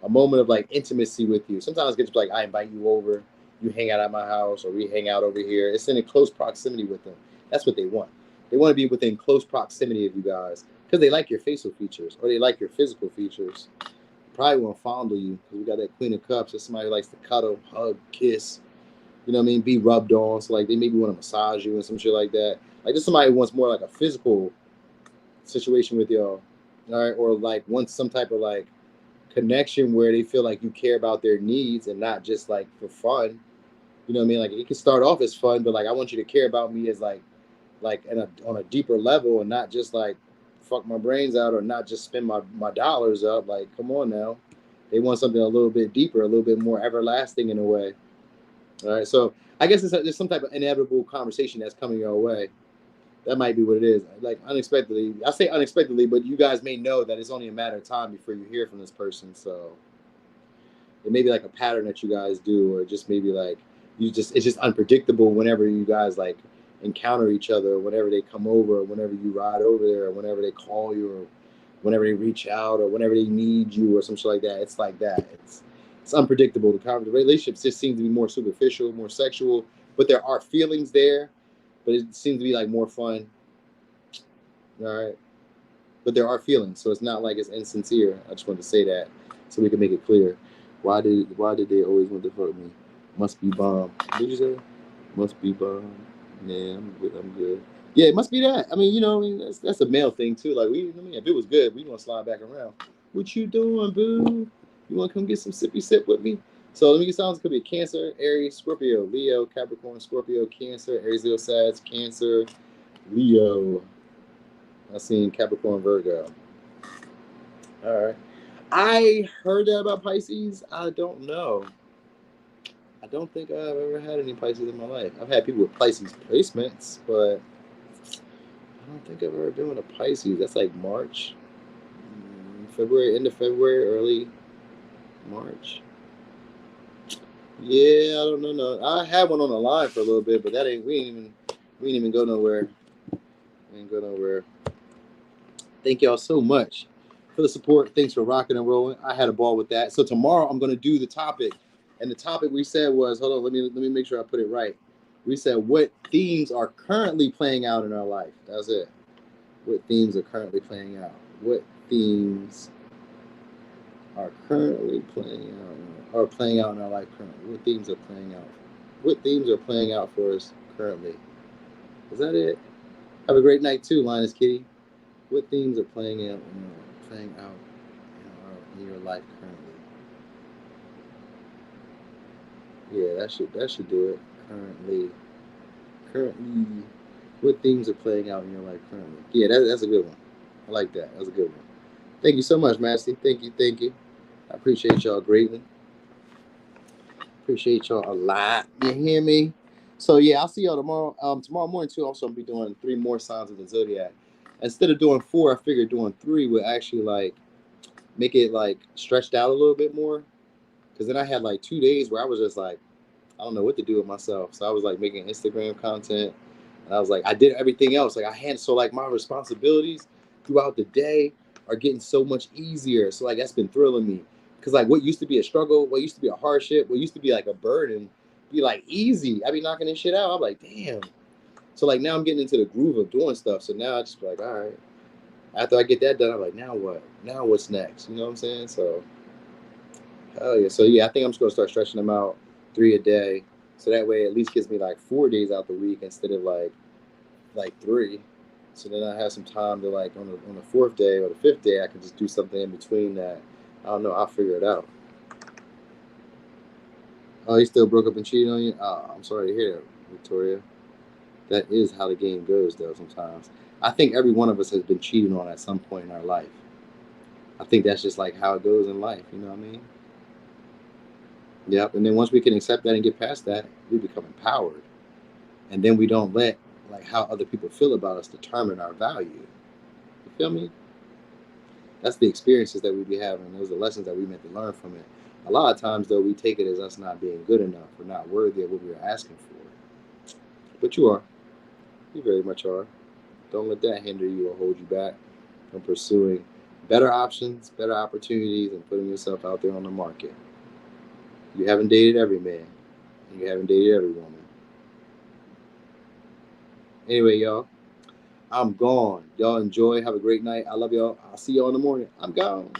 a moment of like intimacy with you. Sometimes it gets like I invite you over, you hang out at my house, or we hang out over here. It's in a close proximity with them. That's what they want. They want to be within close proximity of you guys because they like your facial features or they like your physical features. Probably want to fondle you because we got that Queen of Cups. That's somebody who likes to cuddle, hug, kiss. You know what I mean? Be rubbed on. So like they maybe want to massage you and some shit like that. Like this somebody who wants more like a physical situation with y'all, all right? Or like wants some type of like connection where they feel like you care about their needs and not just like for fun. You know what I mean? Like it can start off as fun, but like I want you to care about me as like on a deeper level and not just like fuck my brains out or not just spend my dollars up. Like come on now, they want something a little bit deeper, a little bit more everlasting in a way. All right, so I guess there's some type of inevitable conversation that's coming your way. That might be what it is. Like unexpectedly, I say unexpectedly, but you guys may know that it's only a matter of time before you hear from this person. So it may be like a pattern that you guys do, or just maybe like it's just unpredictable whenever you guys like encounter each other, or whenever they come over, or whenever you ride over there, or whenever they call you, or whenever they reach out, or whenever they need you, or some shit like that. It's like that. It's unpredictable. The relationships just seem to be more superficial, more sexual, but there are feelings there. But it seems to be like more fun. All right. But there are feelings, so it's not like it's insincere. I just wanted to say that. so we can make it clear. Why did they always want to fuck me? Must be bomb. What did you say? Must be bomb. Yeah, I'm good. I'm good. Yeah, it must be that. I mean, you know, I mean, that's a male thing too. Like I mean, if it was good, we gonna slide back around. What you doing, boo? You wanna come get some sippy sip with me? So let me get sounds. Could be Cancer, Aries, Scorpio, Leo, Capricorn, Scorpio, Cancer, Aries, Leo, Sag, Cancer, Leo. I seen Capricorn, Virgo. All right. I heard that about Pisces. I don't know. I don't think I've ever had any Pisces in my life. I've had people with Pisces placements, but I don't think I've ever been with a Pisces. That's like March, February, end of February, early March. Yeah, I don't know. No, I had one on the line for a little bit, but that ain't. We ain't even go nowhere. We ain't go nowhere. Thank y'all so much for the support. Thanks for rocking and rolling. I had a ball with that. So tomorrow I'm gonna do the topic, and the topic we said was, hold on, let me make sure I put it right. We said what themes are currently playing out in our life. That's it. What themes are currently playing out? What themes are currently playing out or playing out in our life currently? What themes are playing out? What themes are playing out for us currently? Is that it? Have a great night too, Linus Kitty. What themes are playing out in your life currently? Yeah, that should do it. Currently, what themes are playing out in your life currently? Yeah, that's a good one. I like that. That's a good one. Thank you so much, Masty. Thank you. I appreciate y'all greatly. Appreciate y'all a lot. You hear me? So yeah, I'll see y'all tomorrow. Tomorrow morning too. Also, I'll be doing 3 more signs of the zodiac. Instead of doing 4, I figured doing 3 would actually like make it like stretched out a little bit more. Because then I had like 2 days where I was just like, I don't know what to do with myself. So I was like making Instagram content, and I was like, I did everything else. Like I had so like my responsibilities throughout the day are getting so much easier. So like that's been thrilling me. Because like what used to be a struggle, what used to be a hardship, what used to be like a burden, be like easy. I be knocking this shit out. I'm like, damn. So like now I'm getting into the groove of doing stuff. So now I just be like, all right. After I get that done, I'm like, now what? Now what's next? You know what I'm saying? So hell yeah. So yeah, I think I'm just gonna start stretching them out 3 a day. So that way it at least gives me like 4 days out the week instead of like 3. So then I have some time to like on the 4th day or the 5th day I can just do something in between that. I don't know, I'll figure it out. Oh, he still broke up and cheated on you? Oh, I'm sorry to hear that, Victoria. That is how the game goes though sometimes. I think every one of us has been cheated on at some point in our life. I think that's just like how it goes in life, you know what I mean? Yep. And then once we can accept that and get past that, we become empowered. And then we don't let like how other people feel about us determine our value. You feel me? That's the experiences that we be having. Those are the lessons that we meant to learn from it. A lot of times though, we take it as us not being good enough or not worthy of what we were asking for. But you are. You very much are. Don't let that hinder you or hold you back from pursuing better options, better opportunities, and putting yourself out there on the market. You haven't dated every man. And you haven't dated every woman. Anyway, y'all, I'm gone. Y'all enjoy. Have a great night. I love y'all. I'll see y'all in the morning. I'm gone.